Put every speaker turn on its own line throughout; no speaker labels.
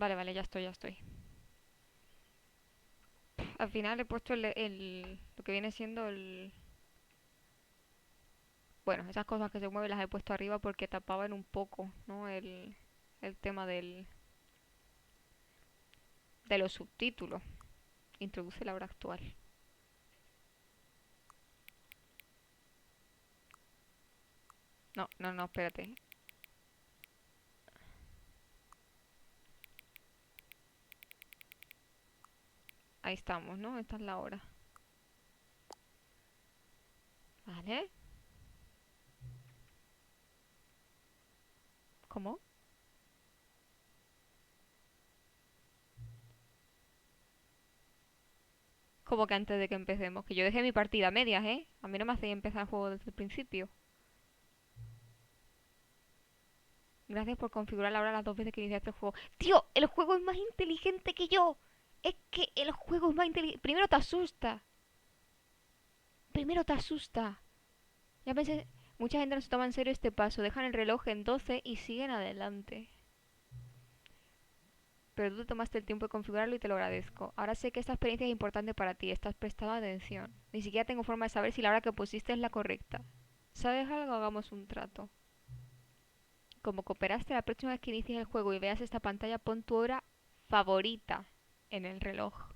Vale, vale, ya estoy, ya estoy. Al final he puesto lo que viene siendo el... Bueno, esas cosas que se mueven las he puesto arriba porque tapaban un poco, ¿no? El tema de los subtítulos. Introduce la hora actual. No, no, no, espérate. Ahí estamos, ¿no? Esta es la hora. Vale. ¿Cómo? Como que antes de que empecemos. Que yo dejé mi partida a medias, ¿eh? A mí no me hacéis empezar el juego desde el principio. Gracias por configurar la hora las 2 veces que iniciaste el juego. ¡Tío! El juego es más inteligente que yo. Es que el juego es más inteligente. Primero te asusta. Primero te asusta. Ya pensé... Mucha gente no se toma en serio este paso. Dejan el reloj en 12 y siguen adelante. Pero tú te tomaste el tiempo de configurarlo y te lo agradezco. Ahora sé que esta experiencia es importante para ti. Estás prestando atención. Ni siquiera tengo forma de saber si la hora que pusiste es la correcta. ¿Sabes algo? Hagamos un trato. Como cooperaste, la próxima vez que inicies el juego y veas esta pantalla, pon tu hora favorita en el reloj.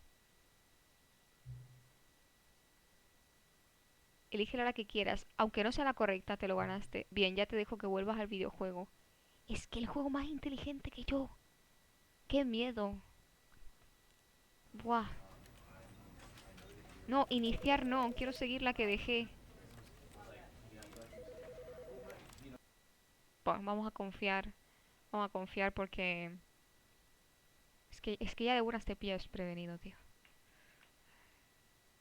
Elige la hora que quieras. Aunque no sea la correcta, te lo ganaste. Bien, ya te dejo que vuelvas al videojuego. Es que el juego más inteligente que yo. ¡Qué miedo! Buah. No, iniciar no. Quiero seguir la que dejé. Buah, vamos a confiar. Vamos a confiar porque... Es que ya de buenas te pillas desprevenido, tío.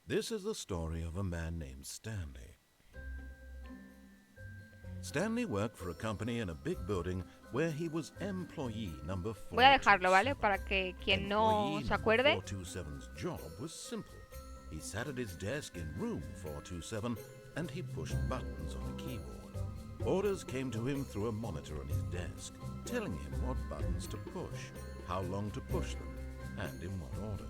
This is the story of a man named Stanley. Stanley worked for a company in a big building where he was employee number 427.
Voy a dejarlo, ¿vale? Para que quien no se acuerde...
427's job was simple. He sat at his desk in room 427 and he pushed buttons on a keyboard. Orders came to him through a monitor on his desk, telling him what buttons to push, how long to push them, and in what order.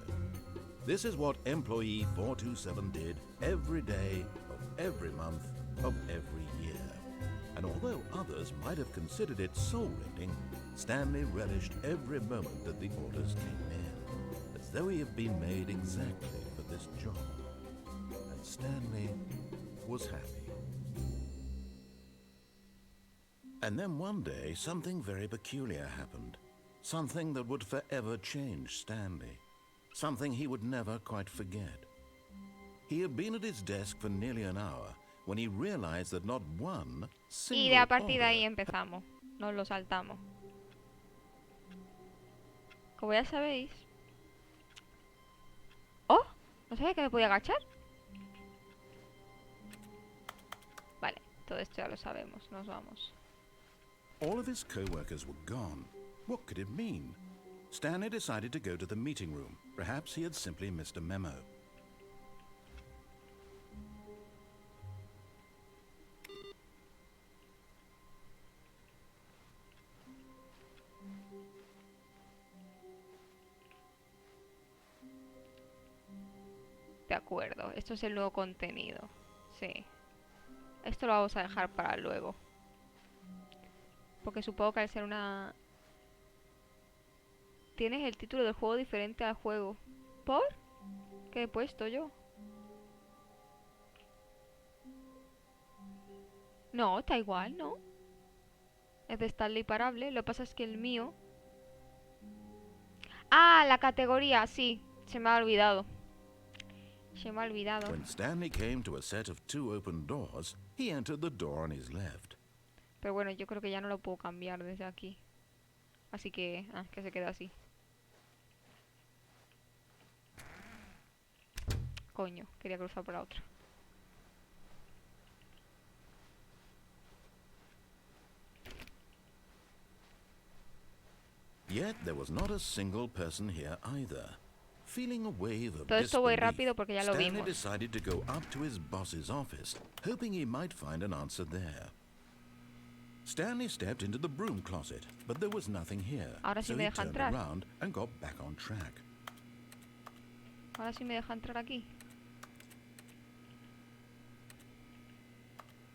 This is what employee 427 did every day of every month of every year. And although others might have considered it soul-rending, Stanley relished every moment that the orders came in, as though he had been made exactly for this job. And Stanley was happy. And then one day, something very peculiar happened. Something that would forever change Stanley. Something he would never quite forget. He had been at his desk for nearly an hour when he realized that not one single
Y de a partir de
order...
ahí empezamos. Nos lo saltamos. Como ya sabéis... ¡Oh! ¿No sabía que me podía agachar? Vale, todo esto ya lo sabemos. Nos vamos.
All of his co-workers were gone. What could it mean? Stanley decided to go to the meeting room. Perhaps he had simply missed a memo.
De acuerdo, esto es el nuevo contenido. Sí. Esto lo vamos a dejar para luego. Porque supongo que al ser una... Tienes el título del juego diferente al juego. ¿Por? ¿Qué he puesto yo? No, está igual, ¿no? Es de Stanley Parable. Lo que pasa es que el mío... Ah, la categoría, sí. Se me ha olvidado. Se me ha olvidado.
When Stanley came to a set of 2 open doors, he entered the door on his left.
Pero bueno, yo creo que ya no lo puedo cambiar desde aquí. Así que... Ah, que se queda así. Coño, quería cruzar por la otra.
Yet there was not a single person here either. Feeling a wave of
Todo esto voy
disbelief,
rápido porque ya lo
Stanley
vimos.
decided to go up to his boss's office, hoping he might find an answer there. Stanley stepped into the broom closet, but there was nothing here.
Ahora sí
So
me
he
deja
turned
entrar.
around and got back on track.
Ahora sí me deja entrar aquí.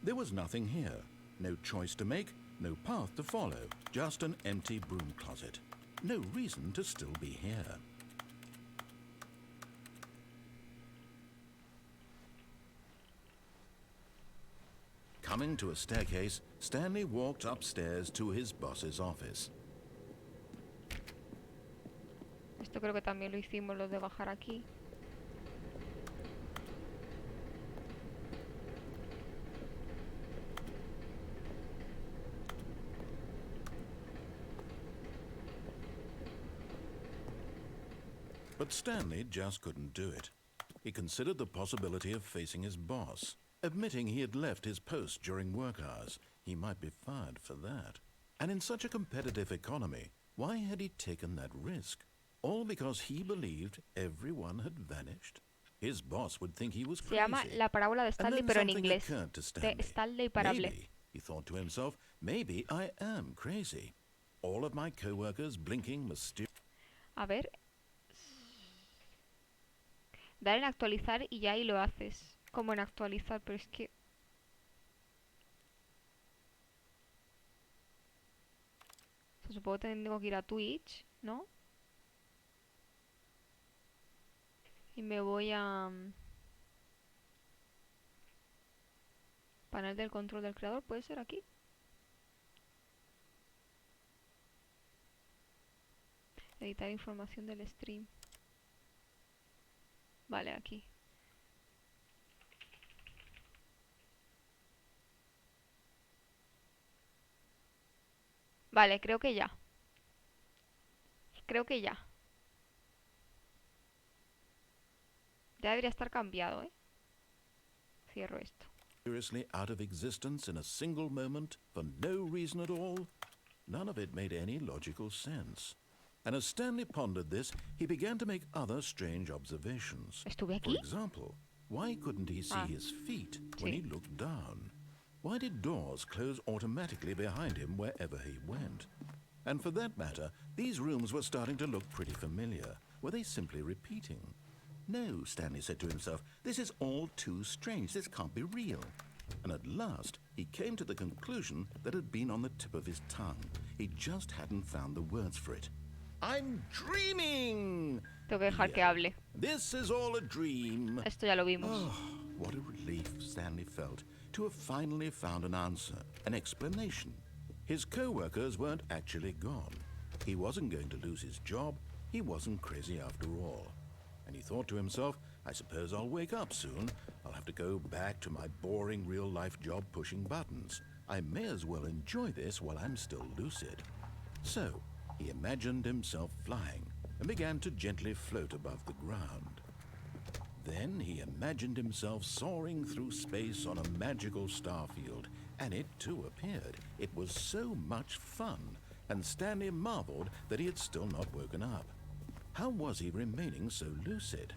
There was nothing here. No choice to make, no path to follow, just an empty broom closet. No reason to still be here. Coming to a staircase, Stanley walked upstairs to his boss's office.
Esto creo que también lo hicimos, lo de bajar aquí.
But Stanley just couldn't do it. He considered the possibility of facing his boss. Admitting he had left his post during work hours, he might be fired for that. And in such a competitive economy, why had he taken that risk? All because he believed everyone had vanished? His boss would think he was
Se llama
crazy.
La parábola de Stanley,
And then
pero en
something
inglés.
occurred to
De
Stanley.
Stanley Parable.
Maybe, he thought to himself, maybe I am crazy. All of my co-workers blinking mysterious.
A ver. Dar en actualizar y ya ahí lo haces. Como en actualizar, pero es que... O sea, supongo que tengo que ir a Twitch, ¿no? Y me voy a... Panel del control del creador, ¿puede ser aquí? Editar información del stream. Vale, aquí. Vale, creo que ya. Creo que ya. Ya debería estar cambiado, ¿eh? Cierro esto.
Seriously out of existence in a single moment for no reason at all? None of it made any logical sense. And as Stanley pondered this, he began to make other strange observations.
¿Estuve
For
aquí?
example, why couldn't he see his feet when he looked down? Why did doors close automatically behind him wherever he went? And for that matter, these rooms were starting to look pretty familiar. Were they simply repeating? No, Stanley said to himself, this is all too strange. This can't be real. And at last, he came to the conclusion that had been on the tip of his tongue. He just hadn't found the words for it. I'm dreaming!
Tengo que dejar que hable.
This is all a dream.
Esto ya lo vimos.
Oh, what a relief Stanley felt to have finally found an answer, an explanation. His co-workers weren't actually gone. He wasn't going to lose his job. He wasn't crazy after all. And he thought to himself, I suppose I'll wake up soon. I'll have to go back to my boring real-life job pushing buttons. I may as well enjoy this while I'm still lucid. So, he imagined himself flying and began to gently float above the ground. Then he imagined himself soaring through space on a magical starfield, and it too appeared. It was so much fun, and Stanley marveled that he had still not woken up. How was he remaining so lucid?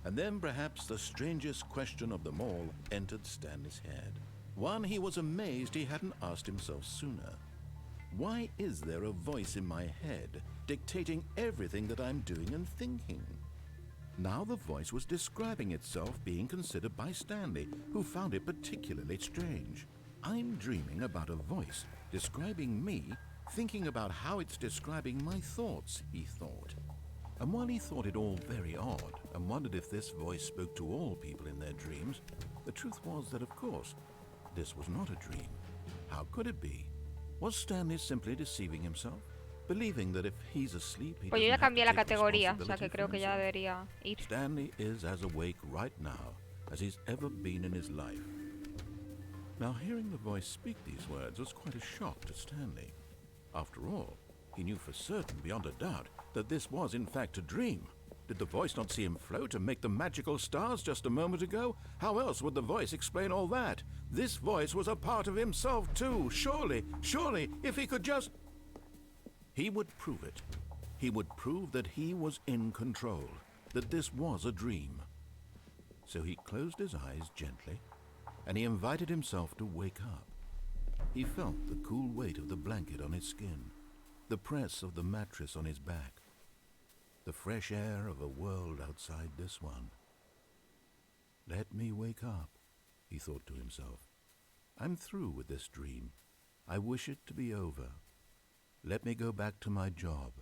And then perhaps the strangest question of them all entered Stanley's head. One he was amazed he hadn't asked himself sooner. Why is there a voice in my head dictating everything that I'm doing and thinking? Now the voice was describing itself being considered by Stanley, who found it particularly strange. I'm dreaming about a voice describing me, thinking about how it's describing my thoughts, he thought. And while he thought it all very odd and wondered if this voice spoke to all people in their dreams, the truth was that, of course, this was not a dream. How could it be? Was Stanley simply deceiving himself, believing that if he's asleep, he
Pues yo ya
doesn't have
cambié
to
la
take
categoría, o sea
responsibility
que creo
for
que ya
himself?
debería ir.
Stanley is as awake right now as he's ever been in his life. Now, hearing the voice speak these words was quite a shock to Stanley. After all, he knew for certain, beyond a doubt, that this was in fact a dream. Did the voice not see him float and make the magical stars just a moment ago? How else would the voice explain all that? This voice was a part of himself too. Surely, if he could just... He would prove it. He would prove that he was in control, that this was a dream. So he closed his eyes gently, and he invited himself to wake up. He felt the cool weight of the blanket on his skin, the press of the mattress on his back, the fresh air of a world outside this one. Let me wake up, he thought to himself. I'm through with this dream. I wish it to be over. Let me go back to my job.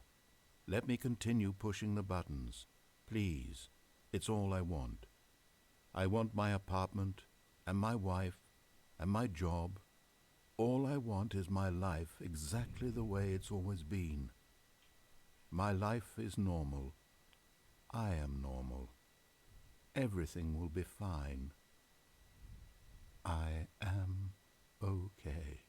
Let me continue pushing the buttons. Please, it's all I want. I want my apartment, and my wife, and my job. All I want is my life exactly the way it's always been. My life is normal. I am normal. Everything will be fine. I am okay.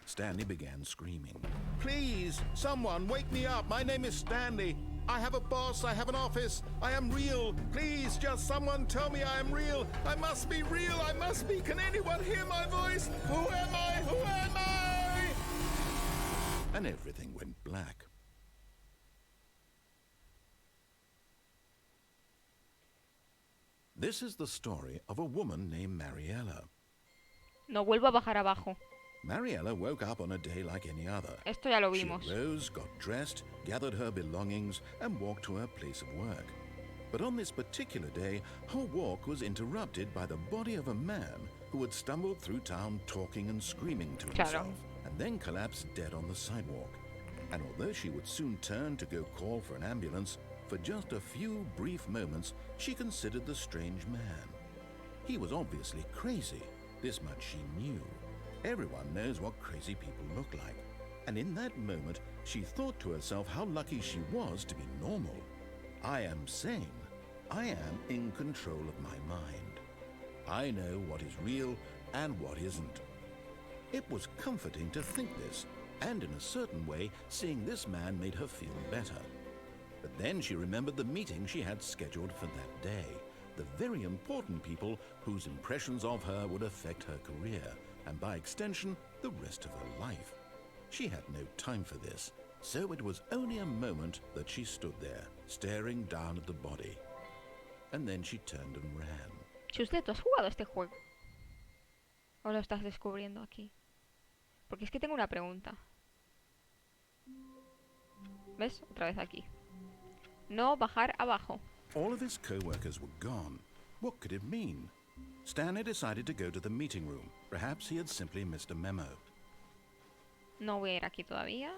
Stanley began screaming. Please, someone, wake me up. My name is Stanley. I have a boss. I have an office. I am real. Please, just someone tell me I am real. I must be real. I must be. Can anyone hear my voice? Who am I? Who am I? And everything went black. This is the story of a woman named Mariella.
No vuelvo a bajar abajo.
Mariella woke up on a day like any other.
Esto ya lo vimos.
She rose, got dressed, gathered her belongings, and walked to her place of work. But on this particular day, her walk was interrupted by the body of a man who had stumbled through town talking and screaming to himself, and then collapsed dead on the sidewalk. And although she would soon turn to go call for an ambulance, for just a few brief moments, she considered the strange man. He was obviously crazy. This much she knew. Everyone knows what crazy people look like. And in that moment, she thought to herself how lucky she was to be normal. I am sane. I am in control of my mind. I know what is real and what isn't. It was comforting to think this, and in a certain way, seeing this man made her feel better. But then she remembered the meeting she had scheduled for that day, the very important people whose impressions of her would affect her career, and by extension, the rest of her life. She had no time for this, so it was only a moment that she stood there, staring down at the body. And then she turned and ran.
Chusle, ¿tú has jugado este juego? ¿O lo estás descubriendo aquí? Porque es que tengo una pregunta. ¿Ves? Otra vez aquí. No bajar abajo.
All of his co-workers were gone. What could it mean? Stanley decided to go to the meeting room. Perhaps he had simply missed a memo.
No voy a ir aquí todavía.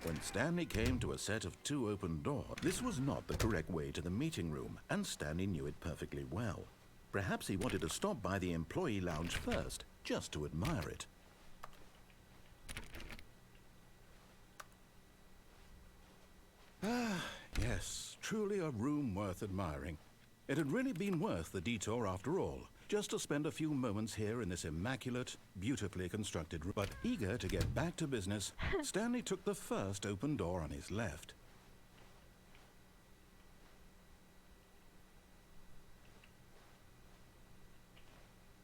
When Stanley came to a set of 2 open doors, this was not the correct way to the meeting room, and Stanley knew it perfectly well. Perhaps he wanted to stop by the employee lounge first, just to admire it. Ah, yes, truly a room worth admiring. It had really been worth the detour after all, just to spend a few moments here in this immaculate, beautifully constructed room. But eager to get back to business, Stanley took the first open door on his left.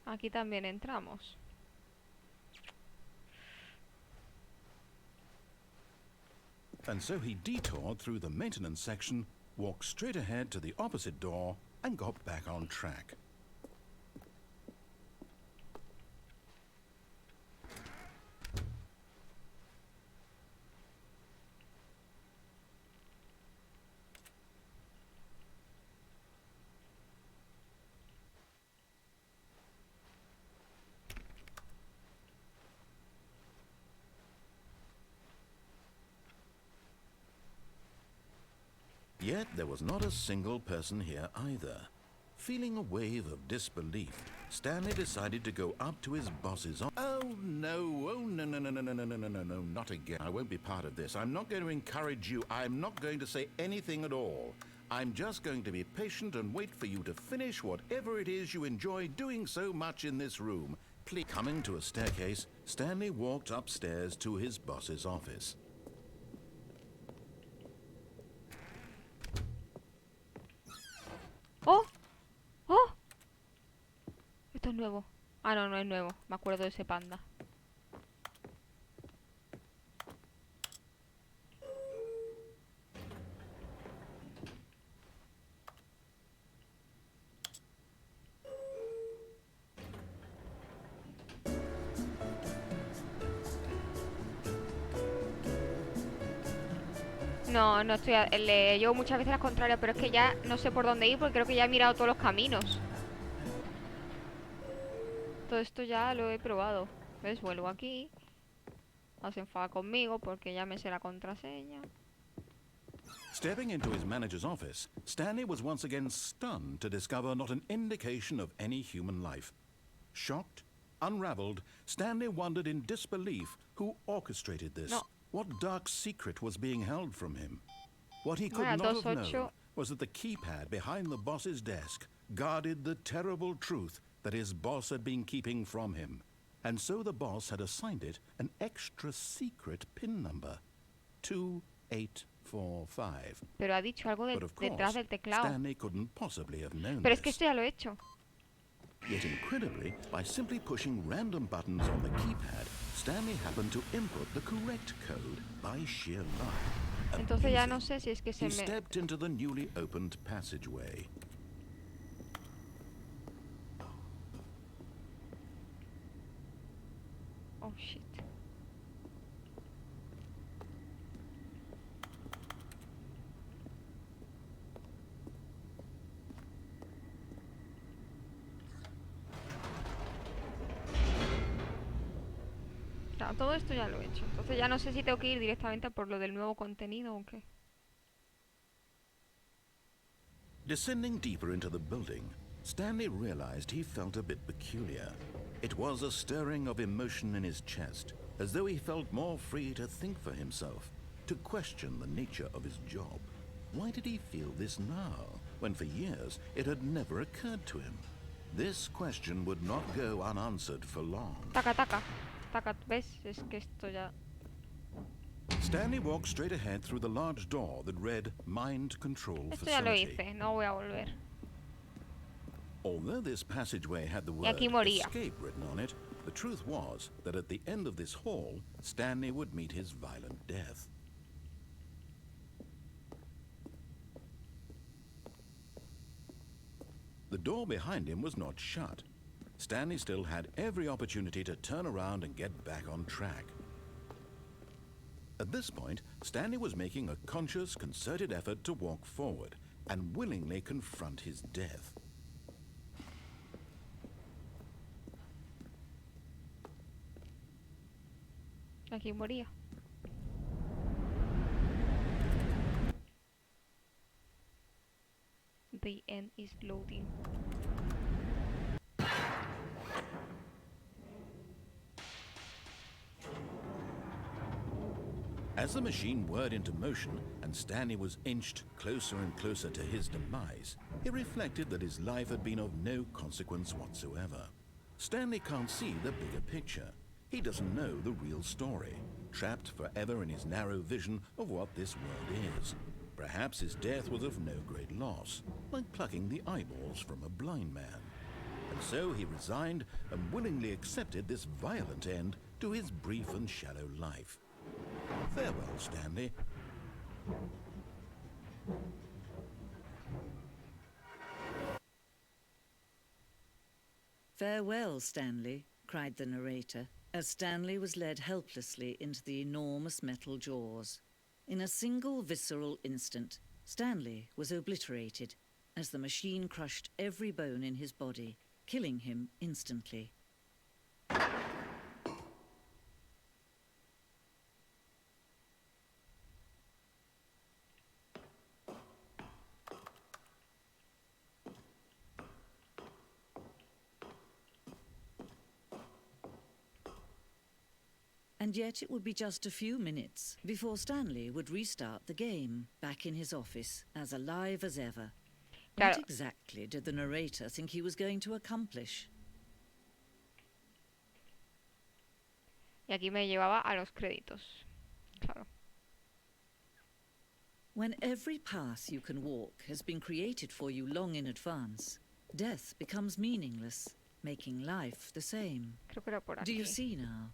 Aquí también entramos.
And so he detoured through the maintenance section, walked straight ahead to the opposite door, and got back on track. Yet there was not a single person here either. Feeling a wave of disbelief, Stanley decided to go up to his boss's office. Oh no, no, not again. I won't be part of this. I'm not going to encourage you. I'm not going to say anything at all. I'm just going to be patient and wait for you to finish whatever it is you enjoy doing so much in this room. Please. Coming to a staircase, Stanley walked upstairs to his boss's office.
¡Oh! ¡Oh! Esto es nuevo. Ah, no, no es nuevo. Me acuerdo de ese panda. No, no estoy. Le llevo muchas veces las contrarias, pero es que ya no sé por dónde ir porque creo que ya he mirado todos los caminos. Todo esto ya lo he probado. ¿Ves? Vuelvo aquí. No se enfada conmigo porque ya me sé la contraseña.
Stepping into his manager's office, Stanley was once again stunned to discover not an indication of any human life. Shocked, unraveled, Stanley wondered in disbelief who orchestrated this.
No.
What dark secret was being held from him? What he could
Bueno,
not have known
2-8.
was that the keypad behind the boss's desk guarded the terrible truth that his boss had been keeping from him. And so the boss had assigned it an extra secret PIN number, 2845.
Pero ha dicho algo
But of
detrás
course,
del teclado.
Stanley couldn't possibly have known
Pero es que
this.
esto ya lo he hecho.
Yet incredibly, by simply pushing random buttons on the keypad, Stanley happened to input the correct code by sheer luck.
Entonces ya no
Amazing.
sé si es que se
He
me...
stepped into the newly opened passageway.
Oh, shit. Claro, todo esto ya lo he hecho. Entonces ya no sé si tengo que ir directamente por lo del nuevo contenido o qué.
Descending deeper into the building, Stanley realized he felt a bit peculiar. It was a stirring of emotion in his chest, as though he felt more free to think for himself, to question the nature of his job. Why did he feel this now, when for years it had never occurred to him? This question would not go unanswered for long.
Taca, taca. Taca, ¿ves? Es que esto ya...
Stanley walked straight ahead through the large door that read Mind Control
Esto ya lo
Facility.
hice, no voy a volver.
Although this passageway had the
Y
word
aquí moría.
escape written on it, the truth was that at the end of this hall, Stanley would meet his violent death. The door behind him was not shut. Stanley still had every opportunity to turn around and get back on track. At this point, Stanley was making a conscious, concerted effort to walk forward and willingly confront his death.
Aquí moría. The end is loading.
As the machine whirred into motion and Stanley was inched closer and closer to his demise, he reflected that his life had been of no consequence whatsoever. Stanley can't see the bigger picture. He doesn't know the real story, trapped forever in his narrow vision of what this world is. Perhaps his death was of no great loss, like plucking the eyeballs from a blind man. And so he resigned and willingly accepted this violent end to his brief and shallow life. Farewell, Stanley.
"Farewell, Stanley," cried the narrator, as Stanley was led helplessly into the enormous metal jaws. In a single visceral instant, Stanley was obliterated as the machine crushed every bone in his body, killing him instantly. And yet it would be just a few minutes before Stanley would restart the game, back in his office, as alive as ever.
Claro.
What exactly did the narrator think he was going to accomplish?
Y aquí me llevaba a los créditos. Claro.
When every path you can walk has been created for you long in advance, death becomes meaningless, making life the same.
Creo que era por aquí.
Do you see now?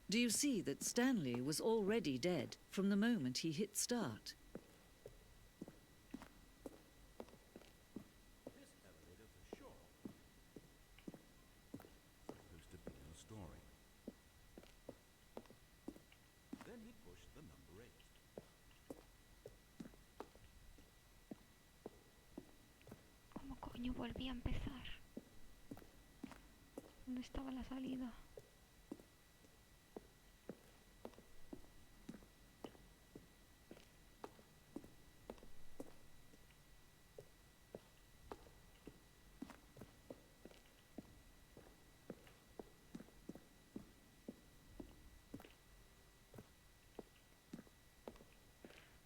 Do you see that Stanley was already dead from the moment he hit start?
This elevator for sure. Supposed to be in a story. Then he pushed the number 8.
Coño, volví a empezar. ¿Dónde estaba la salida?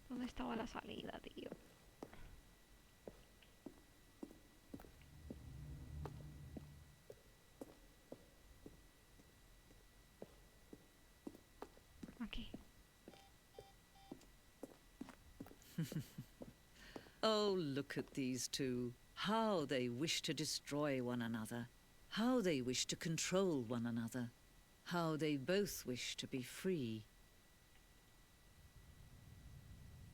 ¿Dónde estaba la salida, tío? Aquí.
Oh, look at these two. How they wish to destroy one another. How they wish to control one another. How they both wish to be free.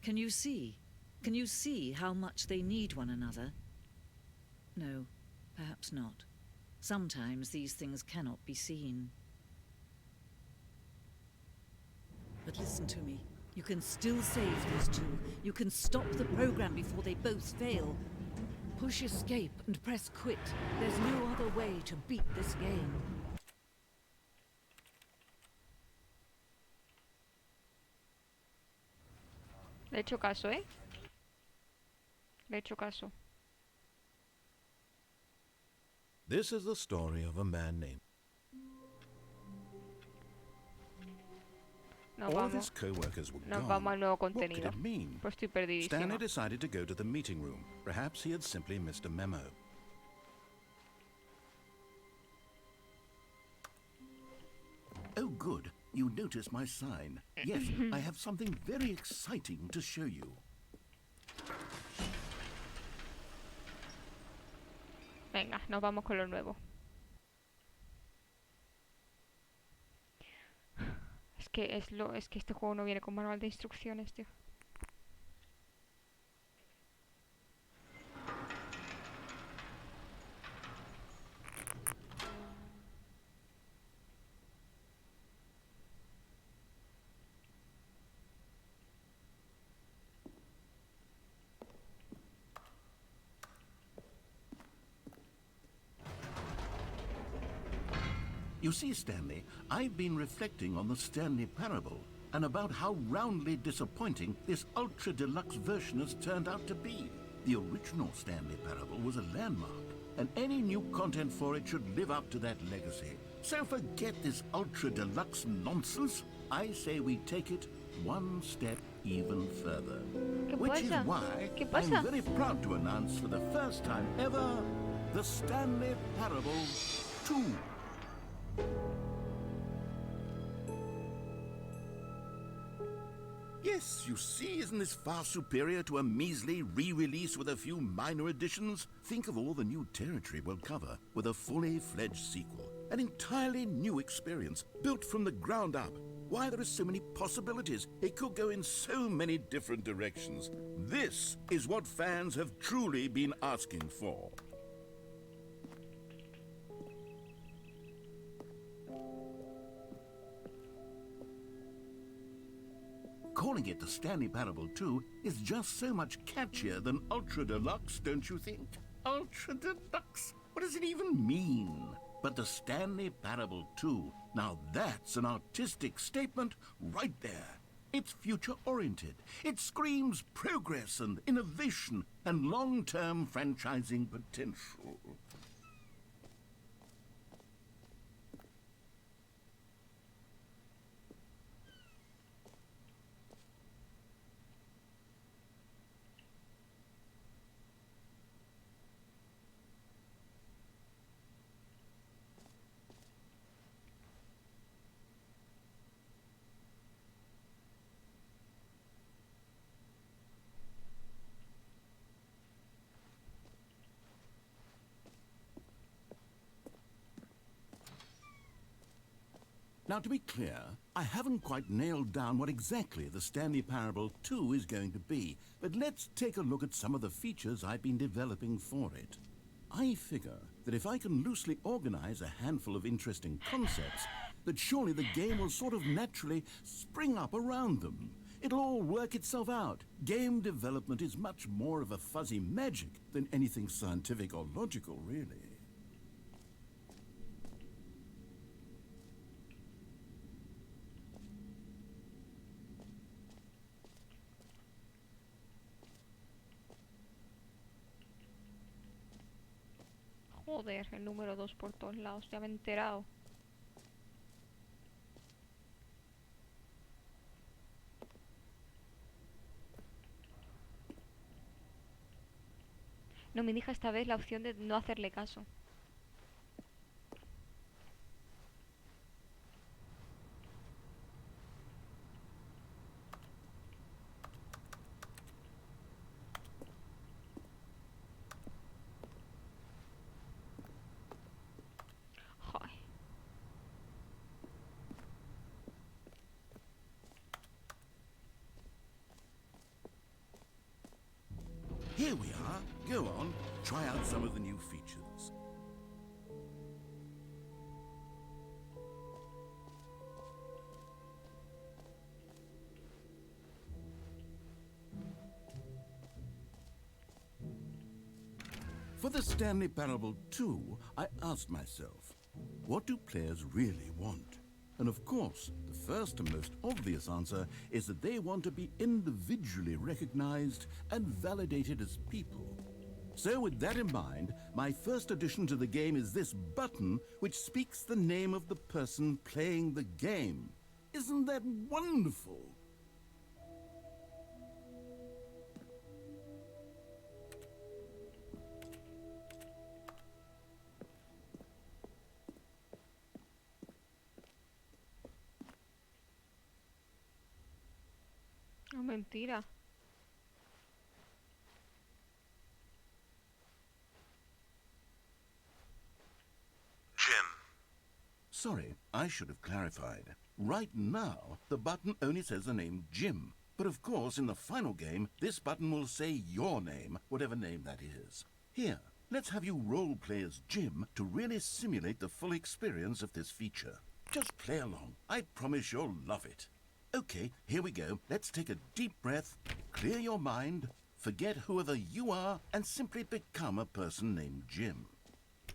Can you see? Can you see how much they need one another? No, perhaps not. Sometimes these things cannot be seen. But listen to me. You can still save these two. You can stop the program before they both fail. Push escape and press quit. There's no other way to beat this game.
Le he hecho caso, ¿eh? Le he hecho caso.
This is the story of a man named... All of his co-workers were
Nos
gone.
vamos al nuevo
What could
contenido.
it mean?
Pues estoy perdidísima.
Stanley decided to go to the meeting room. Perhaps he had simply missed a memo.
Oh, good. You notice my sign. Yes, I have something very exciting to show you.
Venga, nos vamos con lo nuevo. Es que este juego no viene con manual de instrucciones, tío.
You see, Stanley, I've been reflecting on the Stanley parable and about how roundly disappointing this ultra-deluxe version has turned out to be. The original Stanley parable was a landmark, and any new content for it should live up to that legacy. So forget this ultra-deluxe nonsense. I say we take it one step even further.
¿Qué
Which is
pasa?
why
¿Qué pasa?
I'm very proud to announce for the first time ever the Stanley Parable 2. Yes, you see, isn't this far superior to a measly re-release with a few minor additions? Think of all the new territory we'll cover with a fully fledged sequel. An entirely new experience, built from the ground up. Why, there are so many possibilities. It could go in so many different directions. This is what fans have truly been asking for. Calling it the Stanley Parable 2 is just so much catchier than Ultra Deluxe, don't you think? Ultra Deluxe? What does it even mean? But the Stanley Parable 2, now that's an artistic statement right there. It's future-oriented. It screams progress and innovation and long-term franchising potential. Now, to be clear, I haven't quite nailed down what exactly the Stanley Parable 2 is going to be, but let's take a look at some of the features I've been developing for it. I figure that if I can loosely organize a handful of interesting concepts, that surely the game will sort of naturally spring up around them. It'll all work itself out. Game development is much more of a fuzzy magic than anything scientific or logical, really.
Joder, el número 2 por todos lados, ya me he enterado. No me deja esta vez la opción de no hacerle caso. Joder.
Here we are. Go on, try out some of the new features. For the Stanley Parable 2, I asked myself, what do players really want? And of course, the first and most obvious answer is that they want to be individually recognized and validated as people. So with that in mind, my first addition to the game is this button which speaks the name of the person playing the game. Isn't that wonderful?
No, mentira.
Jim.
Sorry, I should have clarified. Right now, the button only says the name Jim. But of course, in the final game, this button will say your name, whatever name that is. Here, let's have you role play as Jim to really simulate the full experience of this feature. Just play along. I promise you'll love it. Okay, here we go. Let's take a deep breath, clear your mind, forget whoever you are, and simply become a person named Jim.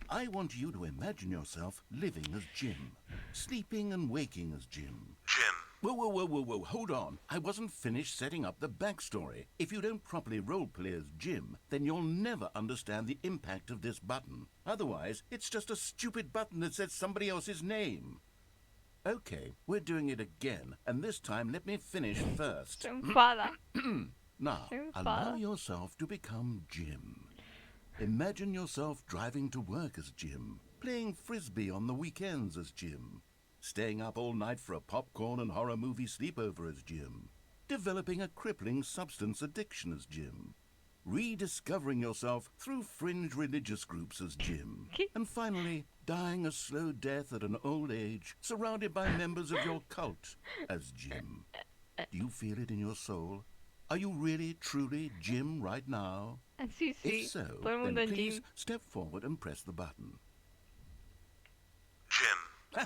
I want you to imagine yourself living as Jim, sleeping and waking as Jim.
Jim.
Whoa, hold on. I wasn't finished setting up the backstory. If you don't properly roleplay as Jim, then you'll never understand the impact of this button. Otherwise, it's just a stupid button that says somebody else's name. Okay, we're doing it again, and this time let me finish first.
Se enfada.
Now,
Se enfada.
allow yourself to become Jim. Imagine yourself driving to work as Jim, playing frisbee on the weekends as Jim, staying up all night for a popcorn and horror movie sleepover as Jim, developing a crippling substance addiction as Jim, rediscovering yourself through fringe religious groups as Jim, and finally dying a slow death at an old age, surrounded by members of your cult as Jim. Do you feel it in your soul? Are you really, truly Jim right now?
Sí, sí.
If so,
Todo el
then
mundo en
please
Jim.
step forward and press the button.
Jim.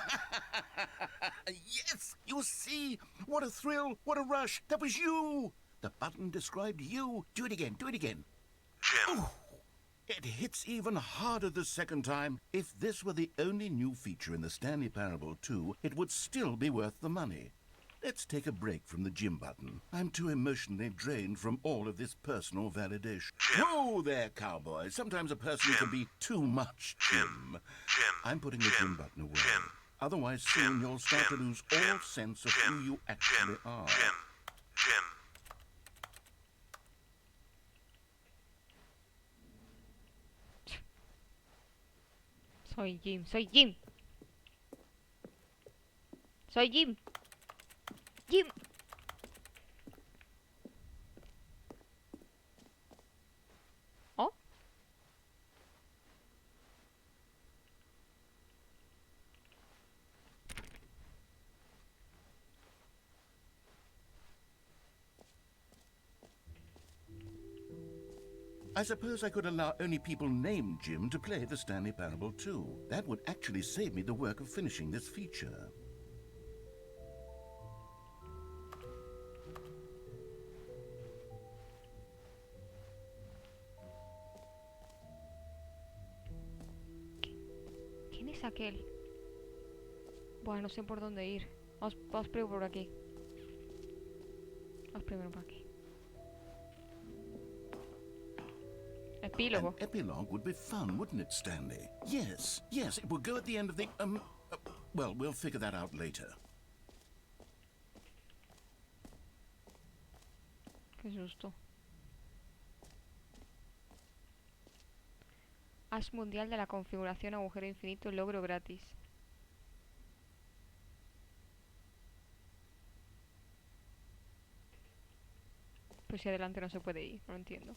Yes! You see? What a thrill! What a rush! That was you! The button described you. Do it again. Do it again.
Jim.
Oh, it hits even harder the second time. If this were the only new feature in the Stanley Parable 2, it would still be worth the money. Let's take a break from the Jim button. I'm too emotionally drained from all of this personal validation.
Jim.
Whoa there, cowboy. Sometimes a person can be too much Jim.
Jim.
I'm putting the Jim button away.
Jim.
Otherwise, soon you'll start to lose all sense of who you actually are.
Jim.
Soy Jim, soy Jim. Soy Jim. Jim. ¿Oh?
I suppose I could allow only people named Jim to play the Stanley Parable 2. That would actually save me the work of finishing this feature.
es aquel? Buah, no sé por dónde ir. Vamos primero por aquí. Vamos primero por aquí.
An
Epílogo.
epilogue would be fun, wouldn't it, Stanley? Yes, yes, it would go at the end of the, well, we'll figure that out later.
Qué susto. As mundial de la configuración agujero infinito, logro gratis. Pues si adelante no se puede ir, no lo entiendo.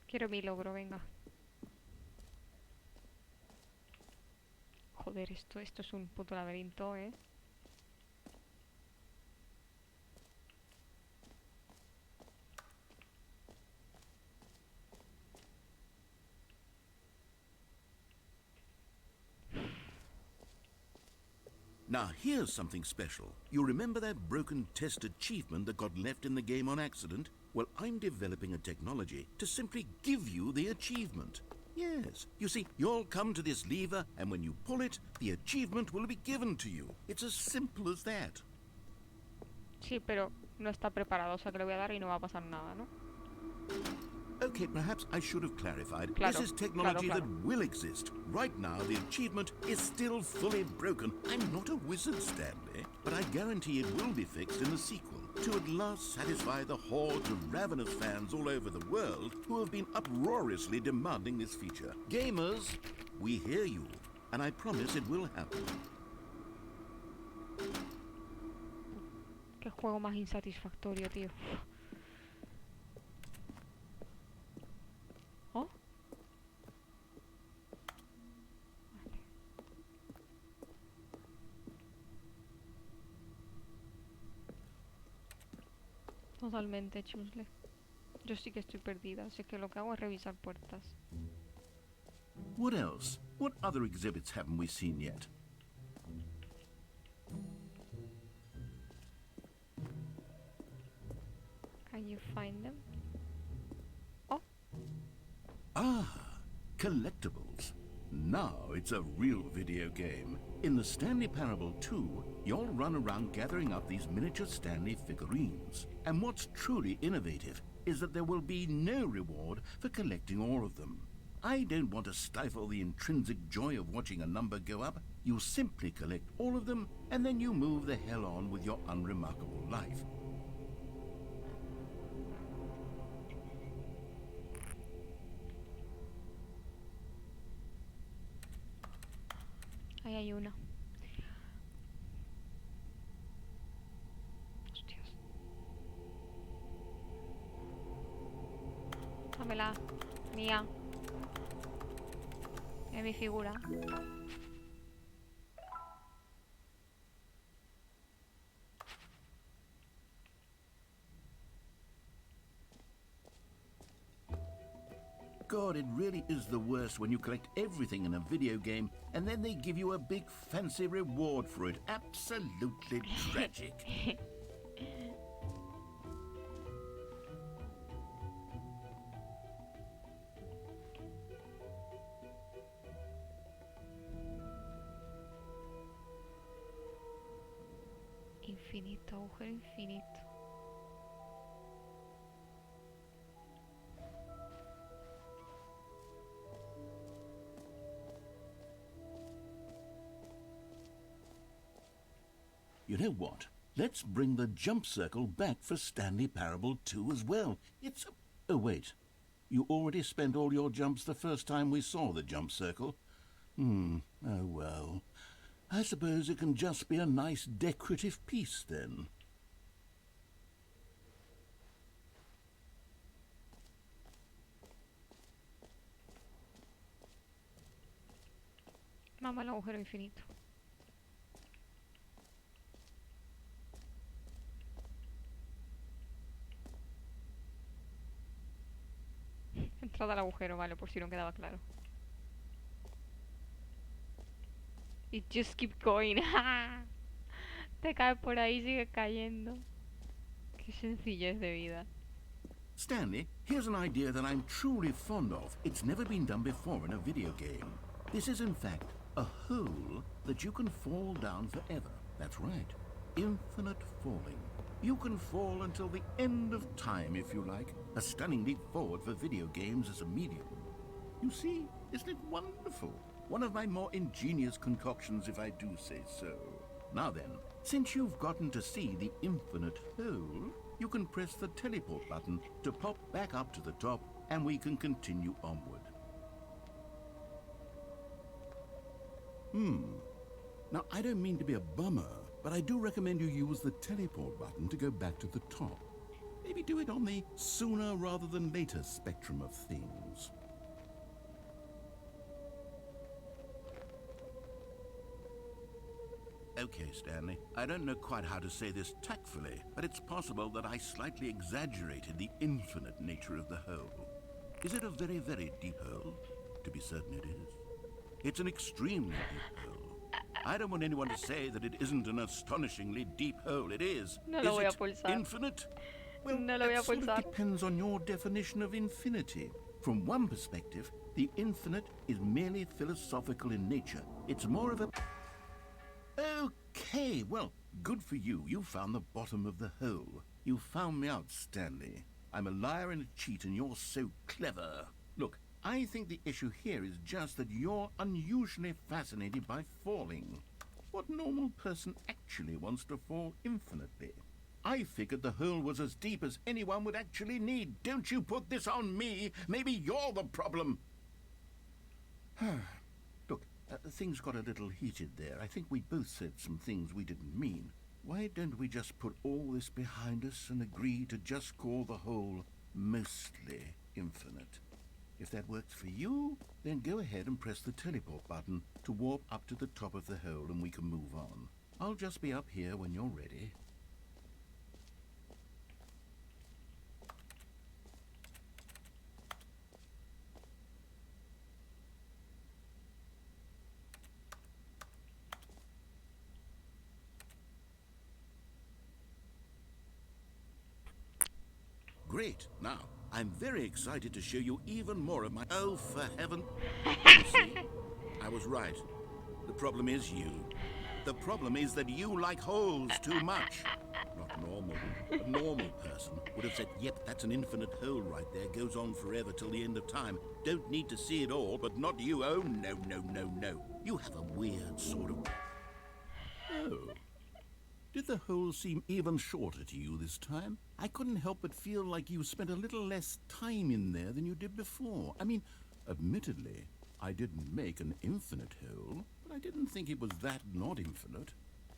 Quiero mi logro, venga. Joder, esto es un puto laberinto, ¿eh?
Now, here's something special. You remember that broken test achievement that got left in the game on accident? Well, I'm developing a technology to simply give you the achievement. Yes, you see, you'll come to this lever, and when you pull it, the achievement will be given to you. It's as simple as that.
Sí, pero no está preparado, o sea que le voy a dar y no va a pasar nada, ¿no?
Okay, perhaps I should have clarified.
Claro,
This is technology
claro.
that will exist. Right now, the achievement is still fully broken. I'm not a wizard, Stanley, but I guarantee it will be fixed in the sequel to at last satisfy the hordes of ravenous fans all over the world who have been uproariously demanding this feature. Gamers, we hear you, and I promise it will happen.
Qué juego más insatisfactorio, tío. ¿Oh? Vale. Totalmente chusle. Yo sí que estoy perdida. Así que lo que hago es revisar puertas.
What else? What other exhibits haven't we seen yet?
Can you find them? Oh,
Ah, collectibles. Now it's a real video game. In the Stanley Parable 2, you'll run around gathering up these miniature Stanley figurines. And what's truly innovative is that there will be no reward for collecting all of them. I don't want to stifle the intrinsic joy of watching a number go up. You simply collect all of them, and then you move the hell on with your unremarkable life.
ahí hay una. Hostias. Dámela. Mía. Es mi figura.
God, it really is the worst when you collect everything in a video game and then they give you a big fancy reward for it. Absolutely tragic.
Infinito, agujero infinito.
You know what? Let's bring the jump circle back for Stanley Parable 2 as well. It's... Oh, wait. You already spent all your jumps the first time we saw the jump circle? Oh well. I suppose it can just be a nice decorative piece then.
Mamá, el agujero infinito. Entrada al agujero, vale, por si no quedaba claro. It just keep going. Te caes por ahí, sigue cayendo. Qué sencillez de vida.
Stanley, here's an idea that I'm truly fond of. It's never been done before in a video game. This is, in fact, a hole that you can fall down forever. That's right. Infinite falling. You can fall until the end of time, if you like. A stunning leap forward for video games as a medium. You see, isn't it wonderful? One of my more ingenious concoctions, if I do say so. Now then, since you've gotten to see the infinite hole, you can press the teleport button to pop back up to the top, and we can continue onward. Now, I don't mean to be a bummer, but I do recommend you use the teleport button to go back to the top. Maybe do it on the sooner rather than later spectrum of things. Okay, Stanley, I don't know quite how to say this tactfully, but it's possible that I slightly exaggerated the infinite nature of the hole. Is it a very, very deep hole? To be certain it is. It's an extremely deep hole. I don't want anyone to say that it isn't an astonishingly deep hole. It is.
No lo voy a
Is it
pulsar.
infinite? Well,
No lo voy a
that sort
pulsar.
of depends on your definition of infinity. From one perspective, the infinite is merely philosophical in nature. It's more of a... Okay, well, good for you. You found the bottom of the hole. You found me out, Stanley. I'm a liar and a cheat, and you're so clever. Look, I think the issue here is just that you're unusually fascinated by falling. What normal person actually wants to fall infinitely? I figured the hole was as deep as anyone would actually need. Don't you put this on me. Maybe you're the problem. Look, things got a little heated there. I think we both said some things we didn't mean. Why don't we just put all this behind us and agree to just call the hole mostly infinite? If that works for you, then go ahead and press the teleport button to warp up to the top of the hole and we can move on. I'll just be up here when you're ready. Great. Now, I'm very excited to show you even more of my... Oh, for heaven... You see, I was right. The problem is you. The problem is that you like holes too much. Not normal. A normal person would have said, yep, that's an infinite hole right there. Goes on forever till the end of time. Don't need to see it all, but not you. Oh, no, no, no, no. You have a weird sort of... Oh. Did the hole seem even shorter to you this time? I couldn't help but feel like you spent a little less time in there than you did before. I mean, admittedly, I didn't make an infinite hole, but I didn't think it was that not infinite.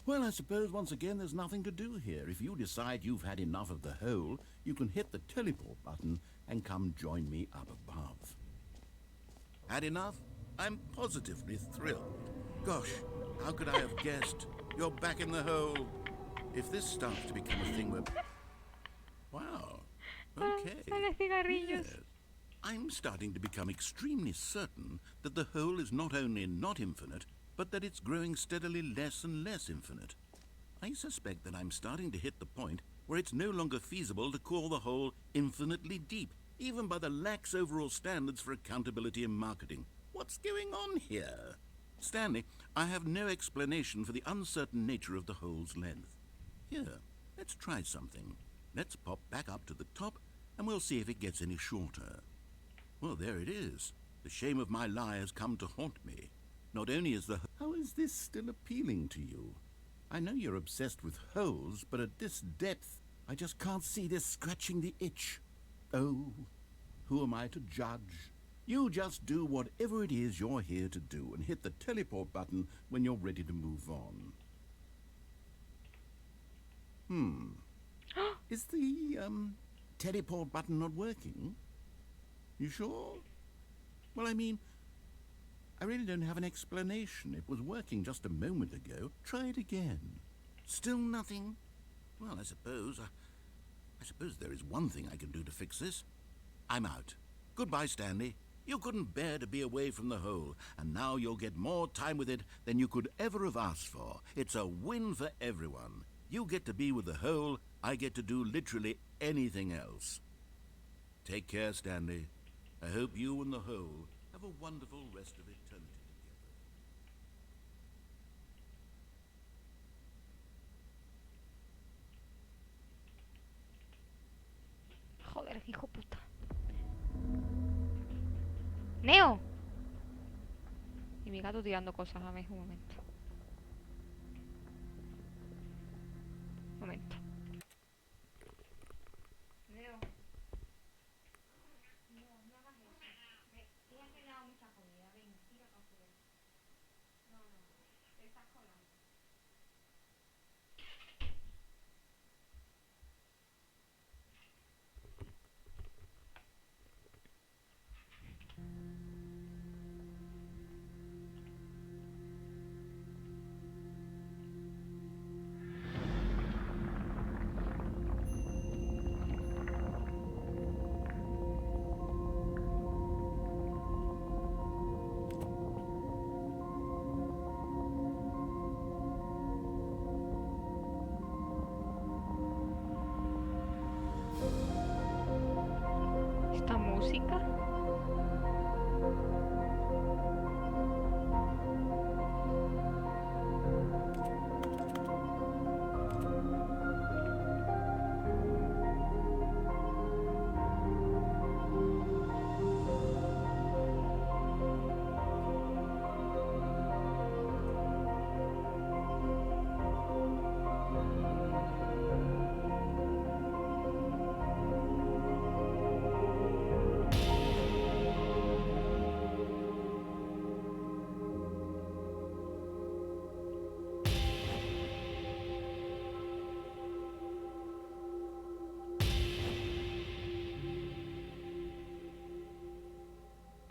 Well, I suppose once again there's nothing to do here. If you decide you've had enough of the hole, you can hit the teleport button and come join me up above. Had enough? I'm positively thrilled. Gosh, how could I have guessed? You're back in the hole. If this starts to become a thing where... Wow. Okay.
Sale cigarrillos.
Yes. I'm starting to become extremely certain that the hole is not only not infinite, but that it's growing steadily less and less infinite. I suspect that I'm starting to hit the point where it's no longer feasible to call the hole infinitely deep, even by the lax overall standards for accountability and marketing. What's going on here? Stanley, I have no explanation for the uncertain nature of the hole's length. Here, let's try something. Let's pop back up to the top, and we'll see if it gets any shorter. Well, there it is. The shame of my lie has come to haunt me. Not only is the... How is this still appealing to you? I know you're obsessed with holes, but at this depth, I just can't see this scratching the itch. Oh, who am I to judge? You just do whatever it is you're here to do and hit the teleport button when you're ready to move on. Is the, teleport button not working? You sure? Well, I mean, I really don't have an explanation. It was working just a moment ago. Try it again. Still nothing? Well, I suppose there is one thing I can do to fix this. I'm out. Goodbye, Stanley.
You couldn't bear to be away from the hole, and now you'll get more time with it than you could ever have asked for. It's a win for everyone. You get to be with the hole, I get to do literally anything else. Take care, Stanley. I hope you and the hole have a wonderful rest of eternity together.
Joder, hijo puta. ¡Neo! Y mi gato tirando cosas a mí. Un momento. Un momento. Neo. No, no hagas eso. Ve, te he enseñado mucha comida. Ven, tira para afuera. No, no. Te estás colando. Esta música.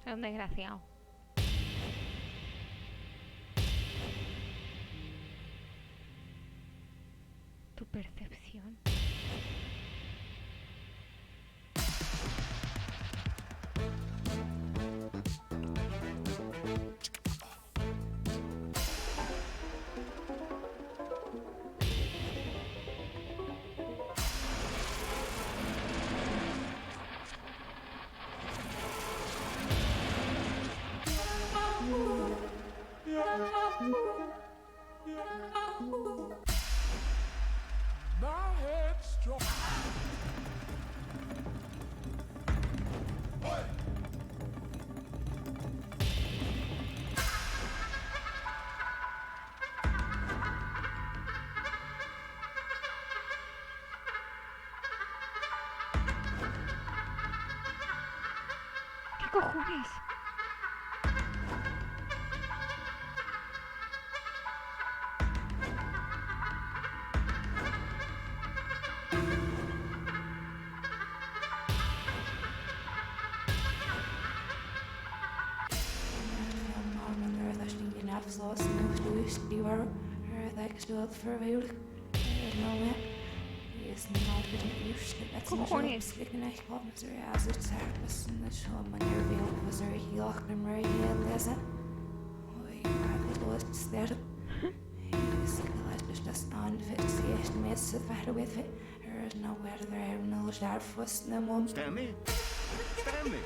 Es un desgraciado. Tu percepción. ¿Qué cojones? Cojones.
Stanley? Stanley?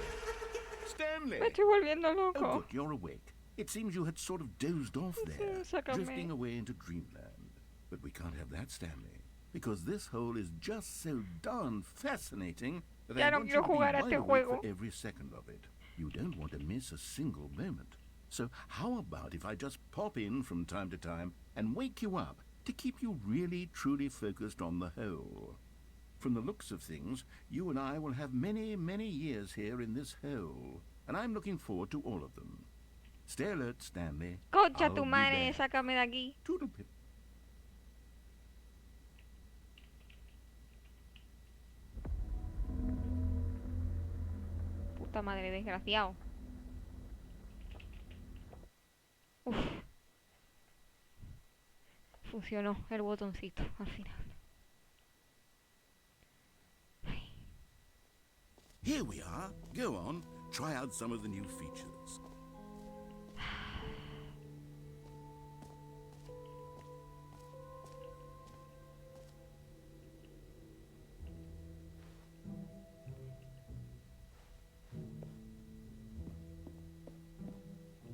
Stanley?
Me estoy volviendo
Oh,
loco.
good, you're awake. It seems you had sort of dozed off there,
Sácame.
drifting away into dreamland. But we can't have that, Stanley, because this hole is just so darn fascinating that
Ya
I
no
want you
quiero
to be
jugar a
wide
este
awake
juego.
for every second of it. You don't want to miss a single moment. So how about if I just pop in from time to time and wake you up to keep you really, truly focused on the hole? From the looks of things, you and I will have many, many years here in this hole, and I'm looking forward to all of them. Stay alert, Stanley.
Concha
I'll
tu
be
madre,
back.
sácame de aquí.
Toodlepip.
Puta madre, desgraciado. Uf. Funcionó el botoncito al final.
Here we are. Go on.
try out some of the new features.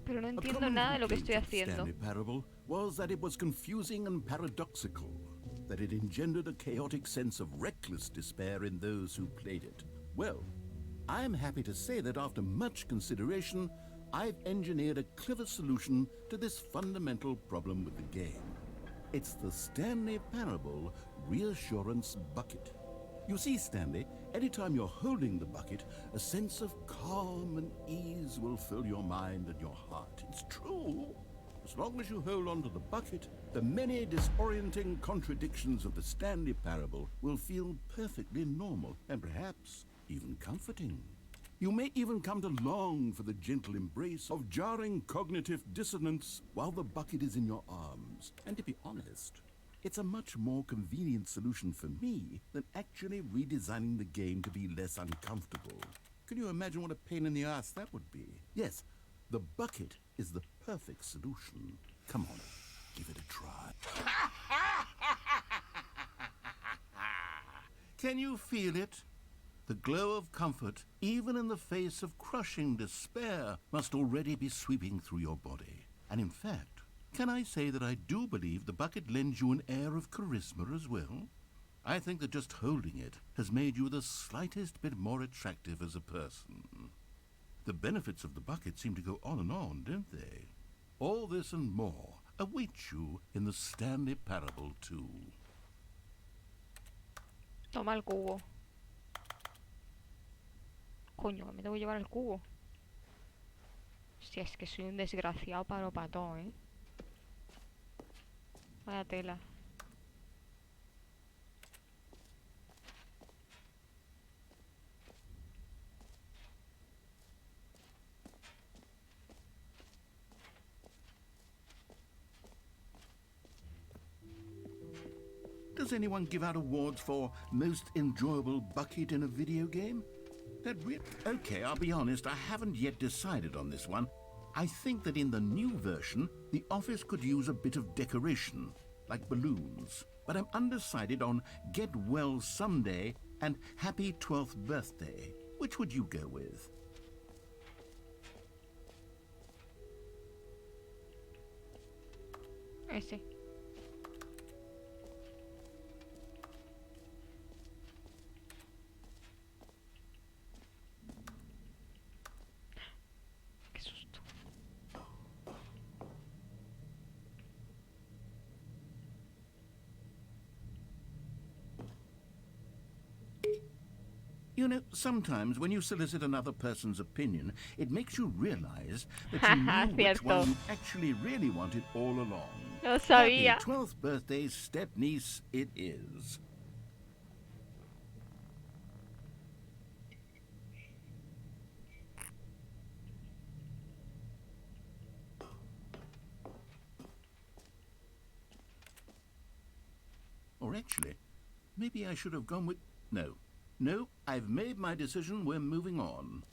Pero no
A
entiendo
common
nada de lo que
complaint
estoy
of the
haciendo.
Stanley Parable was that it was confusing and paradoxical, that it engendered a chaotic sense of reckless despair in those who played it. Well, I'm happy to say that after much consideration, I've engineered a clever solution to this fundamental problem with the game. It's the Stanley Parable Reassurance Bucket. You see, Stanley, anytime you're holding the bucket, a sense of calm and ease will fill your mind and your heart. It's true. As long as you hold on to the bucket, the many disorienting contradictions of the Stanley Parable will feel perfectly normal and perhaps even comforting. You may even come to long for the gentle embrace of jarring cognitive dissonance while the bucket is in your arms. And to be honest, it's a much more convenient solution for me than actually redesigning the game to be less uncomfortable. Can you imagine what a pain in the ass that would be? Yes, the bucket is the perfect solution. Come on, give it a try. Can you feel it? The glow of comfort, even in the face of crushing despair, must already be sweeping through your body. And in fact, can I say that I do believe the bucket lends you an air of charisma as well? I think that just holding it has made you the slightest bit more attractive as a person. The benefits of the bucket seem to go on, don't they? All this and more await you in the Stanley Parable 2.
Toma el cubo. Coño, que me tengo que llevar el cubo. Hostia, es que soy un desgraciado para patón, ¿eh? Vaya tela.
Does anyone give out awards for most enjoyable bucket in a video game? Okay, I'll be honest, I haven't yet decided on this one. I think that in the new version, the office could use a bit of decoration, like balloons. But I'm undecided on Get Well Someday and Happy 12th Birthday. Which would you go with?
Ese. Qué susto.
You know, sometimes when you solicit another person's opinion, it makes you realize that you knew which
Cierto.
one you actually really wanted all along.
Lo sabía.
Happy 12th birthday, step-niece, it is. Or actually, maybe I should have gone with... No, I've made my decision, we're moving on.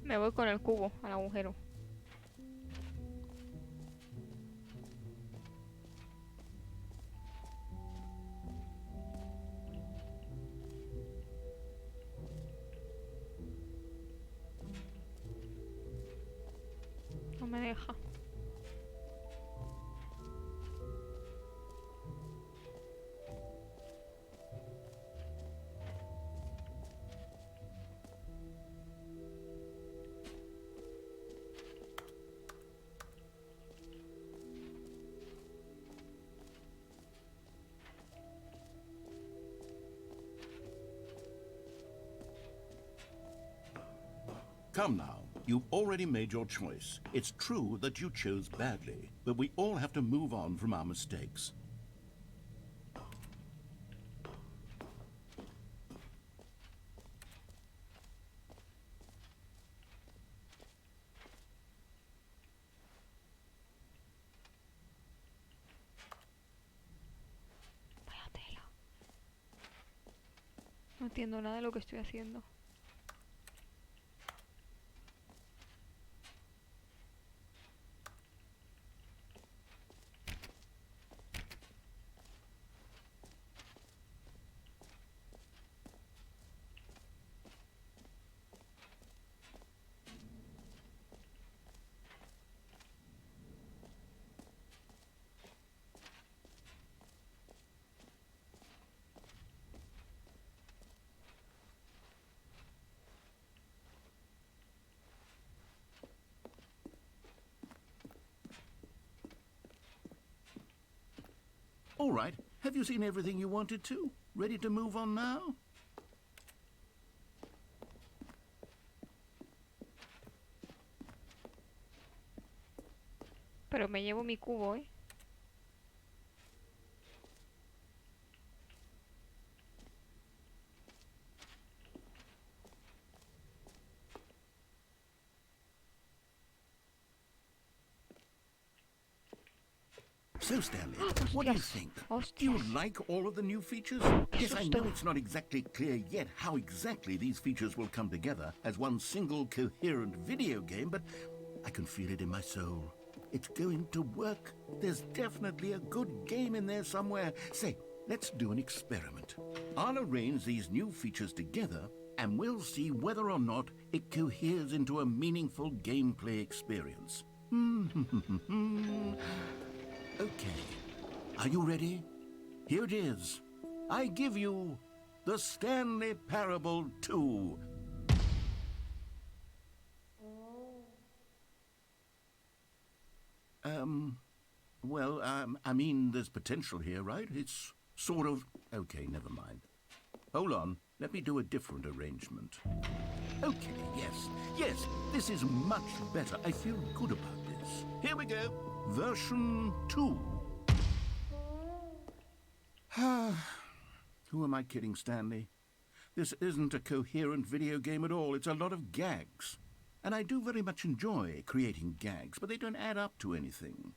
Me voy con el cubo al agujero. No me deja.
Come now, you've already made your choice. It's true that you chose badly, but we all have to move on from our mistakes.
entiendo nada de lo que estoy haciendo.
All right. Have you seen everything you wanted to? Ready to move on now?
Pero me llevo mi cubo, ¿eh?
So, Stanley, what do you think? Do you
Hostias.
like all of the new features? Yes, I
susto.
know it's not exactly clear yet how exactly these features will come together as one single coherent video game, but I can feel it in my soul. It's going to work. There's definitely a good game in there somewhere. Say, let's do an experiment. I'll arrange these new features together, and we'll see whether or not it coheres into a meaningful gameplay experience. Okay. Are you ready? Here it is. I give you the Stanley Parable 2. I mean, there's potential here, right? It's sort of... Okay, never mind. Hold on. Let me do a different arrangement. Okay, yes, this is much better. I feel good about this. Here we go. Version 2. Who am I kidding, Stanley? This isn't a coherent video game at all. It's a lot of gags. And I do very much enjoy creating gags, but they don't add up to anything.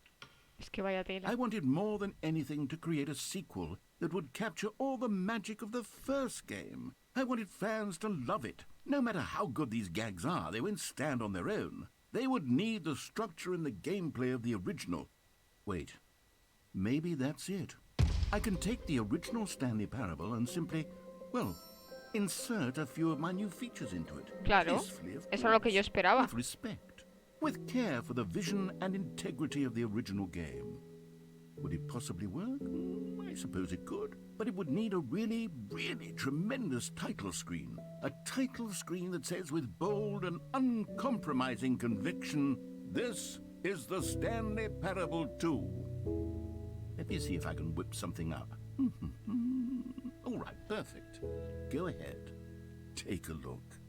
Es que vaya tela.
I wanted more than anything to create a sequel that would capture all the magic of the first game. I wanted fans to love it. No matter how good these gags are, they won't stand on their own. They would need the structure and the gameplay of the original. Wait, maybe that's it. I can take the original Stanley Parable and simply, well, insert a few of my new features into it.
Claro,
Tastefully, of
eso es lo que yo
course,
esperaba.
with respect, with care for the vision and integrity of the original game. Would it possibly work? I suppose it could. But it would need a really, really tremendous title screen. A title screen that says with bold and uncompromising conviction, "This is the Stanley Parable 2." Let me see if I can whip something up. All right, perfect. Go ahead. Take a look.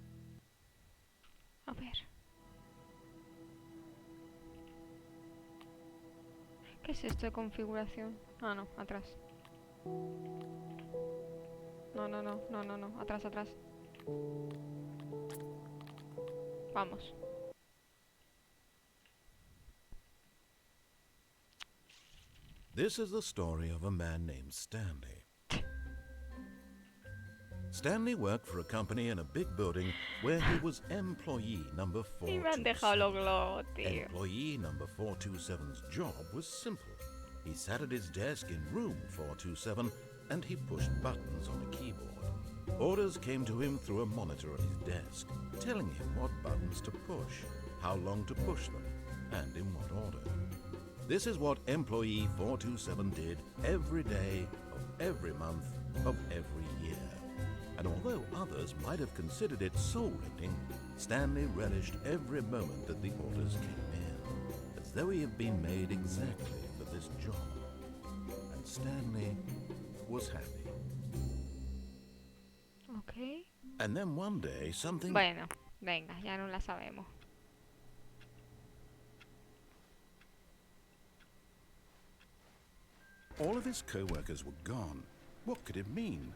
A ver. ¿Qué es esto de configuración? Ah, no, atrás. No. Atrás. Vamos.
This is the story of a man named Stanley. Stanley worked for a company in a big building where he was employee number
Y me han dejado
427.
los globos, tío.
Employee number 427's job was simple. He sat at his desk in room 427 and he pushed buttons on a keyboard. Orders came to him through a monitor on his desk, telling him what buttons to push, how long to push them, and in what order. This is what employee 427 did every day of every month of every year. And although others might have considered it soul-rending, Stanley relished every moment that the orders came in, as though he had been made exactly for this job. And Stanley was happy.
Ok.
And then one day, something...
Bueno, venga, ya no la sabemos.
All of his co-workers were gone. What could it mean?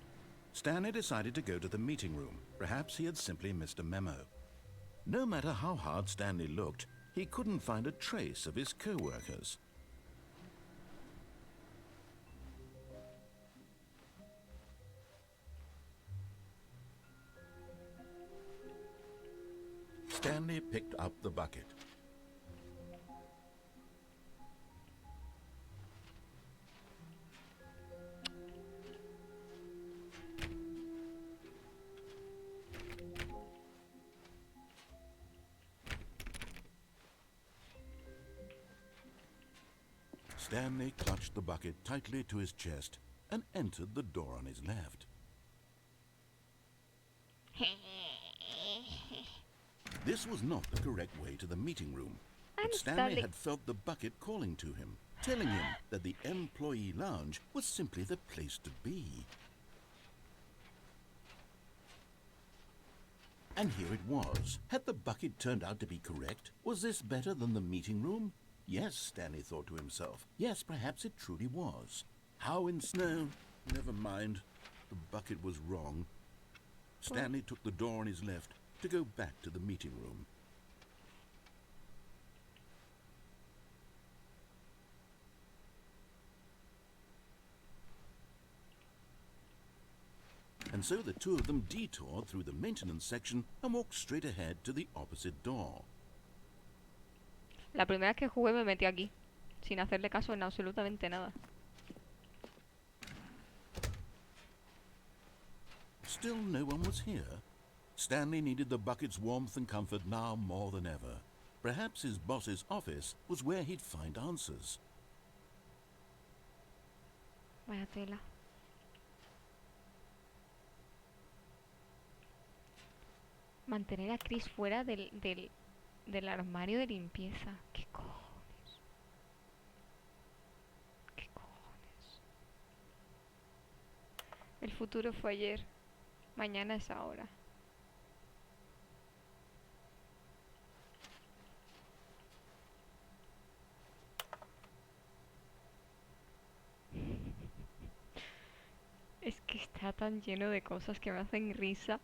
Stanley decided to go to the meeting room. Perhaps he had simply missed a memo. No matter how hard Stanley looked, he couldn't find a trace of his co-workers. Stanley picked up the bucket. Stanley clutched the bucket tightly to his chest and entered the door on his left. This was not the correct way to the meeting room, but Stanley had felt the bucket calling to him, telling him that the employee lounge was simply the place to be. And here it was. Had the bucket turned out to be correct? Was this better than the meeting room? Yes, Stanley thought to himself. Yes, perhaps it truly was. How in snow? Never mind. The bucket was wrong. Stanley took the door on his left to go back to the meeting room. And so the two of them detoured through the maintenance section and walked straight ahead to the opposite door.
La primera vez que jugué me metí aquí, sin hacerle caso en absolutamente nada.
Still no one was here. Stanley needed the bucket's warmth and comfort now more than ever. Perhaps his boss's office was where he'd find answers.
Vaya tela. Mantener a Chris fuera del armario de limpieza. ¿Qué cojones? ¿Qué cojones? El futuro fue ayer. Mañana es ahora. Es que está tan lleno de cosas que me hacen risa.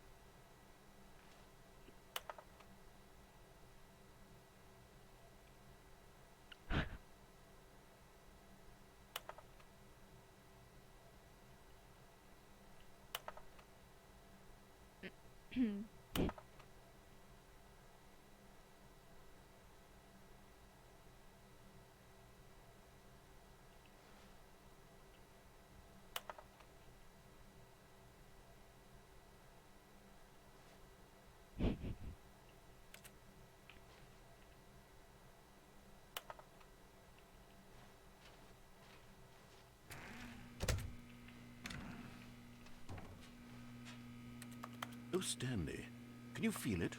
Oh, Stanley, can you feel it?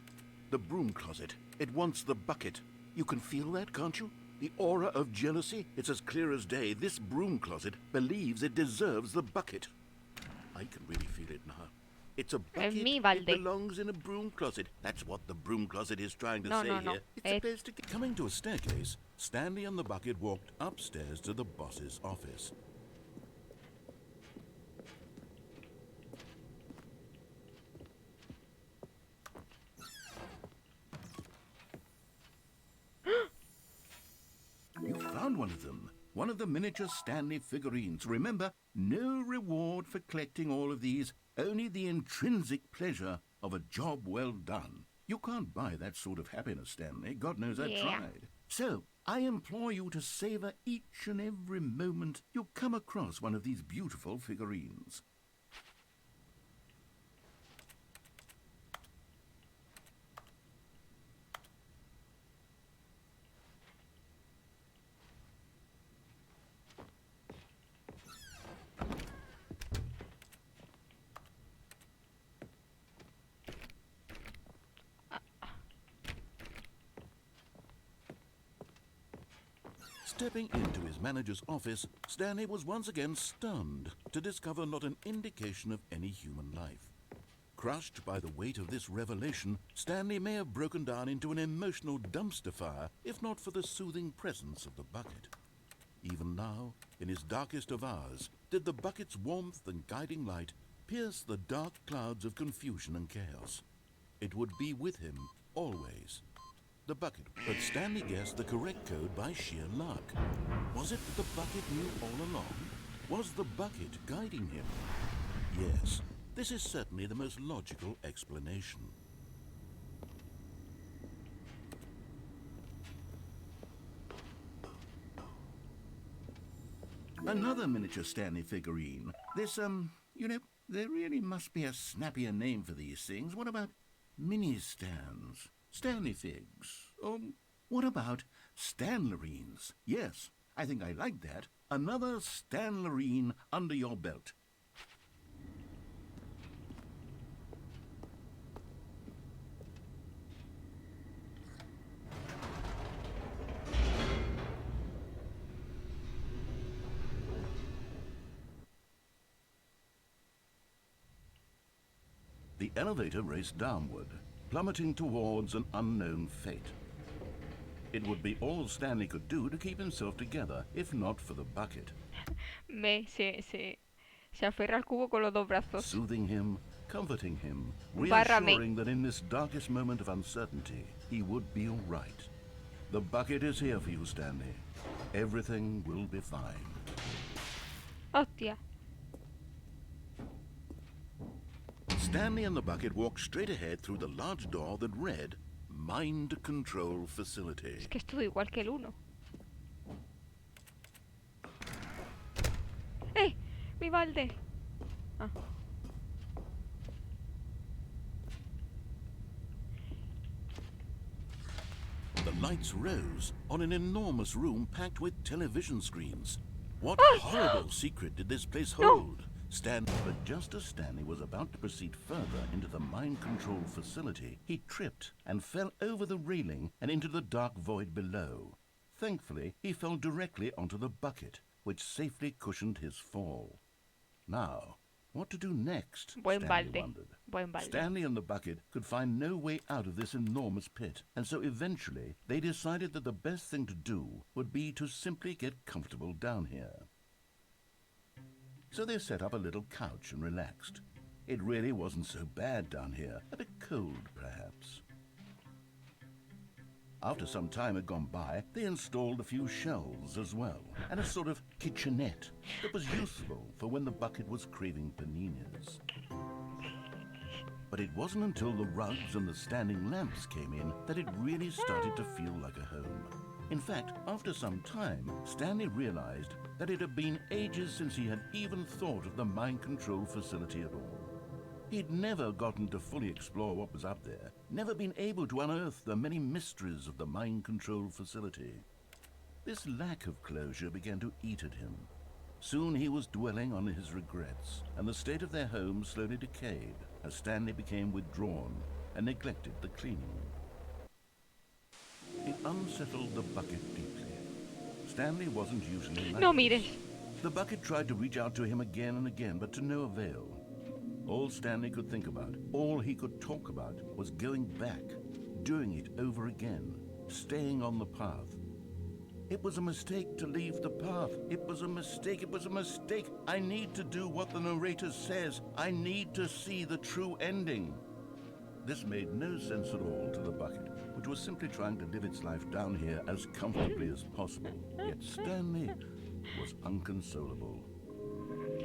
The broom closet. It wants the bucket. You can feel that, can't you? The aura of jealousy. It's as clear as day. This broom closet believes it deserves the bucket. I can really feel it now. It's a bucket. It belongs in a broom closet. That's what the broom closet is trying to say here. It's supposed to get... Coming to a staircase, Stanley and the bucket walked upstairs to the boss's office. You found one of them. One of the miniature Stanley figurines. Remember, no reward for collecting all of these, only the intrinsic pleasure of a job well done. You can't buy that sort of happiness, Stanley. God knows I tried. So, I implore you to savor each and every moment you come across one of these beautiful figurines. Stepping into his manager's office, Stanley was once again stunned to discover not an indication of any human life. Crushed by the weight of this revelation, Stanley may have broken down into an emotional dumpster fire if not for the soothing presence of the bucket. Even now, in his darkest of hours, did the bucket's warmth and guiding light pierce the dark clouds of confusion and chaos. It would be with him always. The bucket, but Stanley guessed the correct code by sheer luck. Was it that the bucket knew all along? Was the bucket guiding him? Yes, this is certainly the most logical explanation.
Another miniature Stanley figurine. This, you know, there really must be a snappier name for these things. What about mini stands? Stanley figs? Or what about Stanlerines? Yes, I think I like that. Another Stanlerine under your belt. The elevator raced downward, plummeting towards an unknown fate. It would be all Stanley could do to keep himself together, if not for the bucket.
Se aferra al cubo con los dos brazos.
Soothing him, comforting him,
Bárrame.
reassuring that in this darkest moment of uncertainty, he would be all right. The bucket is here for you, Stanley. Everything will be fine.
Hostia.
Stanley and the bucket walked straight ahead through the large door that read, Mind Control Facility.
Es que es todo igual que el uno. ¡Eh! ¡Mi balde! Ah.
The lights rose on an enormous room packed with television screens. What horrible secret did this place hold? But just as Stanley was about to proceed further into the mind control facility, he tripped and fell over the railing and into the dark void below. Thankfully, he fell directly onto the bucket, which safely cushioned his fall. Now, what to do next?
Buen
Stanley
balde.
wondered.
Buen balde.
Stanley and the bucket could find no way out of this enormous pit, and so eventually they decided that the best thing to do would be to simply get comfortable down here. So they set up a little couch and relaxed. It really wasn't so bad down here, a bit cold perhaps. After some time had gone by, they installed a few shelves as well, and a sort of kitchenette that was useful for when the bucket was craving paninis. But it wasn't until the rugs and the standing lamps came in that it really started to feel like a home. In fact, after some time, Stanley realized that it had been ages since he had even thought of the mind control facility at all. He'd never gotten to fully explore what was up there, never been able to unearth the many mysteries of the mind control facility. This lack of closure began to eat at him. Soon he was dwelling on his regrets, and the state of their home slowly decayed as Stanley became withdrawn and neglected the cleaning. It unsettled the bucket deeply. Stanley wasn't usually like
No
this.
mires.
The bucket tried to reach out to him again and again, but to no avail. All Stanley could think about, all he could talk about, was going back, doing it over again, staying on the path. It was a mistake to leave the path. It was a mistake. It was a mistake. I need to do what the narrator says. I need to see the true ending. This made no sense at all to the bucket, which was simply trying to live its life down here as comfortably as possible. Yet Stanley was inconsolable.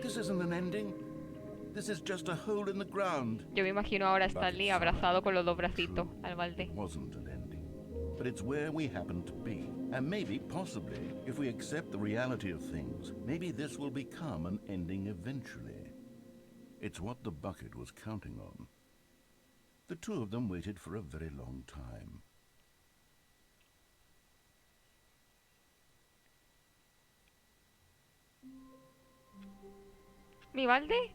This isn't an ending. This is just a hole in the ground.
Yo me imagino ahora a Stanley abrazado con los dos bracitos al balde.
It wasn't an ending, but it's where we happen to be. And maybe, possibly, if we accept the reality of things, maybe this will become an ending eventually. It's what the bucket was counting on. The two of them waited for a very long time.
¿Mi balde?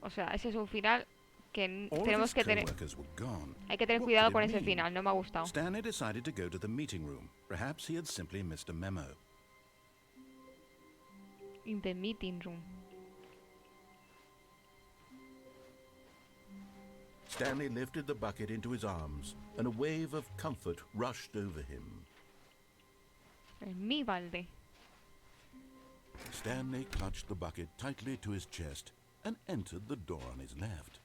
O sea, ese es un final que
All of
tenemos
his
que tener...
co-workers were gone.
Hay que tener
What
cuidado
could
con
it
ese
mean?
final, no me ha gustado.
Stanley decided to go to the meeting room. Perhaps he had simply missed a memo.
In the meeting room.
Stanley lifted the bucket into his arms, and a wave of comfort rushed over him.
Mi balde.
Stanley clutched the bucket tightly to his chest and entered the door on his left.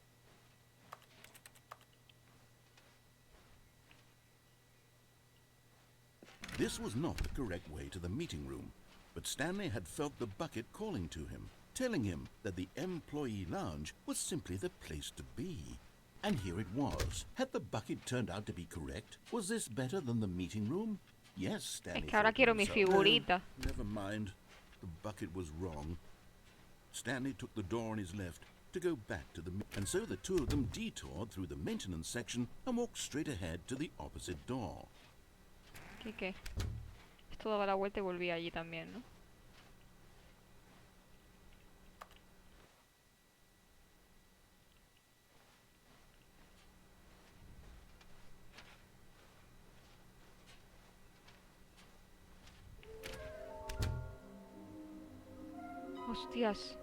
This was not the correct way to the meeting room, but Stanley had felt the bucket calling to him, telling him that the employee lounge was simply the place to be. And here it was. Had the bucket turned out to be correct? Was this better than the meeting room?
Yes,
Es
Stanley
que ahora
thought to
quiero mi
himself.
figurita.
Never mind. The bucket was wrong. Stanley took the door on his left to go back to the... And so the two of them detoured through the maintenance section and walked straight ahead to the opposite door.
¿Qué? Esto daba la vuelta y volvía allí también, ¿no? Hostias.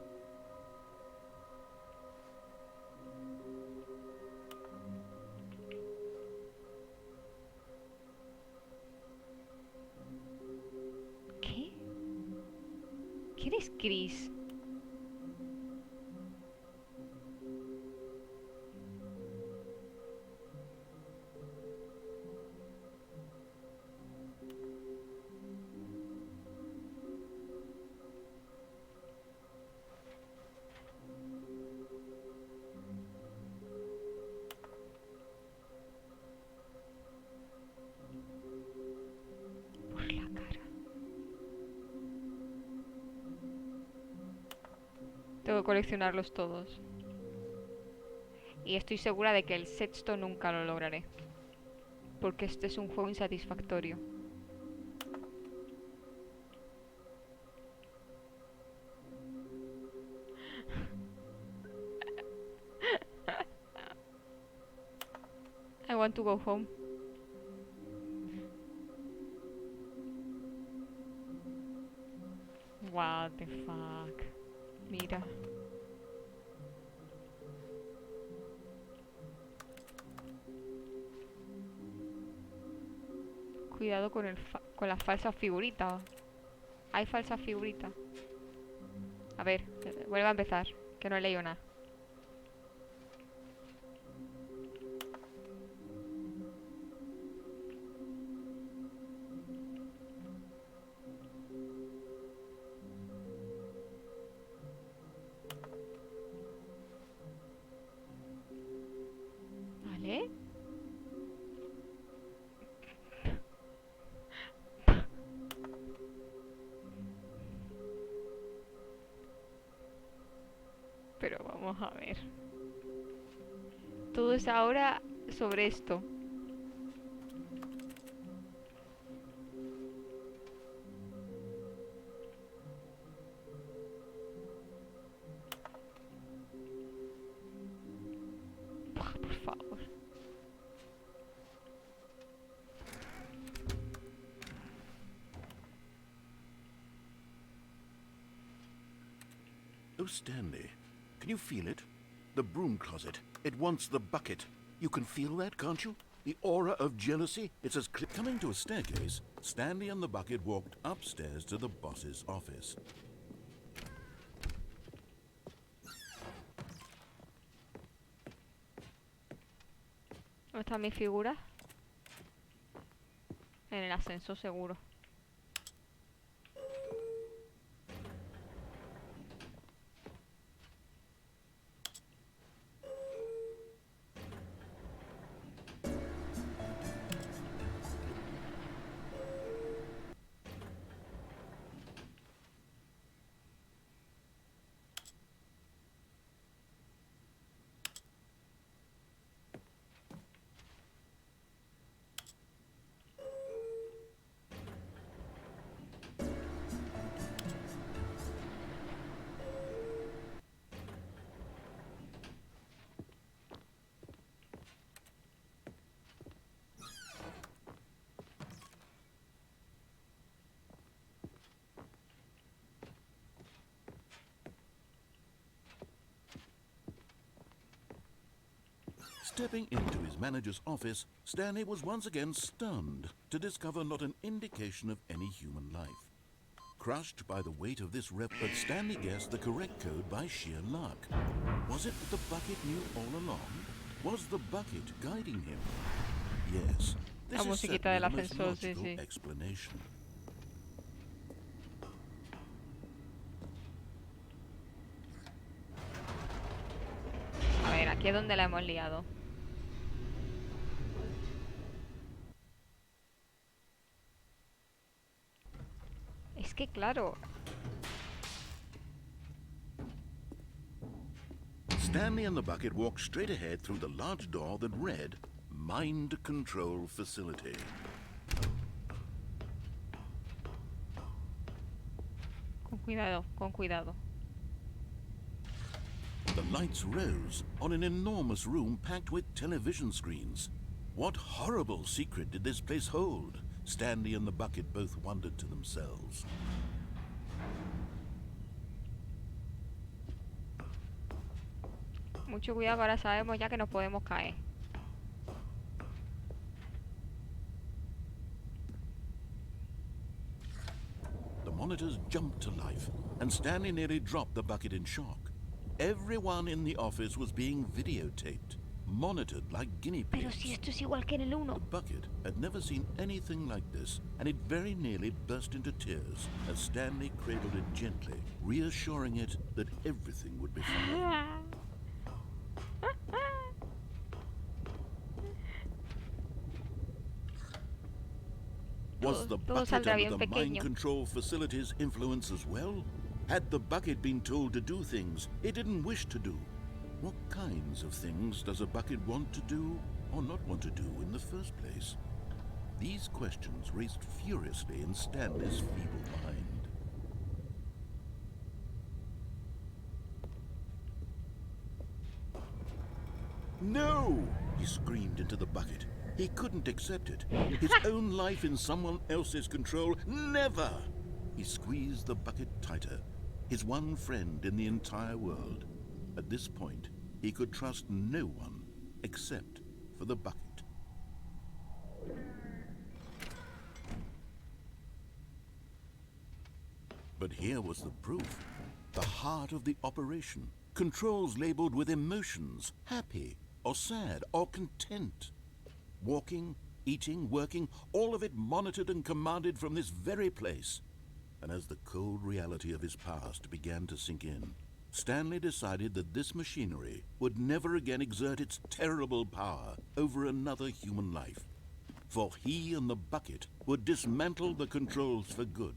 ¿Qué? ¿Quién es Chris? Por la cara. Tengo que coleccionarlos todos. Y estoy segura de que el sexto nunca lo lograré. Porque este es un juego insatisfactorio. I want to go home. What the fuck. Mira. Cuidado con con las falsas figuritas. Hay falsas figuritas. A ver, vuelve a empezar, que no he leído nada. ¿Vale? Pero vamos a ver. Todo es ahora sobre esto. Buah, por favor.
Oh, Stanley, can you feel it? The broom closet. It wants the bucket. You can feel that, can't you? The aura of jealousy. It's as clear. Coming to a staircase, Stanley and the bucket walked upstairs to the boss's office.
¿Dónde está mi figura? En el ascensor seguro.
Stepping into his manager's office, Stanley was once again stunned to discover not an indication of any human life. Crushed by the weight of this but Stanley guessed the correct code by sheer luck. Was it that the bucket knew all along? Was the bucket guiding him? Yes, this
La
is
musiquita
certainly
del
the most
ascensor, sí,
logical
sí.
explanation.
A ver, aquí es donde la hemos liado. que claro.
Stanley and the bucket walked straight ahead through the large door that read, Mind Control Facility.
Con cuidado, con cuidado.
The lights rose on an enormous room packed with television screens. What horrible secret did this place hold? Stanley and the bucket both wondered to themselves.
Mucho cuidado que ahora sabemos ya que nos podemos caer.
The monitors jumped to life, and Stanley nearly dropped the bucket in shock. Everyone in the office was being videotaped, monitored like guinea
Pero
pigs.
si esto es igual que en el 1.
The bucket had never seen anything like this, and it very nearly burst into tears as Stanley cradled it gently, reassuring it that everything would be fine. Was the
Todo
bucket
saldrá
under
bien
the mind
pequeño.
control facility's influence as well? Had the bucket been told to do things it didn't wish to do? What kinds of things does a bucket want to do or not want to do in the first place? These questions raced furiously in Stanley's feeble mind. No! He screamed into the bucket. He couldn't accept it. His own life in someone else's control, never! He squeezed the bucket tighter. His one friend in the entire world. At this point, he could trust no one except for the bucket. But here was the proof. The heart of the operation. Controls labeled with emotions, happy or sad or content. Walking, eating, working, all of it monitored and commanded from this very place. And as the cold reality of his past began to sink in, Stanley decided that this machinery would never again exert its terrible power over another human life. For he and the bucket would dismantle the controls for good.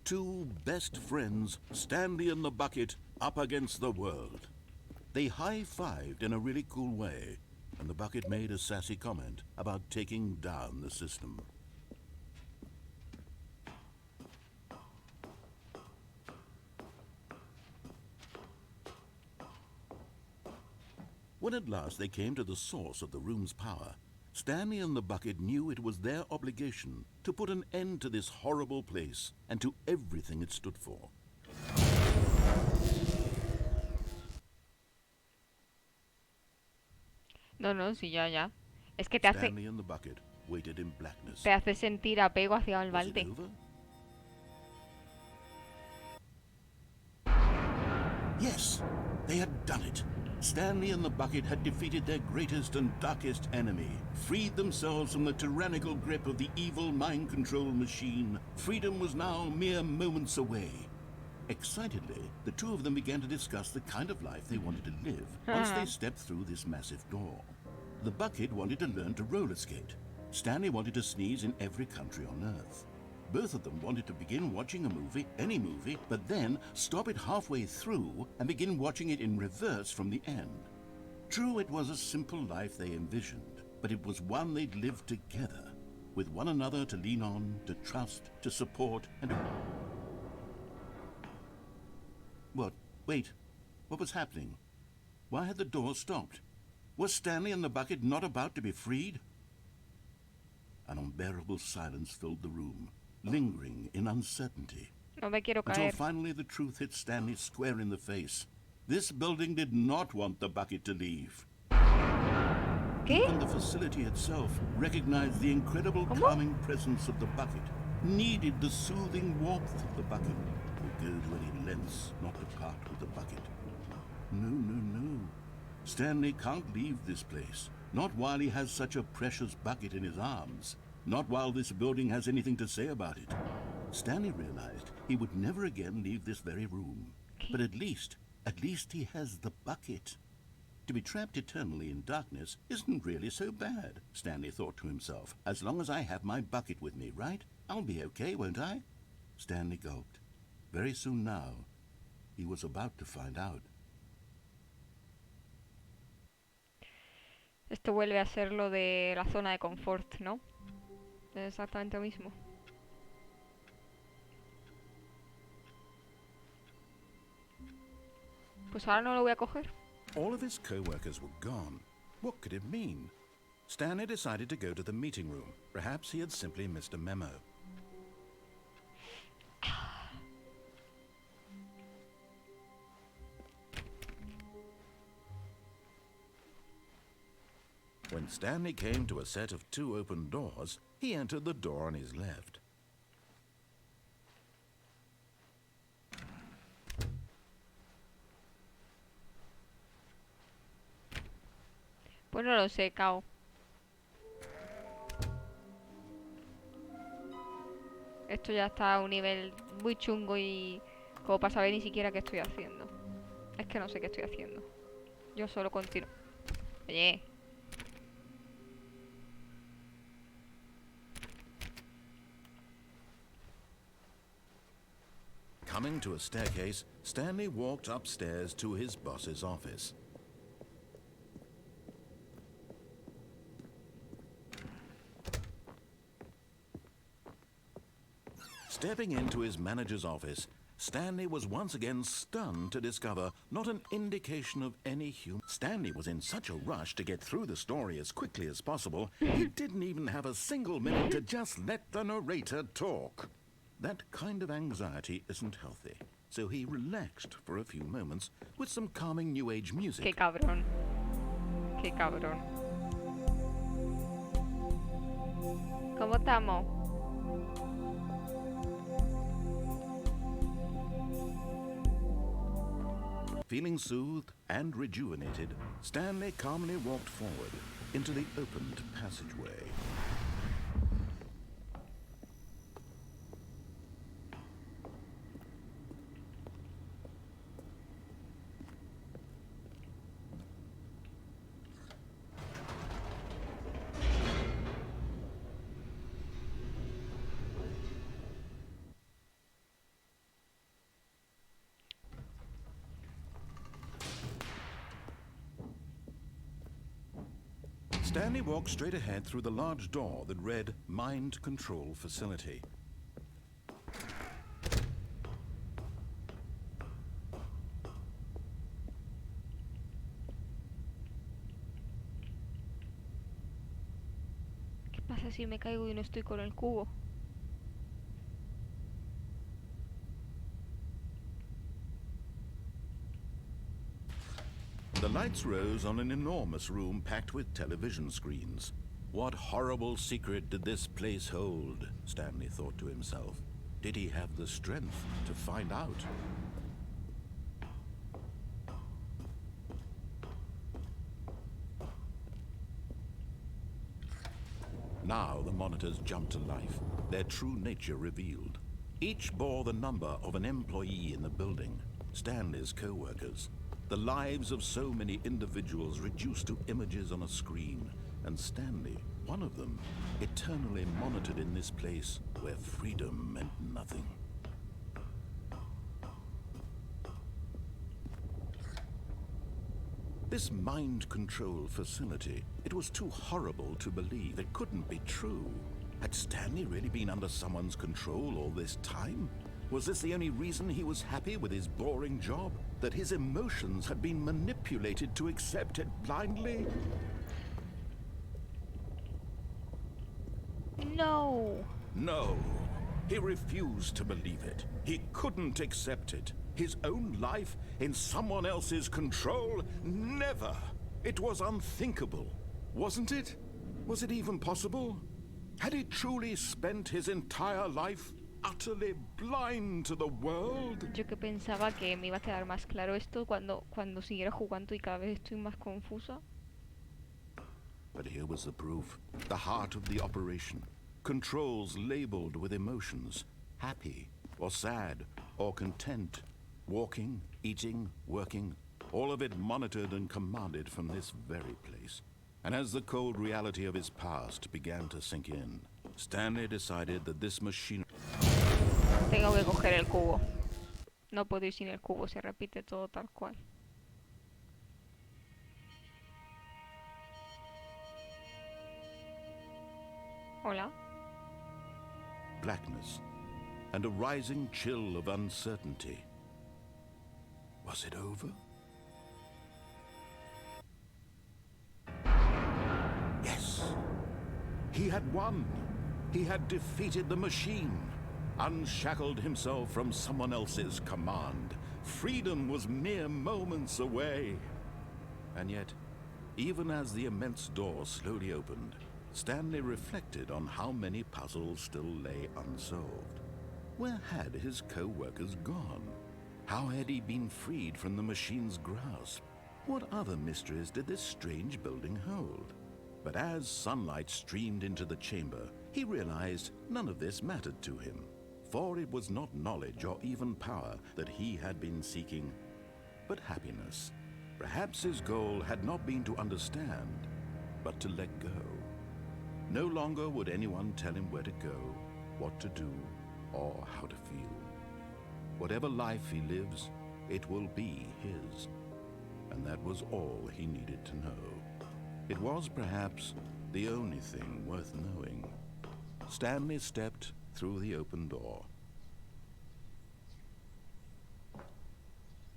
Two best friends, Stanley and the bucket, up against the world. They high-fived in a really cool way, and the bucket made a sassy comment about taking down the system. When at last they came to the source of the room's power, Stanley and the bucket knew it was their obligation to put an end to this horrible place and to everything it stood for.
No, no, sí, ya. Es que te
Stanley and the bucket waited in blackness.
hace sentir apego hacia el
Was it
balde.
over? Yes, they had done it. Stanley and the bucket had defeated their greatest and darkest enemy, freed themselves from the tyrannical grip of the evil mind control machine. Freedom was now mere moments away. Excitedly, the two of them began to discuss the kind of life they wanted to live once they stepped through this massive door. The bucket wanted to learn to roller skate. Stanley wanted to sneeze in every country on Earth. Both of them wanted to begin watching a movie, any movie, but then stop it halfway through and begin watching it in reverse from the end. True, it was a simple life they envisioned, but it was one they'd lived together, with one another to lean on, to trust, to support, and to... What? Wait. What was happening? Why had the door stopped? Was Stanley and the bucket not about to be freed? An unbearable silence filled the room, lingering in uncertainty.
No me quiero
Until
caer.
finally the truth hit Stanley square in the face. This building did not want the bucket to leave.
¿Qué?
Even the facility itself recognized the incredible
¿Cómo?
calming presence of the bucket, needed the soothing warmth of the bucket, would go to any lengths not to part with the bucket. No. Stanley can't leave this place, not while he has such a precious bucket in his arms, not while this building has anything to say about it. Stanley realized he would never again leave this very room. But at least he has the bucket. To be trapped eternally in darkness isn't really so bad, Stanley thought to himself. As long as I have my bucket with me, right? I'll be okay, won't I? Stanley gulped.
Very soon now, he was about to find out.
Esto vuelve a ser lo de la zona de confort, ¿no? Es exactamente lo mismo. Pues ahora no lo voy a coger.
All of his co-workers were gone. What could it mean? Stanley decided to go to the meeting room. Perhaps he had simply missed a memo. When Stanley came to a set of 2 open doors, he entered the door on his left.
Pues no lo sé, Cao. Esto ya está a un nivel muy chungo y como para saber ni siquiera qué estoy haciendo. Es que no sé qué estoy haciendo. Yo solo continúo. Oye.
Coming to a staircase, Stanley walked upstairs to his boss's office. Stepping into his manager's office, Stanley was once again stunned to discover not an indication of any human. Stanley was in such a rush to get through the story as quickly as possible, he didn't even have a single minute to just let the narrator talk. That kind of anxiety isn't healthy, so he relaxed for a few moments with some calming New Age music.
Qué cabrón. Qué cabrón. ¿Cómo estamos?
Feeling soothed and rejuvenated, Stanley calmly walked forward into the opened passageway. Stanley walked straight ahead through the large door that read Mind Control Facility.
¿Qué pasa si me caigo y no estoy con el cubo?
The lights rose on an enormous room packed with television screens. What horrible secret did this place hold? Stanley thought to himself. Did he have the strength to find out? Now the monitors jumped to life, their true nature revealed. Each bore the number of an employee in the building, Stanley's co-workers. The lives of so many individuals reduced to images on a screen, and Stanley, one of them, eternally monitored in this place where freedom meant nothing. This mind control facility, it was too horrible to believe. It couldn't be true. Had Stanley really been under someone's control all this time? Was this the only reason he was happy with his boring job? That his emotions had been manipulated to accept it blindly?
No.
No. He refused to believe it. He couldn't accept it. His own life in someone else's control? Never. It was unthinkable. Wasn't it? Was it even possible? Had he truly spent his entire life utterly blind to the world?
Yo que pensaba que me iba a quedar más claro esto cuando siguiera jugando y cada vez estoy más confusa.
But here was the proof. The heart of the operation. Controls labeled with emotions. Happy, or sad, or content. Walking, eating, working. All of it monitored and commanded from this very place. And as the cold reality of his past began to sink in, Stanley decided that this machine...
Tengo que coger el cubo. No puedo ir sin el cubo, se repite todo tal cual. Hola.
Blackness and a rising chill of uncertainty. Was it over? Yes. He had won. He had defeated the machine, unshackled himself from someone else's command. Freedom was mere moments away. And yet, even as the immense door slowly opened, Stanley reflected on how many puzzles still lay unsolved. Where had his co-workers gone? How had he been freed from the machine's grasp? What other mysteries did this strange building hold? But as sunlight streamed into the chamber, he realized none of this mattered to him, for it was not knowledge or even power that he had been seeking, but happiness. Perhaps his goal had not been to understand, but to let go. No longer would anyone tell him where to go, what to do, or how to feel. Whatever life he lives, it will be his. And that was all he needed to know. It was perhaps the only thing worth knowing. Stanley stepped through the open door.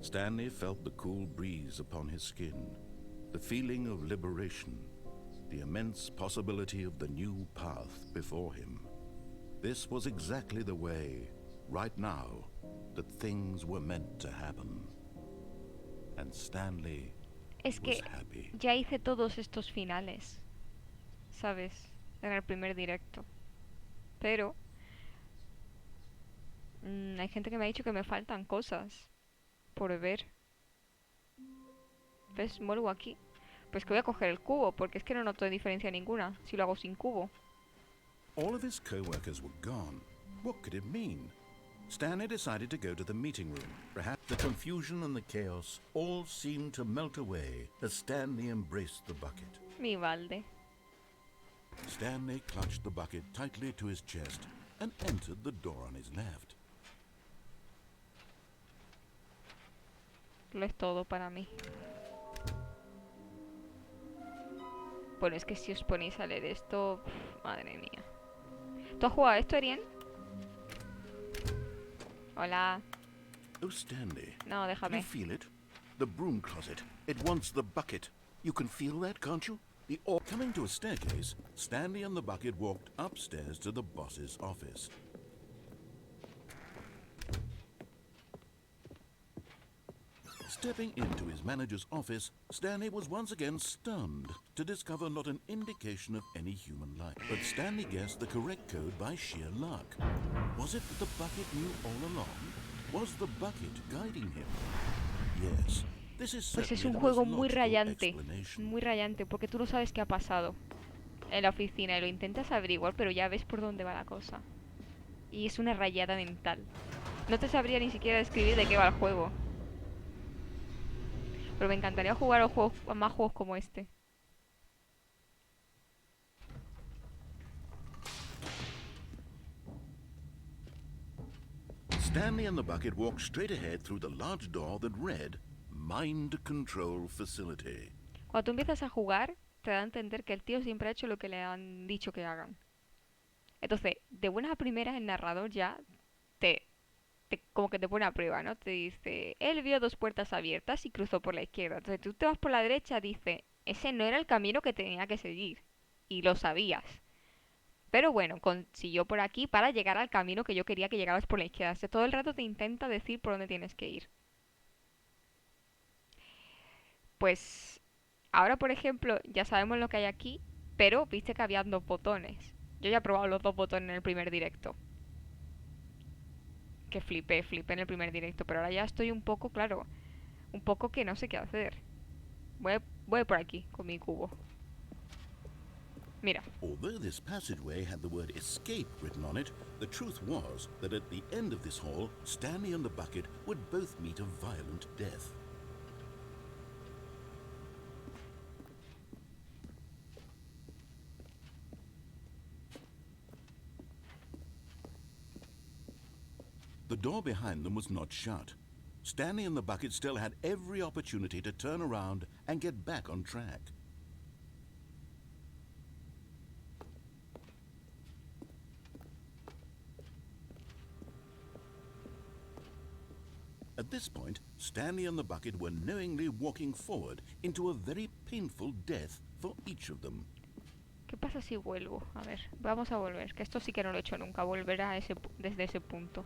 Stanley felt the cool breeze upon his skin, the feeling of liberation, the immense possibility of the new path before him. This was exactly the way, right now, that things were meant to happen. And Stanley
Es que
was happy.
ya hice todos estos finales, ¿sabes? En el primer directo. Pero hay gente que me ha dicho que me faltan cosas por ver. ¿Ves? Vuelvo aquí. Pues que voy a coger el cubo, porque es que no noto diferencia ninguna si lo hago sin cubo.
All of his co-workers were gone. What could it mean? Stanley decided to go to the meeting room. Perhaps the confusion and the chaos all seemed to melt away as Stanley embraced the bucket.
Mi balde.
Stanley clutched the bucket tightly to his chest and entered the door on his left.
Lo es todo para mí. Bueno, es que si os ponéis a leer esto... Madre mía. ¿Tú has jugado esto, Erien? Hola.
Oh, Stanley.
No,
Can you
déjame.
feel it? The broom closet. It wants the bucket. You can feel that, can't you? Coming to a staircase, Stanley and the bucket walked upstairs to the boss's office. Stepping into his manager's office, Stanley was once again stunned to discover not an indication of any human life. But Stanley guessed the correct code by sheer luck. Was it that the bucket knew all along? Was the bucket guiding him? Yes. This is
Pues es
certainly
un
the most
juego muy
logical
rayante.
explanation.
Muy rayante, porque tú no sabes qué ha pasado en la oficina y lo intentas averiguar, pero ya ves por dónde va la cosa. Y es una rayada mental. No te sabría ni siquiera describir de qué va el juego. Pero me encantaría jugar a más juegos como este.
Stanley and the bucket walked straight ahead through the large door that read Mind Control Facility.
Cuando tú empiezas a jugar, te da a entender que el tío siempre ha hecho lo que le han dicho que hagan. Entonces, de buenas a primeras, el narrador ya como que te pone a prueba, ¿no? Te dice, él vio dos puertas abiertas y cruzó por la izquierda. Entonces tú te vas por la derecha, dice, ese no era el camino que tenía que seguir. Y lo sabías. Pero bueno, consiguió por aquí para llegar al camino que yo quería que llegaras por la izquierda. O sea, todo el rato te intenta decir por dónde tienes que ir. Pues ahora, por ejemplo, ya sabemos lo que hay aquí, pero viste que había dos botones. Yo ya he probado los dos botones en el primer directo. Que flipé en el primer directo, pero ahora ya estoy un poco, claro, un poco que no sé qué hacer. Voy por aquí con mi cubo. Mira.
Although this passageway had the word escape written on it, the truth was that at the end of this hall, Stanley and the bucket would both meet a violent death. The door behind them was not shut, Stanley and the bucket still had every opportunity to turn around and get back on track. At this point, Stanley and the bucket were knowingly walking forward into a very painful death for each of them.
¿Qué pasa si vuelvo? A ver, vamos a volver, que esto sí que no lo he hecho nunca, volver a desde ese punto.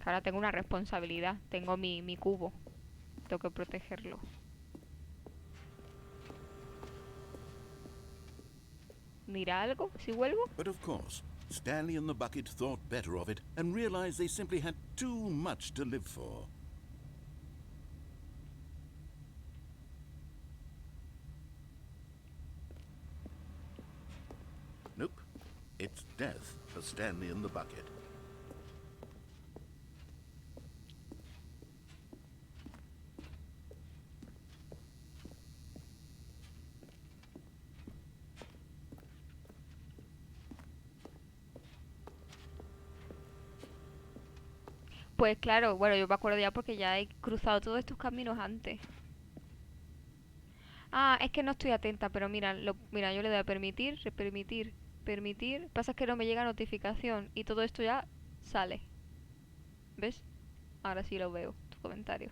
Ahora tengo una responsabilidad, tengo mi cubo, tengo que protegerlo. ¿Mira algo si vuelvo?
But of course, Stanley and the bucket thought better of it and realized they simply had too much to live for. Nope. It's death for Stanley and the bucket.
Pues claro, bueno, yo me acuerdo ya porque ya he cruzado todos estos caminos antes. Ah, es que no estoy atenta, pero mira, mira, yo le doy a permitir, permitir, permitir. Pasa que no me llega notificación y todo esto ya sale. ¿Ves? Ahora sí lo veo, tu comentario.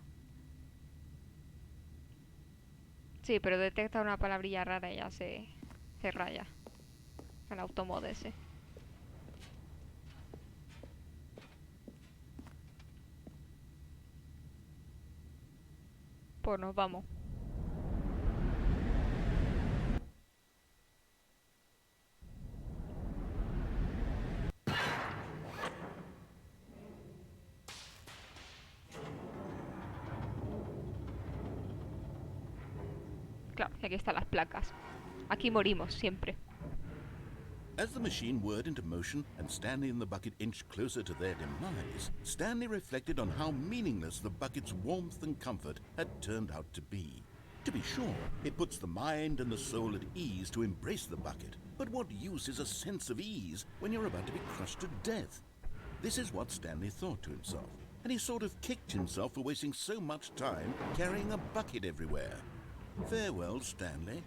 Sí, pero detecta una palabrilla rara y ya se raya. El automod ese. Pues nos vamos. Claro, y aquí están las placas. Aquí morimos siempre.
As the machine whirred into motion and Stanley and the bucket inched closer to their demise, Stanley reflected on how meaningless the bucket's warmth and comfort had turned out to be. To be sure, it puts the mind and the soul at ease to embrace the bucket, but what use is a sense of ease when you're about to be crushed to death? This is what Stanley thought to himself, and he sort of kicked himself for wasting so much time carrying a bucket everywhere. Farewell, Stanley.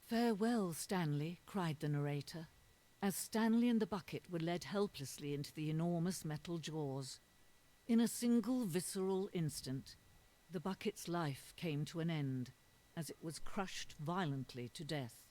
"Farewell, Stanley," cried the narrator, as Stanley and the bucket were led helplessly into the enormous metal jaws. In a single visceral instant, the bucket's life came to an end as it was crushed violently to death.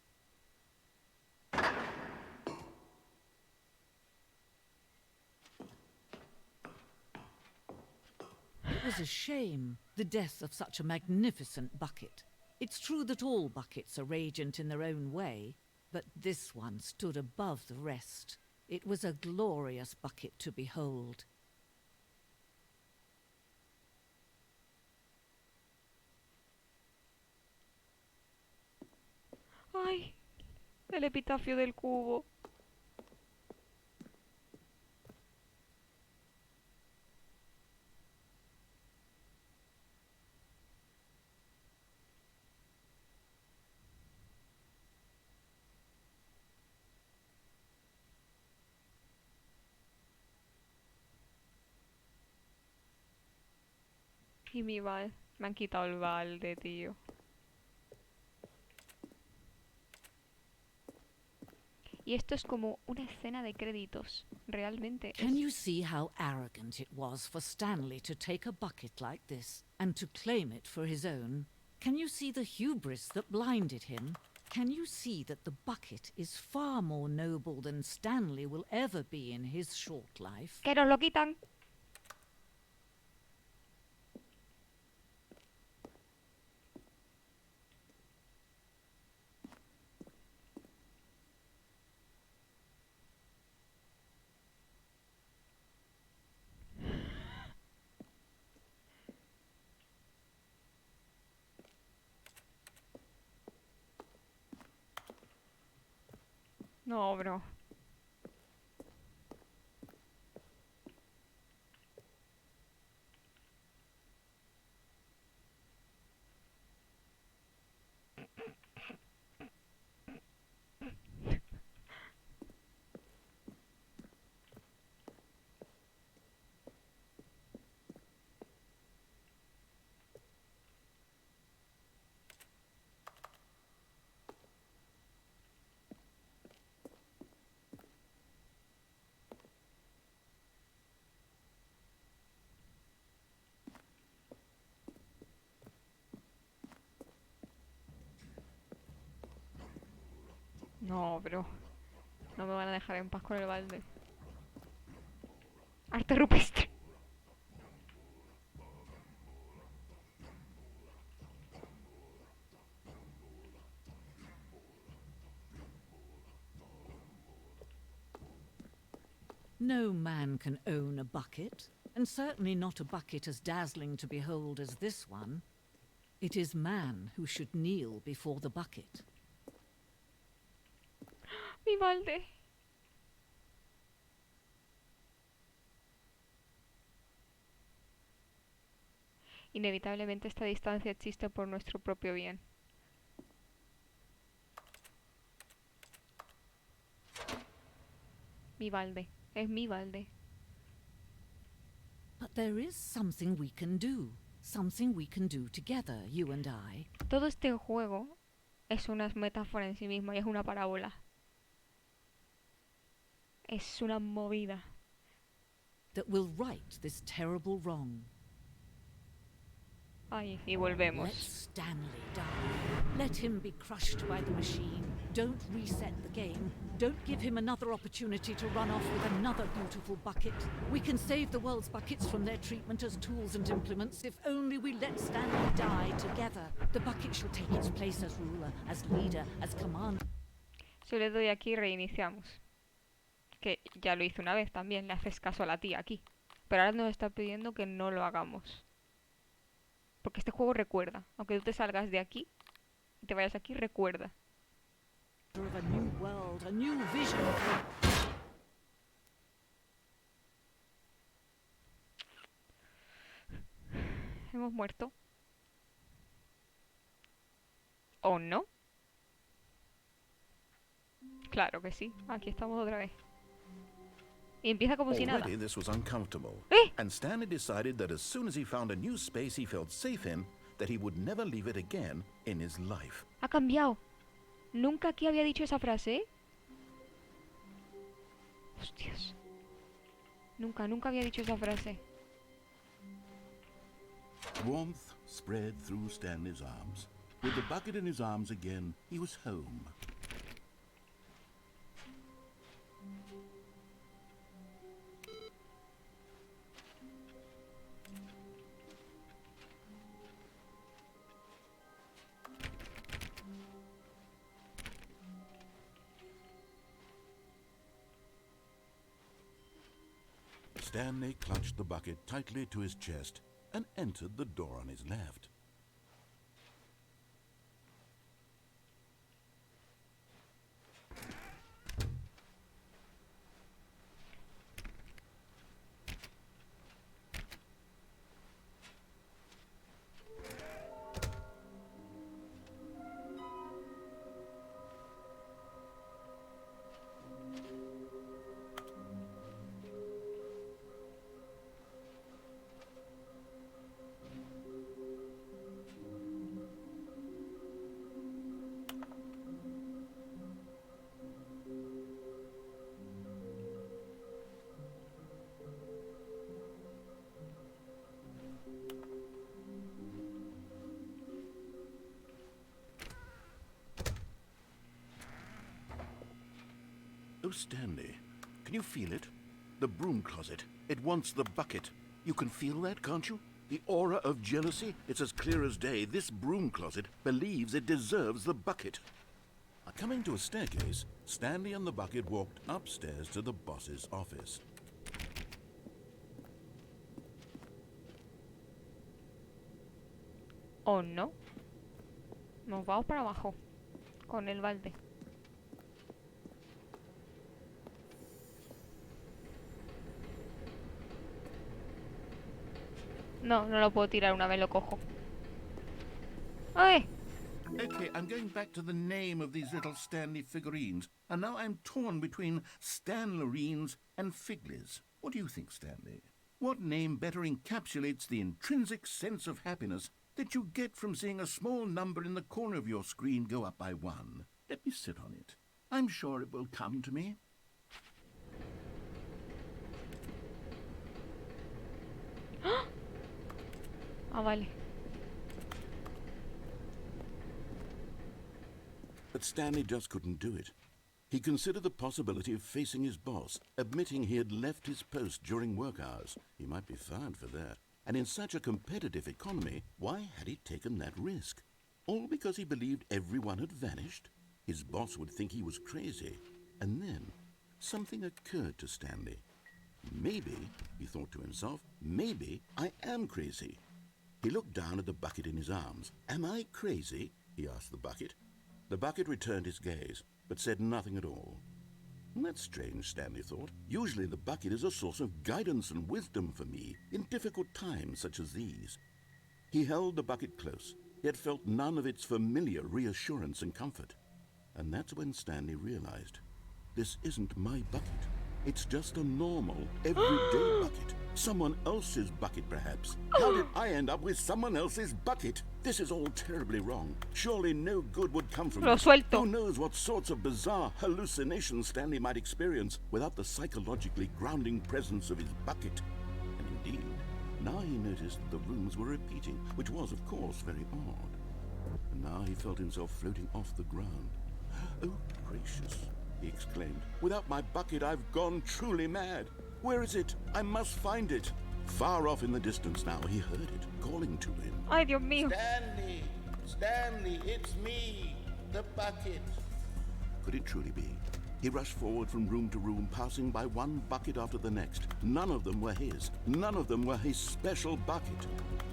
It was a shame, the death of such a magnificent bucket. It's true that all buckets are radiant in their own way, but this one stood above the rest. It was a glorious bucket to behold.
Ay, el epitafio del cubo. Y mi bal. Me han quitado el balde, tío. Y esto es como una escena de créditos. Realmente.
Can you see how arrogant it was for Stanley to take a bucket like this and to claim it for his own? Can you see the hubris that blinded him? Can you see that the bucket is far more noble than Stanley will ever be in his short life?
¡Que nos lo quitan! No, bro. No, bro. No me van a dejar en paz con el balde. Arte rupestre.
No man can own a bucket, and certainly not a bucket as dazzling to behold as this one. It is man who should kneel before the bucket.
Mi balde. Inevitablemente esta distancia existe por nuestro propio bien. Mi balde. Es mi balde.
But there is something we can do. Something we can do together, you and I.
Todo este juego es una metáfora en sí misma y es una parábola. Es una movida.
That will right this terrible wrong.
Ay, y
Let
volvemos.
Stanley die. Let him be crushed by the machine. Don't reset the game. Don't give him another opportunity to run off with another beautiful bucket. We can save the world's buckets from their treatment as tools and implements if only we let Stanley die together. The bucket shall take its place as ruler, as leader, as commander.
Si le doy aquí, reiniciamos. Que ya lo hice una vez también, le haces caso a la tía aquí. Pero ahora nos está pidiendo que no lo hagamos. Porque este juego recuerda. Aunque tú te salgas de aquí y te vayas aquí, recuerda.
Of a new world, a new vision.
Hemos muerto. ¿O no? Claro que sí. Aquí estamos otra vez. Y empieza como si nada.
Already this was uncomfortable,
¡Eh!
and Stanley decided that as soon as he found a new space he felt safe in, that he would never leave it again in his life.
Ha cambiado. Nunca aquí había dicho esa frase, ¿eh? Hostias. Nunca había dicho esa frase.
Warmth spread through Stanley's arms. With the bucket in his arms again, he was home.
Stanley clutched the bucket tightly to his chest and entered the door on his left.
Oh, Stanley, can you feel it? The broom closet. It wants the bucket. You can feel that, can't you? The aura of jealousy? It's as clear as day. This broom closet believes it deserves the bucket.
Coming to a staircase, Stanley and the bucket walked upstairs to the boss's office.
¿O no? Nos vamos para abajo. Con el balde. No lo puedo tirar, una vez lo cojo. ¡Ay!
Okay, I'm going back to the name of these little Stanley figurines, and now I'm torn between Stanlerines and Figlies. What do you think, Stanley? What name better encapsulates the intrinsic sense of happiness that you get from seeing a small number in the corner of your screen go up by one? Let me sit on it. I'm sure it will come to me.
Ah, vale.
But Stanley just couldn't do it. He considered the possibility of facing his boss, admitting he had left his post during work hours. He might be fired for that. And in such a competitive economy, why had he taken that risk? All because he believed everyone had vanished? His boss would think he was crazy. And then something occurred to Stanley. Maybe, he thought to himself, maybe I am crazy. He looked down at the bucket in his arms. Am I crazy? He asked the bucket. The bucket returned his gaze, but said nothing at all. That's strange, Stanley thought. Usually the bucket is a source of guidance and wisdom for me in difficult times such as these. He held the bucket close, yet felt none of its familiar reassurance and comfort. And that's when Stanley realized, this isn't my bucket. It's just a normal, everyday bucket. Someone else's bucket, perhaps. How did I end up with someone else's bucket? This is all terribly wrong. Surely no good would come from
Lo
this.
suelto.
Who knows what sorts of bizarre hallucinations Stanley might experience without the psychologically grounding presence of his bucket. And indeed, now he noticed that the rooms were repeating, which was, of course, very odd. And now he felt himself floating off the ground. Oh, gracious, he exclaimed. Without my bucket, I've gone truly mad. Where is it? I must find it. Far off in the distance now, he heard it, calling to him.
Ay, Dios mío.
Stanley! Stanley, it's me! The bucket! Could it truly be? He rushed forward from room to room, passing by one bucket after the next. None of them were his. None of them were his special bucket.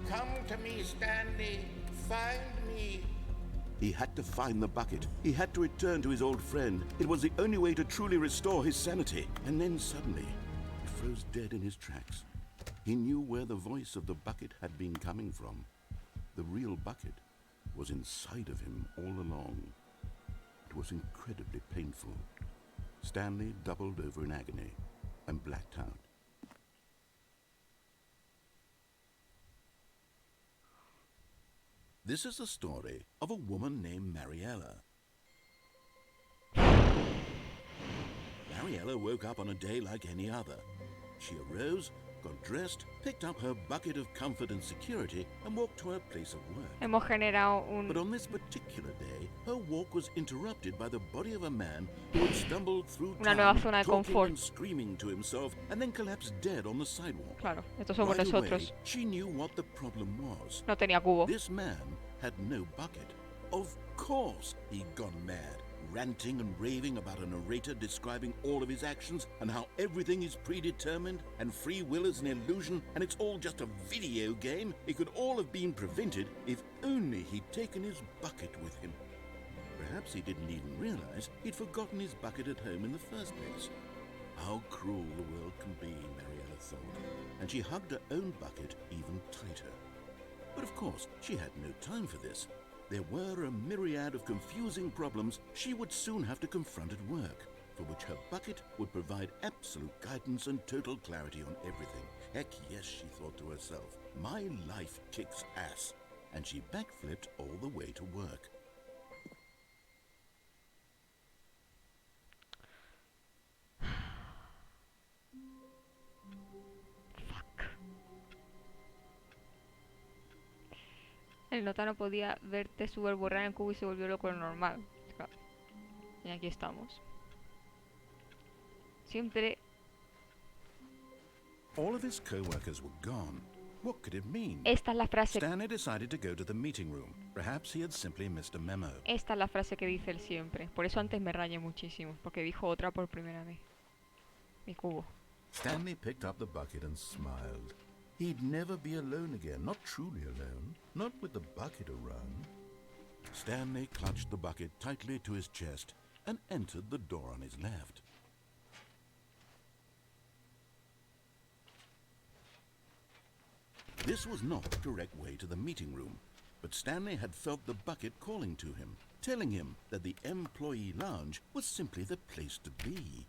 Come to me, Stanley! Find me! He had to find the bucket. He had to return to his old friend. It was the only way to truly restore his sanity. And then suddenly, he froze dead in his tracks. He knew where the voice of the bucket had been coming from. The real bucket was inside of him all along. It was incredibly painful. Stanley doubled over in agony and blacked out. This is the story of a woman named Mariella. Mariella woke up on a day like any other. She arose, got dressed, picked up her bucket of comfort and security, and walked to her place of work.
Hemos generado
But on this particular day, her walk was interrupted by the body of a man who had stumbled through
Una
town,
nueva zona de
talking
confort.
and screaming to himself, and then collapsed dead on the sidewalk.
Claro, estos somos
Right away,
nosotros.
she knew what the problem was.
No tenía cubo.
This man had no bucket. Of course he'd gone mad, ranting and raving about a narrator describing all of his actions and how everything is predetermined and free will is an illusion and it's all just a video game. It could all have been prevented if only he'd taken his bucket with him. Perhaps he didn't even realize he'd forgotten his bucket at home in the first place. How cruel the world can be, Mariella thought, and she hugged her own bucket even tighter. But of course, she had no time for this. There were a myriad of confusing problems she would soon have to confront at work, for which her bucket would provide absolute guidance and total clarity on everything. Heck yes, she thought to herself, my life kicks ass. And she backflipped all the way to work.
El nota no podía verte su verborrea en el cubo y se volvió loco lo normal. Claro. Y aquí estamos. Siempre.
All of his co-workers were gone. What could it mean?
Esta es la frase.
Stanley decided to go to the meeting room. Perhaps he had simply missed a memo.
Esta es la frase que dice él siempre. Por eso antes me rayé muchísimo. Porque dijo otra por primera vez. Mi cubo.
Stanley picked up the bucket and smiled. He'd never be alone again, not truly alone, not with the bucket around. Stanley clutched the bucket tightly to his chest and entered the door on his left. This was not the direct way to the meeting room, but Stanley had felt the bucket calling to him, telling him that the employee lounge was simply the place to be.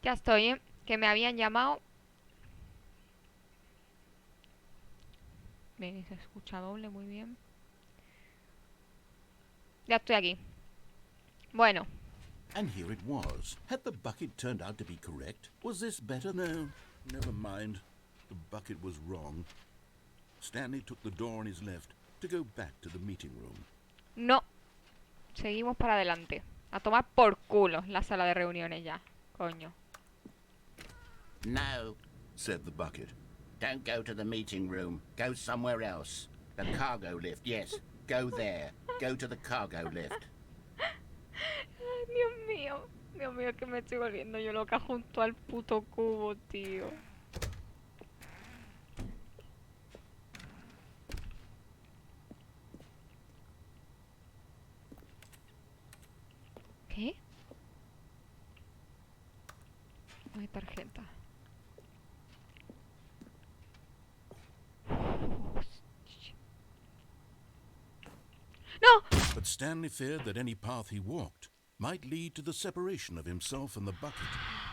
Ya estoy, ¿eh? Que me habían llamado. Bien, se escucha doble, muy bien. Ya estoy aquí. Bueno.
And here it was. Had the bucket turned out to be correct? Was this better? No, never mind. The bucket was wrong. Stanley took the door on his left to go back to the meeting room.
No. Seguimos para adelante. A tomar por culo la sala de reuniones ya. Coño.
No, said the bucket. Don't go to the meeting room. Go somewhere else. The cargo lift, yes. Go there. Go to the cargo lift.
Ay, Dios mío. Dios mío, que me estoy volviendo yo loca junto al puto cubo, tío. ¿Qué? No hay tarjeta. ¡No!
But Stanley feared that any path he walked might lead to the separation of himself and the bucket,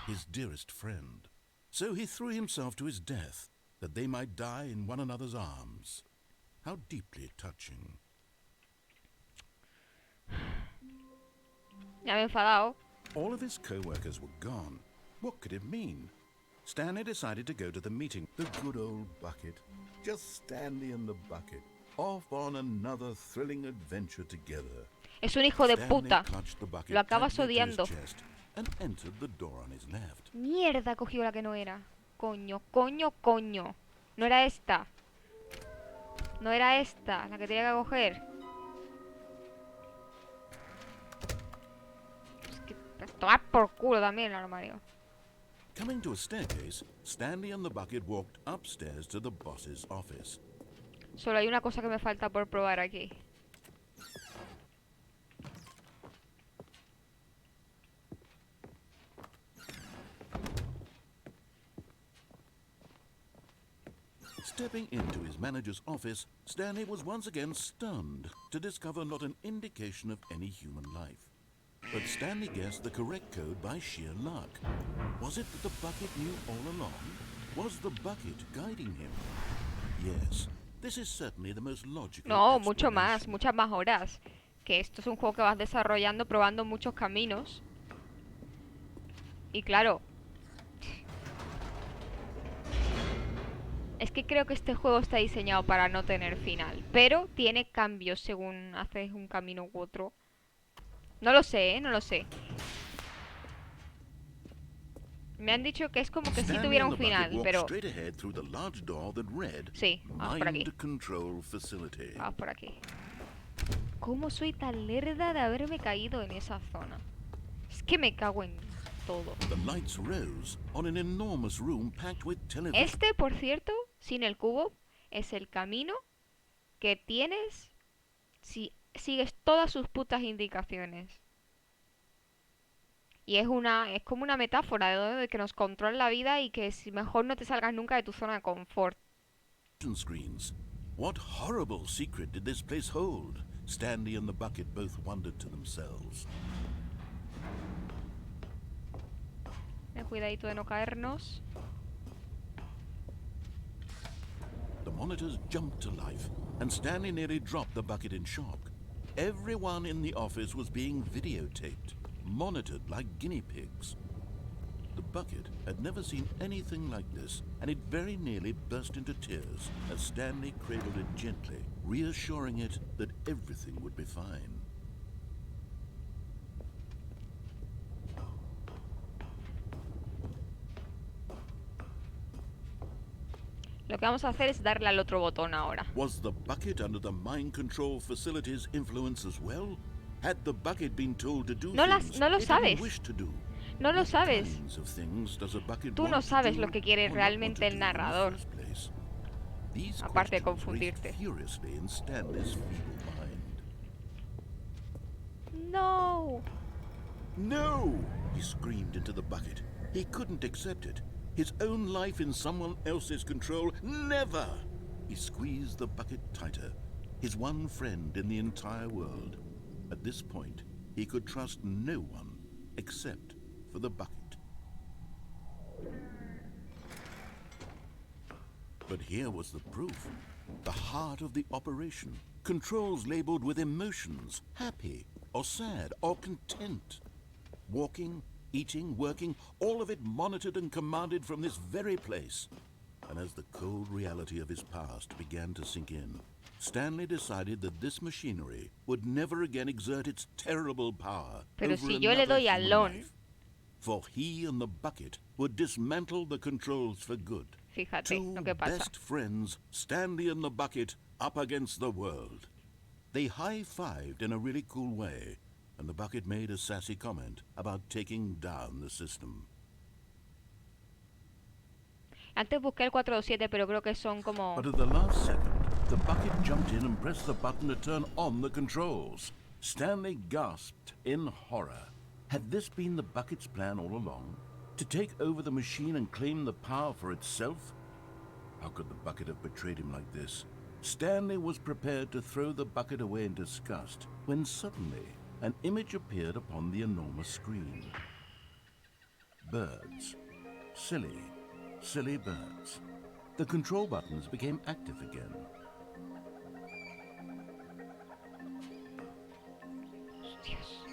his dearest friend. So he threw himself to his death, that they might die in one another's arms. How deeply touching.
Ya me he enfadado.
All of his co-workers were gone. What could it mean? Stanley decided to go to the meeting. The good old bucket. Just Stanley and the bucket. Off on another thrilling adventure together.
Es un hijo de
Stanley
puta.
clutched the bucket
Lo acabas
tightly to his
odiando.
chest and entered the door on his left.
Mierda, cogió la que no era. Coño, coño, coño. No era esta. No era esta la que tenía que coger. Es que tomar por culo también el armario.
Coming to a staircase, Stanley and the bucket walked upstairs to the boss's office.
Solo hay una cosa que me falta por probar aquí.
Stepping into his manager's office, Stanley was once again stunned to discover not an indication of any human life. But Stanley guessed the correct code by sheer luck. Was it that the bucket knew all along? Was the bucket guiding him? Yes, this is certainly the most logical
No, mucho más,
explanation.
muchas más horas. Que esto es un juego que vas desarrollando, probando muchos caminos. Y claro, es que creo que este juego está diseñado para no tener final. Pero tiene cambios según haces un camino u otro. No lo sé, no lo sé. Me han dicho que es como que sí
Stanley
tuviera
and
un
the bucket
final,
walked
pero...
straight ahead through the large door that read
Sí, vamos por aquí.
Mind Control Facility.
Vamos por aquí. ¿Cómo soy tan lerda de haberme caído en esa zona? Es que me cago en todo.
The lights rose on an enormous room packed with television.
Este, por cierto, sin el cubo, es el camino que tienes si sigues todas sus putas indicaciones. Y es como una metáfora de que nos controla la vida y que si mejor no te salgas nunca de tu zona de confort.
Screens. What horrible secret did this place hold? Stanley and the bucket both wondered to themselves.
Ten cuidadito de no caernos.
The monitors jumped to life, and Stanley nearly dropped the bucket in shock. Everyone in the office was being videotaped, monitored like guinea pigs. The bucket had never seen anything like this, and it very nearly burst into tears as Stanley cradled it gently, reassuring it that everything would be fine.
Lo que vamos a hacer es darle al otro botón ahora.
Was the bucket under the mind control facility's influence as well? Had the bucket been told to do
No lo
things it
sabes.
didn't wish to do?
No lo
What
sabes.
kinds of things does a bucket
Tú no
want to
sabes
do
lo que quiere
or not
realmente
want
el
to do in the
narrador.
first place? These
Aparte de
questions raced
confundirte.
furiously in Stanley's feeble mind.
No.
No! He screamed into the bucket. He couldn't accept it. His own life in someone else's control, never! He squeezed the bucket tighter. His one friend in the entire world. At this point, he could trust no one except for the bucket. But here was the proof. The heart of the operation. Controls labeled with emotions, happy or sad or content. Walking, eating, working, all of it monitored and commanded from this very place. And as the cold reality of his past began to sink in, Stanley decided that this machinery would never again exert its terrible power
Pero
over
si yo le
another
doy al
human
LON,
life. For he and the bucket would dismantle the controls for good.
fíjate
Two
lo que pasa.
best friends, Stanley and the bucket, up against the world. They high-fived in a really cool way, and the bucket made a sassy comment about taking down the system.
Antes busqué el 427, pero creo que son como...
But at the last second, the bucket jumped in and pressed the button to turn on the controls. Stanley gasped in horror. Had this been the bucket's plan all along? To take over the machine and claim the power for itself? How could the bucket have betrayed him like this? Stanley was prepared to throw the bucket away in disgust when suddenly an image appeared upon the enormous screen. Birds. Silly, silly birds. The control buttons became active again.
Dios.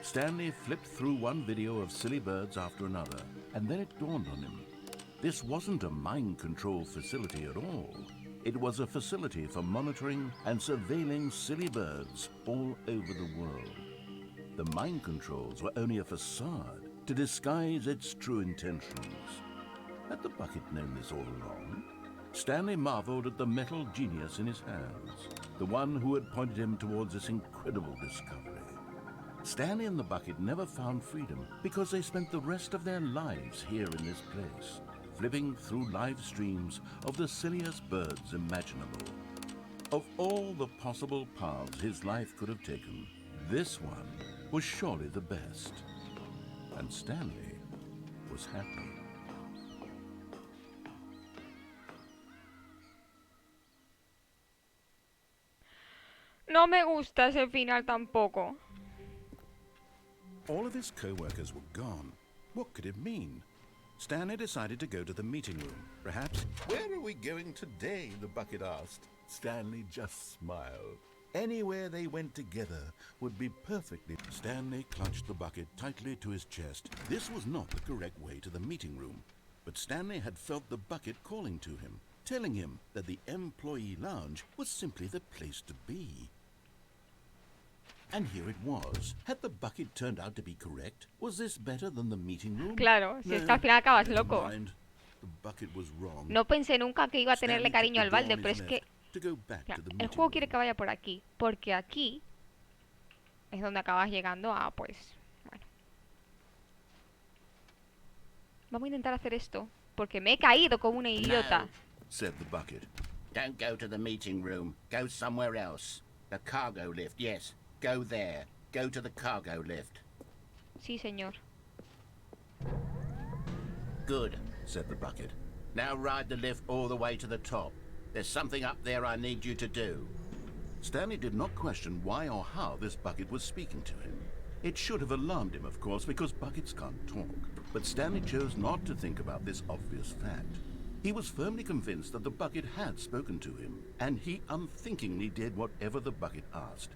Stanley flipped through one video of silly birds after another, and then it dawned on him. This wasn't a mind control facility at all. It was a facility for monitoring and surveilling silly birds all over the world. The mind controls were only a facade to disguise its true intentions. Had the bucket known this all along? Stanley marveled at the metal genius in his hands, the one who had pointed him towards this incredible discovery. Stanley and the bucket never found freedom because they spent the rest of their lives here in this place, flipping through live streams of the silliest birds imaginable. Of all the possible paths his life could have taken, this one was surely the best. And Stanley was happy.
No me gusta ese final tampoco.
All of his co-workers were gone. What could it mean? Stanley decided to go to the meeting room. Perhaps... Where are we going today? The bucket asked. Stanley just smiled. Anywhere they went together would be perfectly... Stanley clutched the bucket tightly to his chest. This was not the correct way to the meeting room. But Stanley had felt the bucket calling to him, telling him that the employee lounge was simply the place to be. And here it was. Had the bucket turned out to be correct? Was this better than the meeting room?
Claro, si es que al final acabas loco.
Mind. The bucket was wrong.
No pensé nunca que iba a tenerle
Stanley
cariño
took
al
the door
balde,
on
pero
his
es que
left to go back
claro,
to the
el
meeting
juego quiere
room.
que vaya por aquí, porque aquí es donde acabas llegando a, pues, bueno. Vamos a intentar hacer esto, porque me he caído como una idiota.
No,
said the bucket.
don't go to the meeting room. Go somewhere else. The cargo lift, yes. Go there. Go to the cargo lift.
Sí, señor.
Good, said the bucket. Now ride the lift all the way to the top. There's something up there I need you to do.
Stanley did not question why or how this bucket was speaking to him. It should have alarmed him, of course, because buckets can't talk. But Stanley chose not to think about this obvious fact. He was firmly convinced that the bucket had spoken to him, and he unthinkingly did whatever the bucket asked.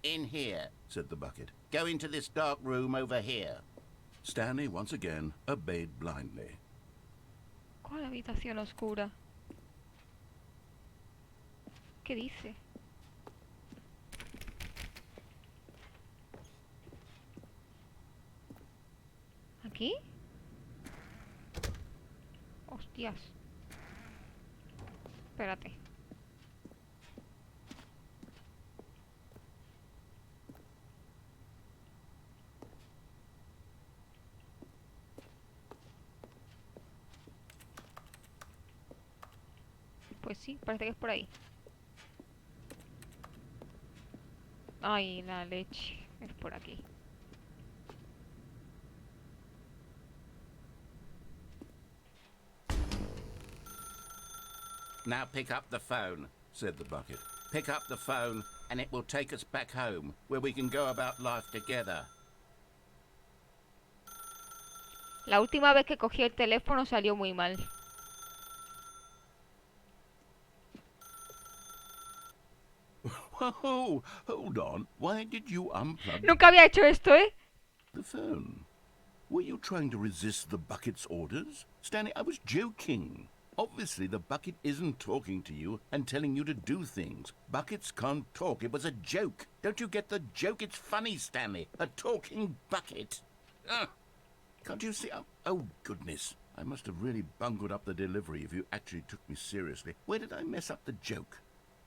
In here,
Said the bucket.
go into this dark room over here.
Stanley once again obeyed blindly.
¿Cuál habitación oscura? ¿Qué dice? ¿Aquí? Hostias. Espérate. Pues sí, parece que es por ahí. Ay, la leche. Es por aquí.
Now pick up the phone, said the bucket. Pick up the phone and it will take us back home, where we can go about life together.
La última vez que cogí el teléfono salió muy mal.
Whoa, hold on. Why did you unplug
Nunca había hecho esto, ¿eh?
the phone? Were you trying to resist the bucket's orders? Stanley, I was joking. Obviously, the bucket isn't talking to you and telling you to do things. Buckets can't talk. It was a joke. Don't you get the joke? It's funny, Stanley. A talking bucket. Can't you see? Oh, goodness. I must have really bungled up the delivery if you actually took me seriously. Where did I mess up the joke?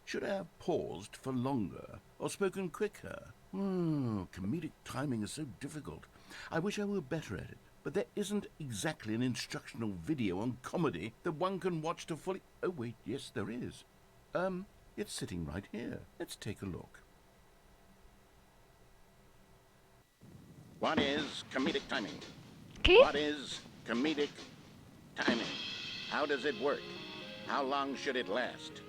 Should I have paused for longer or spoken quicker? Comedic timing is so difficult. I wish I were better at it. But there isn't exactly an instructional video on comedy that one can watch to fully... Oh, wait, yes, there is. It's sitting right here. Let's take a look. What is comedic timing?
¿Qué?
What is comedic timing? How does it work? How long should it last?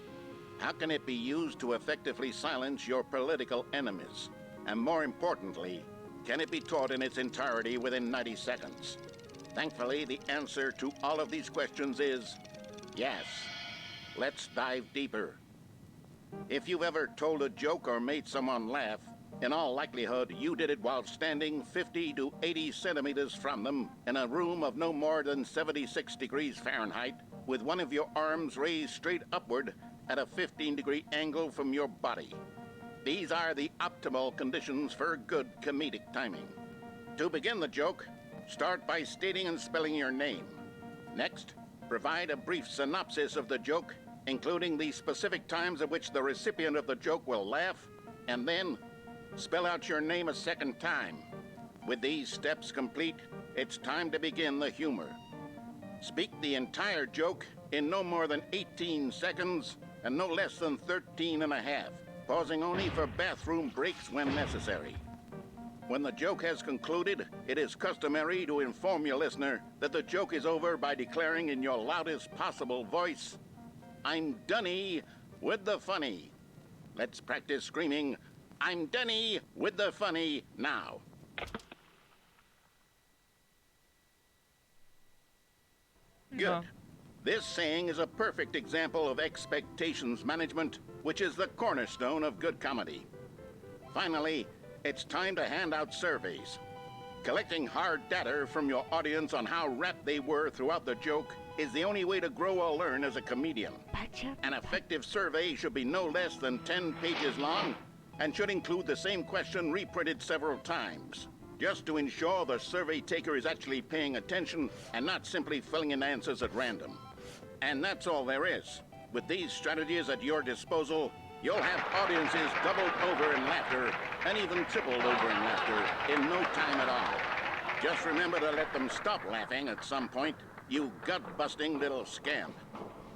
How can it be used to effectively silence your political enemies? And more importantly, can it be taught in its entirety within 90 seconds? Thankfully, the answer to all of these questions is yes. Let's dive deeper. If you've ever told a joke or made someone laugh, in all likelihood, you did it while standing 50 to 80 centimeters from them in a room of no more than 76 degrees Fahrenheit, with one of your arms raised straight upward at a 15-degree angle from your body. These are the optimal conditions for good comedic timing. To begin the joke, start by stating and spelling your name. Next, provide a brief synopsis of the joke, including the specific times at which the recipient of the joke will laugh, and then spell out your name a second time. With these steps complete, it's time to begin the humor. Speak the entire joke in no more than 18 seconds and no less than 13 and a half, pausing only for bathroom breaks when necessary. When the joke has concluded, it is customary to inform your listener that the joke is over by declaring in your loudest possible voice, "I'm Dunny with the funny." Let's practice screaming, "I'm Dunny with the funny" now. Good.
No.
This saying is a perfect example of expectations management, which is the cornerstone of good comedy. Finally, it's time to hand out surveys. Collecting hard data from your audience on how rapt they were throughout the joke is the only way to grow or learn as a comedian. An effective survey should be no less than 10 pages long and should include the same question reprinted several times, just to ensure the survey taker is actually paying attention and not simply filling in answers at random. And that's all there is. With these strategies at your disposal, you'll have audiences doubled over in laughter and even tripled over in laughter in no time at all. Just remember to let them stop laughing at some point, you gut-busting little scamp.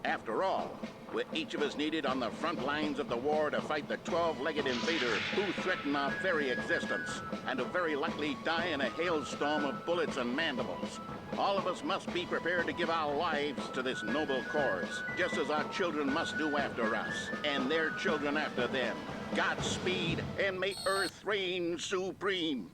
After all, we're each of us needed on the front lines of the war to fight the 12-legged invader who threaten our very existence, and who very likely die in a hailstorm of bullets and mandibles. All of us must be prepared to give our lives to this noble cause, just as our children must do after us, and their children after them. Godspeed, and may Earth reign supreme.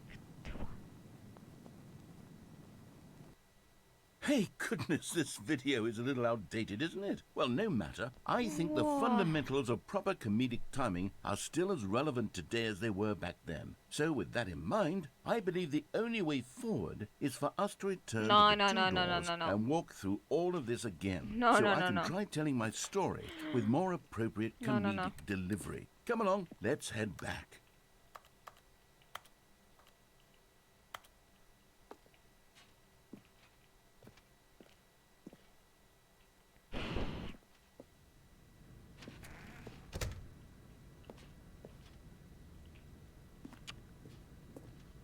Hey, goodness, this video is a little outdated, isn't it? Well, no matter. I think the fundamentals of proper comedic timing are still as relevant today as they were back then. So, with that in mind, I believe the only way forward is for us to return to the two doors and walk through all of this again. So I can try telling my story with more appropriate comedic delivery. Come along, let's head back.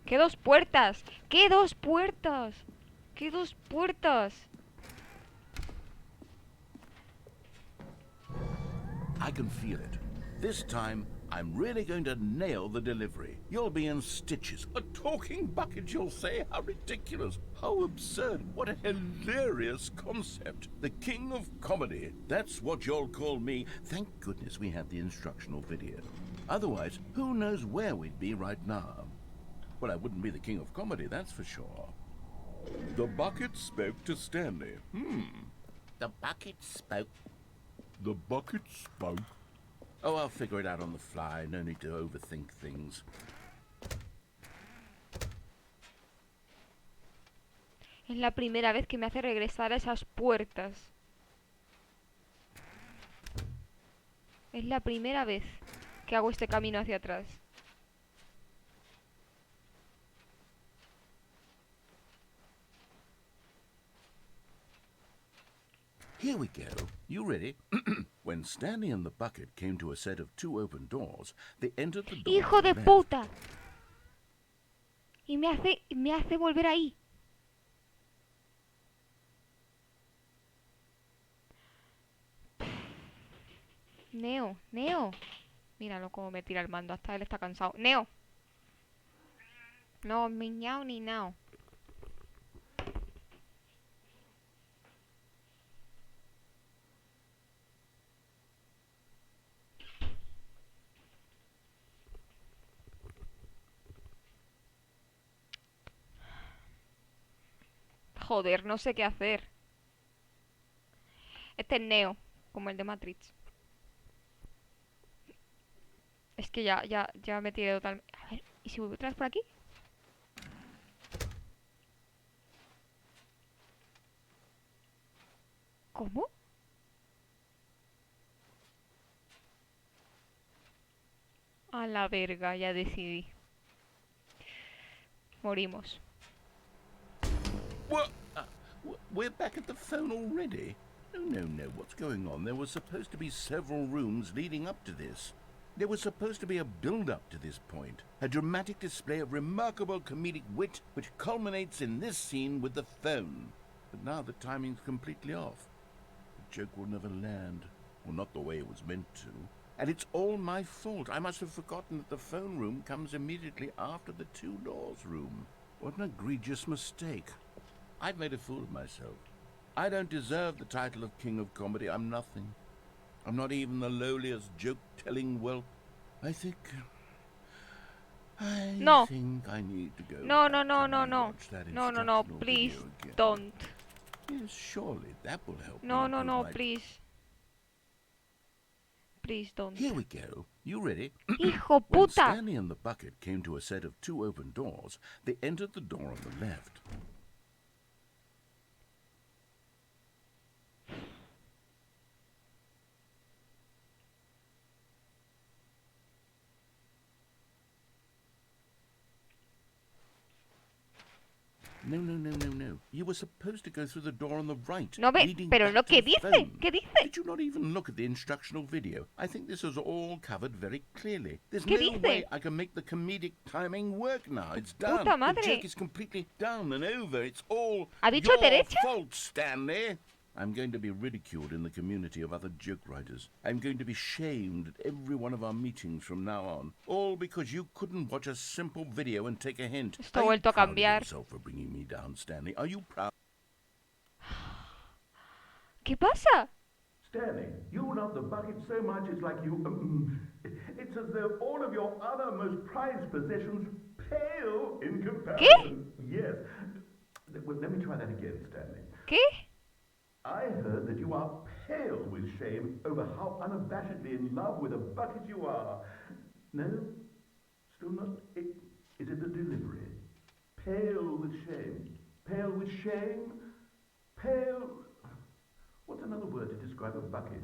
¿Qué dos puertas? ¿Qué dos puertas? ¿Qué dos puertas?
I can feel it. This time, I'm really going to nail the delivery. You'll be in stitches. A talking bucket, you'll say? How ridiculous. How absurd. What a hilarious concept. The king of comedy. That's what you'll call me. Thank goodness we had the instructional video. Otherwise, who knows where we'd be right now? Well, I wouldn't be the king of comedy, that's for sure. The bucket spoke to Stanley. The bucket spoke. The bucket spoke. Oh, I'll figure it out on the fly. No need to overthink things.
Es la primera vez que me hace regresar a esas puertas. Es la primera vez que hago este camino hacia atrás.
Here we go. You ready? When Stanley and the bucket came to a set of 2 open doors, they entered the door.
¡Hijo de puta! Y me hace volver ahí. Neo. Míralo cómo me tira el mando. Hasta él está cansado. Neo. No, ni ñao ni nao. Joder, no sé qué hacer. Este es Neo, como el de Matrix. Es que ya me tiré totalmente. A ver, ¿y si voy otra vez por aquí? ¿Cómo? A la verga, ya decidí. Morimos.
What? We're back at the phone already? No. What's going on? There was supposed to be several rooms leading up to this. There was supposed to be a build-up to this point. A dramatic display of remarkable comedic wit which culminates in this scene with the phone. But now the timing's completely off. The joke will never land. Well, not the way it was meant to. And it's all my fault. I must have forgotten that the phone room comes immediately after the 2 doors room. What an egregious mistake. I've made a fool of myself. I don't deserve the title of King of Comedy. I'm nothing. I'm not even the lowliest joke-telling whelp. I think I need to go.
No,
watch that
no,
instructional
please
video again.
don't.
Yes, surely that will help.
No, please. Please don't.
Here we go. You ready?
¡Hijo
When
puta!
Stanley and the bucket came to a set of 2 open doors, they entered the door on the left. No. You were supposed to go through the door on the right.
No ve,
leading
pero
back
no,
to
¿qué
the
dice?
phone.
¿Qué dice?
Did you not even look at the instructional video? I think this is all covered very clearly. There's
¿Qué
no
dice?
way I can make the comedic timing work now. It's done.
Puta madre.
The joke is completely done and over. It's all
¿Ha dicho
your
derecha?
fault, Stanley. I'm going to be ridiculed in the community of other joke writers. I'm going to be shamed at every one of our meetings from now on. All because you couldn't watch a simple video and take a hint.
Esto ha
Are you
vuelto a
proud of
cambiar.
yourself for bringing me down, Stanley? Are you proud?
¿Qué pasa?
Stanley, you love the bucket so much it's like you... it's as though all of your other most prized possessions pale in comparison. Yes. Well, let me try that again, Stanley.
¿Qué?
I heard that you are pale with shame over how unabashedly in love with a bucket you are. No? Still not? Is it the delivery? Pale with shame. Pale with shame? Pale... What's another word to describe a bucket?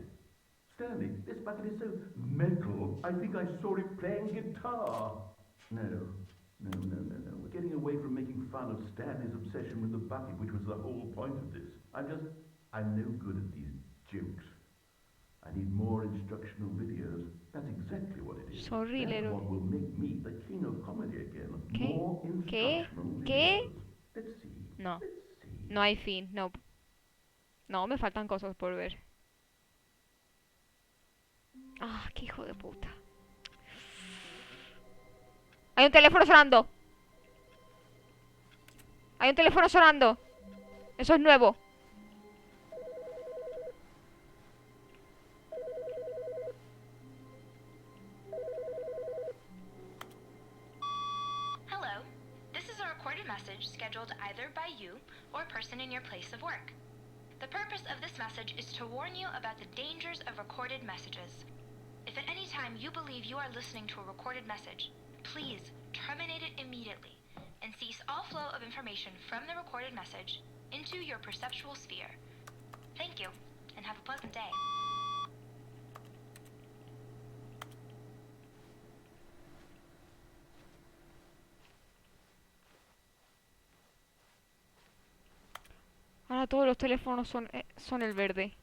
Stanley, this bucket is so metal. I think I saw it playing guitar. No. We're getting away from making fun of Stanley's obsession with the bucket, which was the whole point of this. I'm no good at these jokes. I need more instructional videos. That's exactly what it is.
Sorry,
That's
Leroy.
what will make me the king of comedy again.
¿Qué?
More instructional
¿Qué?
videos. Let's see.
No.
Let's see.
No hay fin. No. No, me faltan cosas por ver. Ah, qué hijo de puta. Hay un teléfono sonando. Hay un teléfono sonando. Eso es nuevo.
Hello. This is a recorded message scheduled either by you or a person in your place of work. The purpose of this message is to warn you about the dangers of recorded messages. If at any time you believe you are listening to a recorded message, please terminate it immediately and cease all flow of information from the recorded message into your perceptual sphere. Thank you, and have a pleasant day.
Ahora todos los teléfonos son el verde.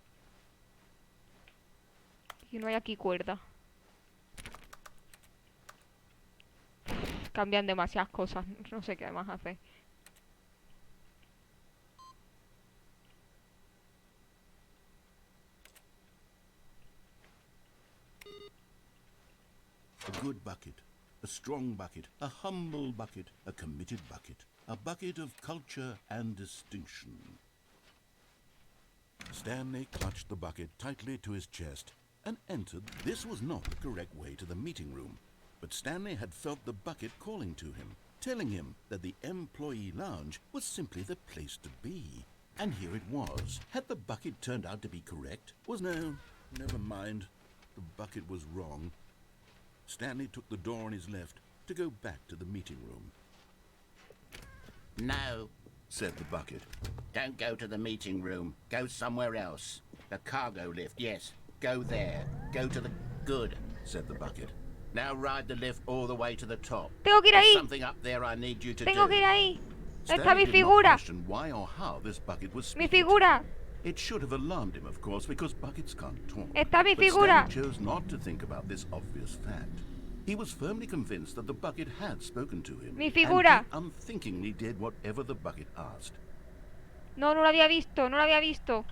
Y no hay aquí cuerda. Cambian demasiadas cosas. No sé qué más hacer.
A good bucket, a strong bucket, a humble bucket, a committed bucket, a bucket of culture and distinction. Stanley clutched the bucket tightly to his chest and entered. This was not the correct way to the meeting room, but Stanley had felt the bucket calling to him, telling him that the employee lounge was simply the place to be. And here it was. Had the bucket turned out to be correct? No, never mind. The bucket was wrong. Stanley took the door on his left to go back to the meeting room.
No,
Said the bucket.
don't go to the meeting room. Go somewhere else. The cargo lift, yes. Go there. Go to the... Good,
Said the bucket.
now ride the lift all the way to the top.
Tengo que ir
There's
ahí.
something up there I need you to
Tengo
do.
que ir ahí. Está
Stanley
mi
did not
figura.
question why or how this bucket was
Mi
speaking.
figura.
It should have alarmed him, of course, because buckets can't talk.
Está mi
But
figura.
Stanley chose not to think about this obvious fact. He was firmly convinced that the bucket had spoken to him.
Mi figura.
And he unthinkingly did whatever the bucket asked.
No, no lo había visto, no lo había visto.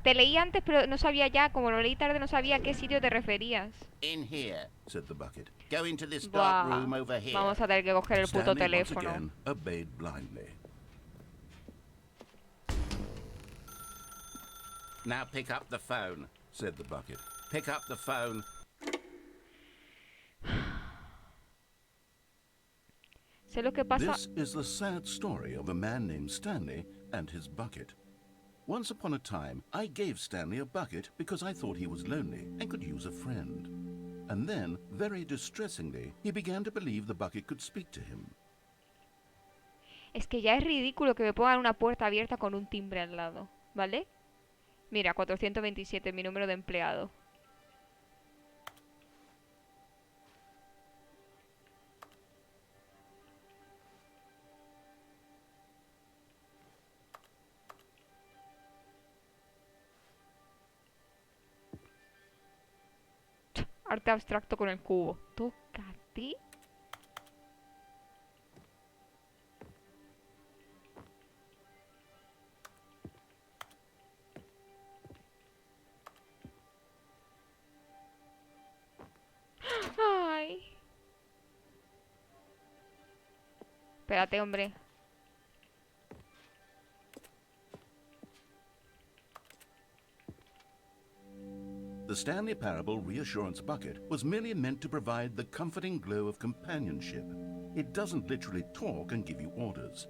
Te leí antes, pero no sabía ya, como lo leí tarde, no sabía a qué sitio te referías.
In here.
Said the bucket.
Go into this dark
Buah.
room over here.
Vamos a tener que coger el puto
Stanley once
teléfono.
again obeyed blindly.
Now pick up the phone.
Said the bucket.
Pick up the phone.
Sé lo que pasa.
This is the sad story of a man named Stanley and his bucket. Once upon a time, I gave Stanley a bucket because I thought he was lonely and could use a friend. And then, very distressingly, he began to believe the bucket could speak to him.
Es que ya es ridículo que me pongan una puerta abierta con un timbre al lado, ¿vale? Mira, 427, mi número de empleado. Arte abstracto con el cubo. Tócate. Ay. Espérate, hombre.
The Stanley Parable Reassurance Bucket was merely meant to provide the comforting glow of companionship. It doesn't literally talk and give you orders.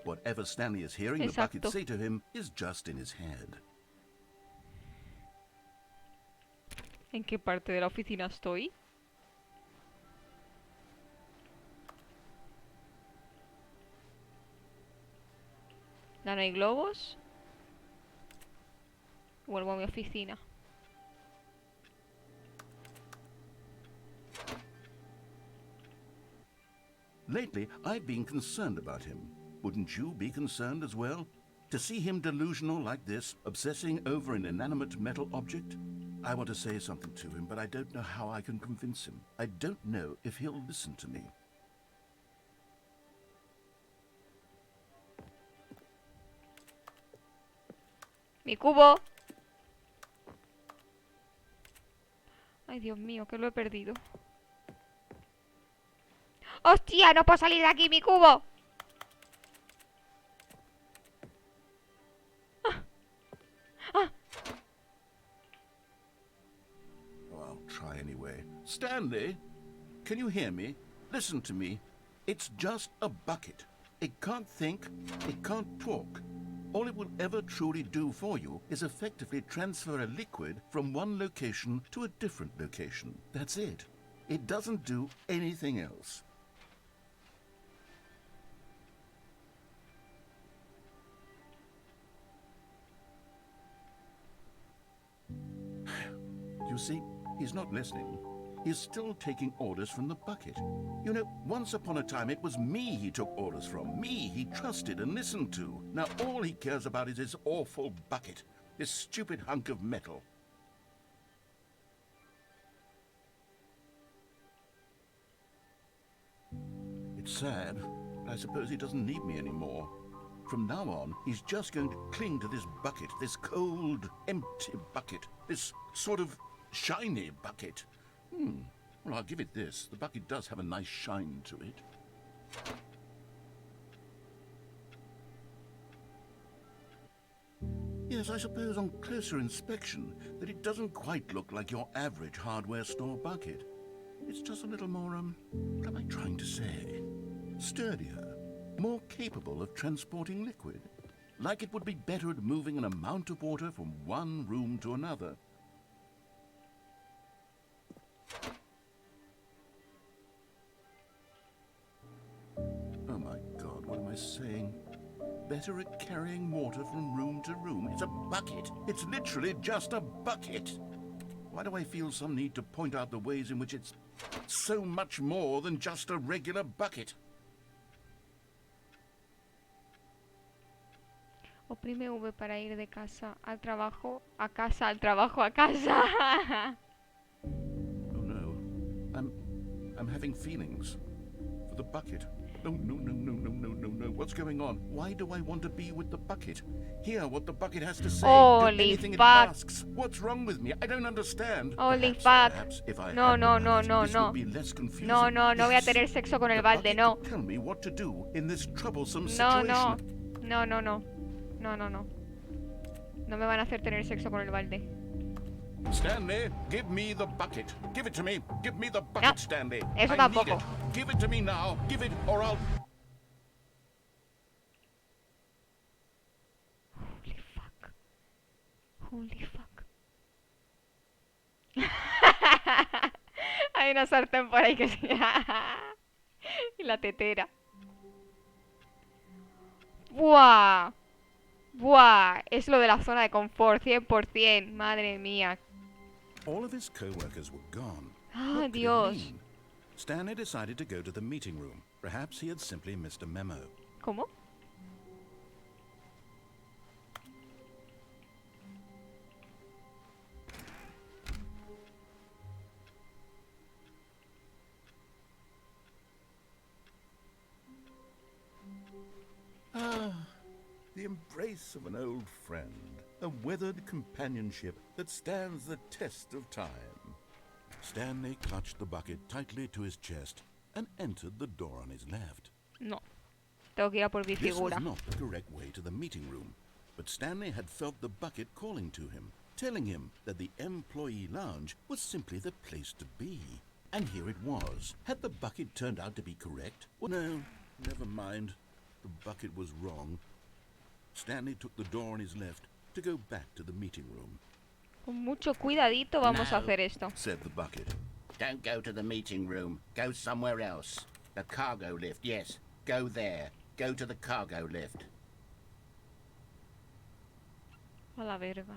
Whatever Stanley is hearing the bucket
Exacto.
say to him is just in his head.
¿En qué parte de la oficina estoy? ¿Ya no hay globos? Vuelvo a mi oficina.
Lately, I've been concerned about him. Wouldn't you be concerned as well? To see him delusional like this, obsessing over an inanimate metal object? I want to say something to him, but I don't know how I can convince him. I don't know if he'll listen to me.
¡Mi cubo! Ay, Dios mío, que lo he perdido. ¡Hostia! ¡No puedo salir de aquí, mi cubo!
Oh, I'll try anyway. Stanley, can you hear me? Listen to me. It's just a bucket. It can't think, it can't talk. All it will ever truly do for you is effectively transfer a liquid from one location to a different location. That's it. It doesn't do anything else. You see, he's not listening. He's still taking orders from the bucket. You know, once upon a time it was me he took orders from. Me he trusted and listened to. Now all he cares about is his awful bucket. This stupid hunk of metal. It's sad, but I suppose he doesn't need me anymore. From now on, he's just going to cling to this bucket, this cold, empty bucket, this sort of shiny bucket. Well, I'll give it this. The bucket does have a nice shine to it. Yes, I suppose on closer inspection that it doesn't quite look like your average hardware store bucket. It's just a little more, what am I trying to say? Sturdier, more capable of transporting liquid. Like it would be better at moving an amount of water from one room to another. Oh my God, what am I saying? Better at carrying water from room to room. It's a bucket. It's literally just a bucket. Why do I feel some need to point out the ways in which it's so much more than just a regular bucket?
Oprime V para ir de casa al trabajo, a casa, al trabajo, a casa.
Oh no, I'm having feelings for the bucket. No, no, no, no, no, no, no, no. What's going on? Why do I want to be with the bucket? Hear what the bucket has to say.
Holy
Do anything it
fuck.
asks. What's wrong with me? I don't understand.
Holy
Perhaps,
fuck.
perhaps if I
No,
had
no,
the
no,
bucket,
no,
this
no.
would be less confusing.
No, no, no voy a
Yes.
tener sexo con el
The
balde,
bucket
no.
could tell me what to do in this troublesome
No,
situation.
no. No, no, no. No, no, no. No me van a hacer tener sexo con el balde.
Stanley, give me the bucket. Give it to me. Give me the bucket,
No,
Stanley.
eso
I
tampoco.
need it. Give it to me now. Give it or I'll...
Holy fuck. Holy fuck. Hay una sartén por ahí que se... Y la tetera. ¡Buah! ¡Buah! Es lo de la zona de confort, 100%. Madre mía.
All of his co-workers were gone.
Ah,
What could it
Dios.
mean? Stanley decided to go to the meeting room. Perhaps he had simply missed a memo.
¿Cómo?
Ah, the embrace of an old friend. A weathered companionship that stands the test of time.
Stanley clutched the bucket tightly to his chest and entered the door on his left.
No. Tengo que ir a por mi
This
figura.
was not the correct way to the meeting room, but Stanley had felt the bucket calling to him, telling him that the employee lounge was simply the place to be. And here it was. Had the bucket turned out to be correct? Well, no, never mind. The bucket was wrong. Stanley took the door on his left to go back to the meeting room.
Con mucho cuidadito vamos a
No,
hacer esto.
said the bucket.
Don't go to the meeting room. Go somewhere else. The cargo lift, yes. Go there. Go to the cargo lift.
A la verga.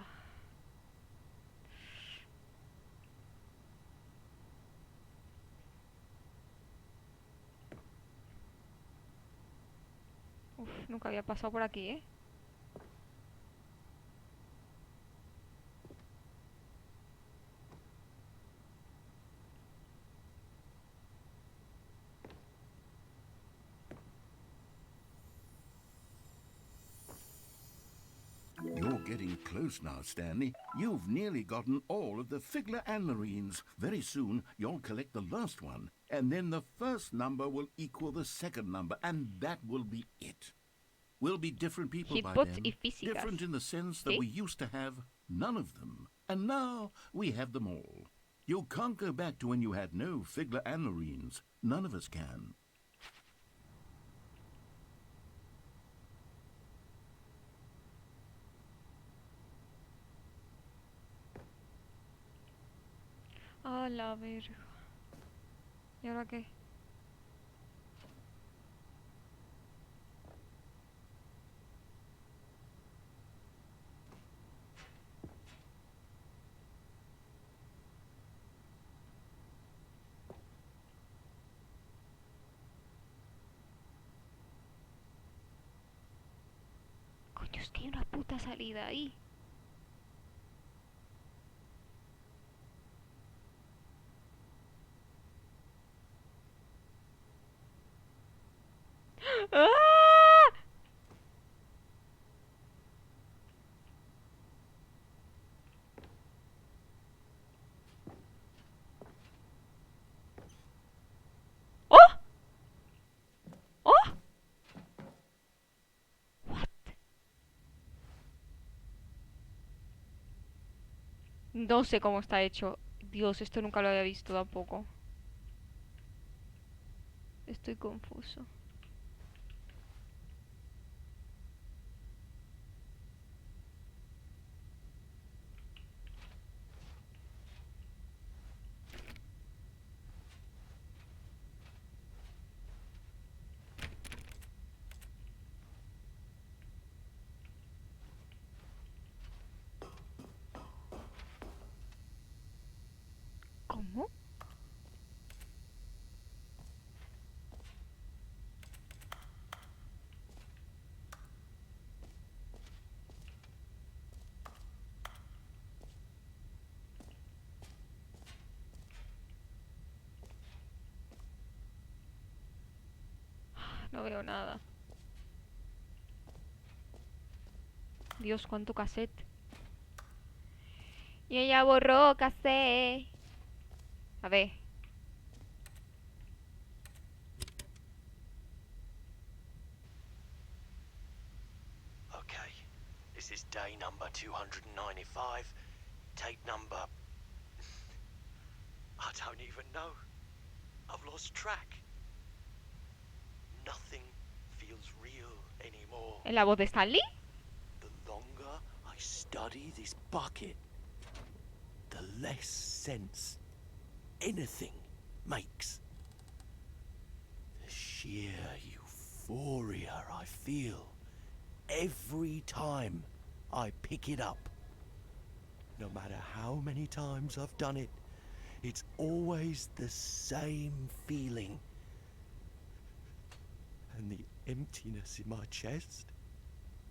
Uf, nunca había pasado por aquí, ¿eh?
You're getting close now, Stanley. You've nearly gotten all of the Figler Anmarines. Very soon, you'll collect the last one, and then the first number will equal the second number, and that will be it. We'll be different people by
Hitbots
then.
y físicas.
Different in the sense that
¿Sí?
we used to have none of them, and now we have them all. You can't go back to when you had no Figler Anmarines. None of us can.
A la verga. ¿Y ahora qué? Coño, es que hay una puta salida ahí. ¡Ah! ¡Oh! ¡Oh! What? No sé cómo está hecho. Dios, esto nunca lo había visto tampoco. Estoy confuso. ¿Cómo? No veo nada. Dios, cuánto cassette. Y ella borró cassette. A ver.
Okay, this is day number 295. Take number... I don't even know. I've lost track. Nothing feels real anymore.
¿Es la voz de Stanley?
The longer I study this bucket, the less sense anything makes. The sheer euphoria I feel every time I pick it up. No matter how many times I've done it, it's always the same feeling. And the emptiness in my chest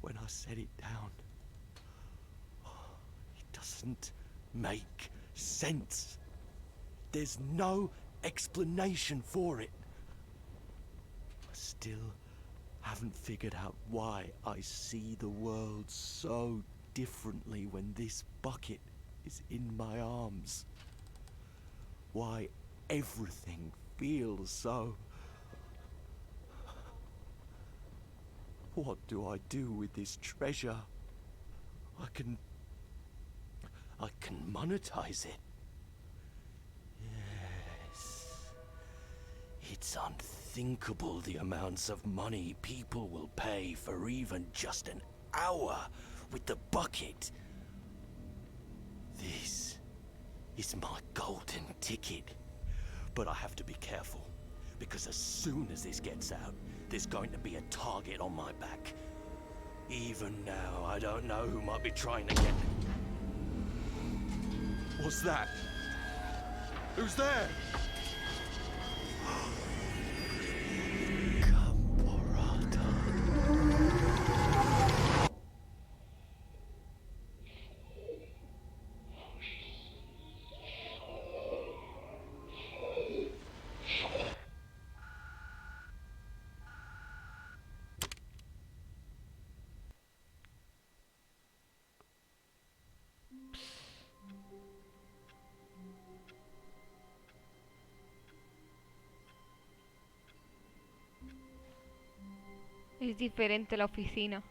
when I set it down. It doesn't make sense. There's no explanation for it. I still haven't figured out why I see the world so differently when this bucket is in my arms. Why everything feels so... What do I do with this treasure? I can monetize it. Yes. It's unthinkable the amounts of money people will pay for even just an hour with the bucket. This is my golden ticket. But I have to be careful, because as soon as this gets out, there's going to be a target on my back. Even now, I don't know who might be trying to get me. What's that? Who's there?
Es diferente la oficina.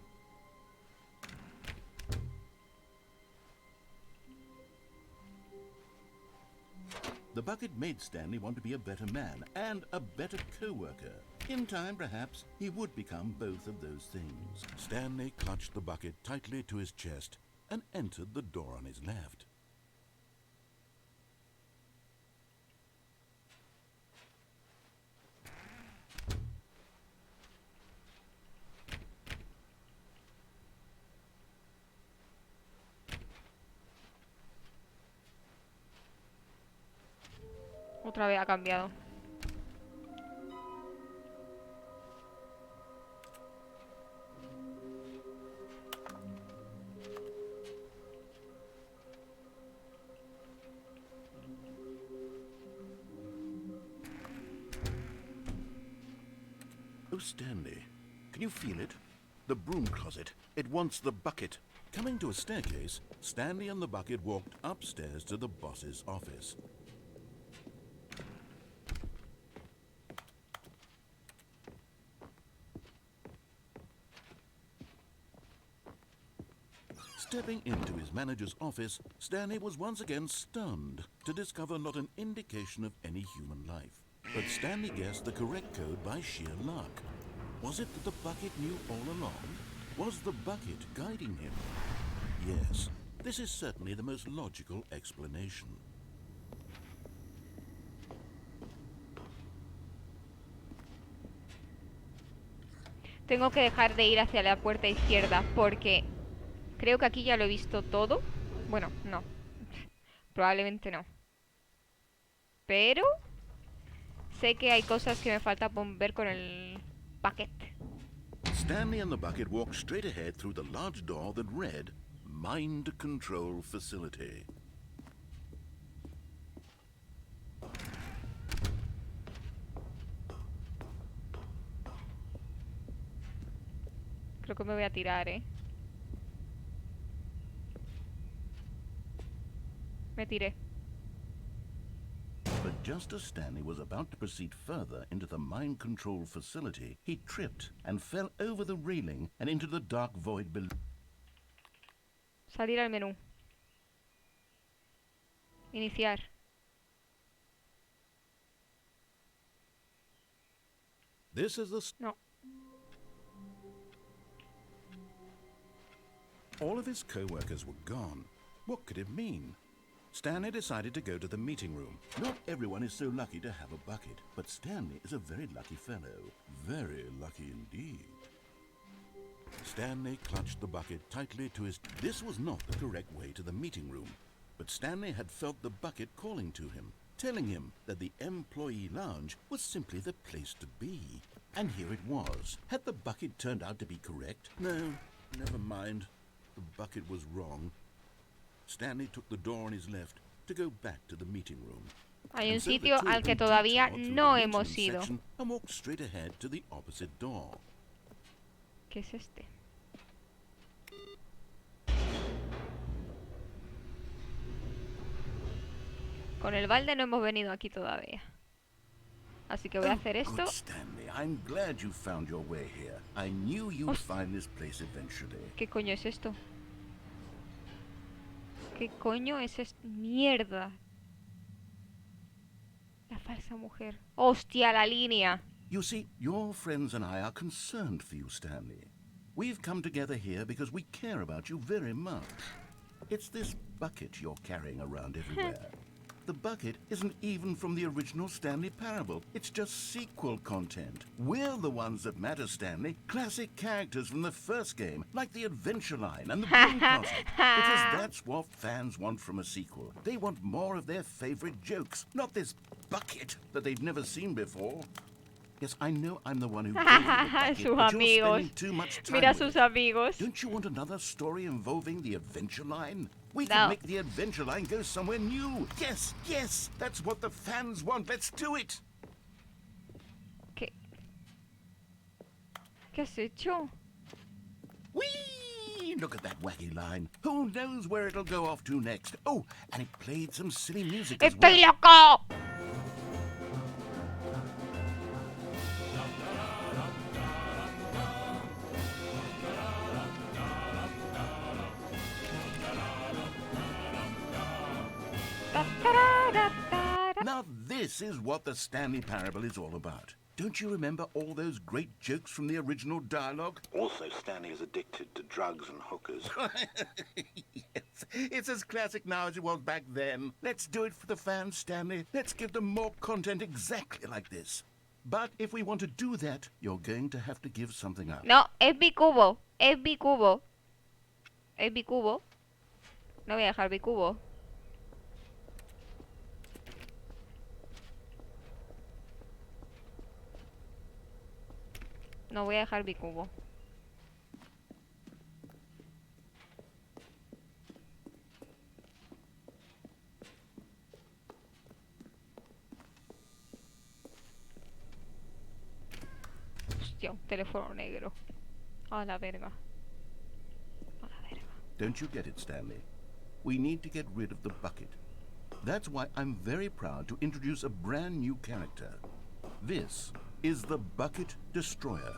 The bucket made Stanley want to be a better man and a better co-worker. In time, perhaps, he would become both of those things. Stanley clutched the bucket tightly to his chest and entered the door on his left.
Otra vez ha cambiado.
Oh, Stanley, can you feel it? The broom closet. It wants the bucket. Coming to a staircase, Stanley and the bucket walked upstairs to the boss's office. Stepping into his manager's office, Stanley was once again stunned to discover not an indication of any human life. But Stanley guessed the correct code by sheer luck. Was it that the bucket knew all along? Was the bucket guiding him? Yes, this is certainly the most logical explanation.
Tengo que dejar de ir hacia la puerta izquierda porque creo que aquí ya lo he visto todo. Bueno, no. Probablemente no. Pero sé que hay cosas que me falta ver con el bucket.
Stanley and the bucket walked straight ahead through the large door that read, Mind Control Facility.
Creo que me voy a tirar, ¿eh? Me tiré.
But just as Stanley was about to proceed further into the mind control facility, he tripped and fell over the railing and into the dark void below.
Salir al menú. Iniciar.
This is the...
No.
All of his co-workers were gone. What could it mean? Stanley decided to go to the meeting room. Not everyone is so lucky to have a bucket, but Stanley is a very lucky fellow. Very lucky indeed. Stanley clutched the bucket tightly to his... This was not the correct way to the meeting room, but Stanley had felt the bucket calling to him, telling him that the employee lounge was simply the place to be. And here it was. Had the bucket turned out to be correct? No, never mind. The bucket was wrong. Stanley took the door on his left to go back to the meeting room.
Hay un sitio al que todavía no hemos ido.
And walked straight ahead to the opposite door.
¿Qué es este? Con el balde no hemos venido aquí todavía. Así que voy a hacer esto.
Good, Stanley. I'm glad you found your way here. I knew you'd find this place eventually.
¿Qué coño es esto? ¿Qué coño es esto? Mierda. La falsa mujer. Hostia, la línea.
You see, your friends and I are concerned for you, Stanley. We've come together here because we care about you very much. It's this bucket you're carrying around everywhere. The bucket isn't even from the original Stanley Parable. It's just sequel content. We're the ones that matter, Stanley. Classic characters from the first game, like the Adventure Line and the Broom Closet. Because that's what fans want from a sequel. They want more of their favorite jokes, not this bucket that they've never seen before. Yes, I know I'm the one who
Sus amigos.
Too much time
Mira
with
sus
it.
amigos.
Don't you want another story involving the Adventure Line? We
No.
can make the Adventure Line go somewhere new. Yes, yes, that's what the fans want. Let's do it.
¿Qué? ¿Qué has hecho?
Whee! Look at that wacky line. Who knows where it'll go off to next? Oh, and it played some silly music as well.
¡Estoy loco!
This is what the Stanley Parable is all about. Don't you remember all those great jokes from the original dialogue?
Also, Stanley is addicted to drugs and hookers.
Yes, it's as classic now as it was back then. Let's do it for the fans, Stanley. Let's give them more content exactly like this. But if we want to do that, you're going to have to give something up.
No, es mi cubo. Es mi cubo. Es mi cubo. No voy a dejar mi cubo. No voy a dejar mi cubo. Hostia, un teléfono negro. A la verga. A la verga.
Don't you get it, Stanley? We need to get rid of the bucket. That's why I'm very proud to introduce a brand new character. This is the Bucket Destroyer.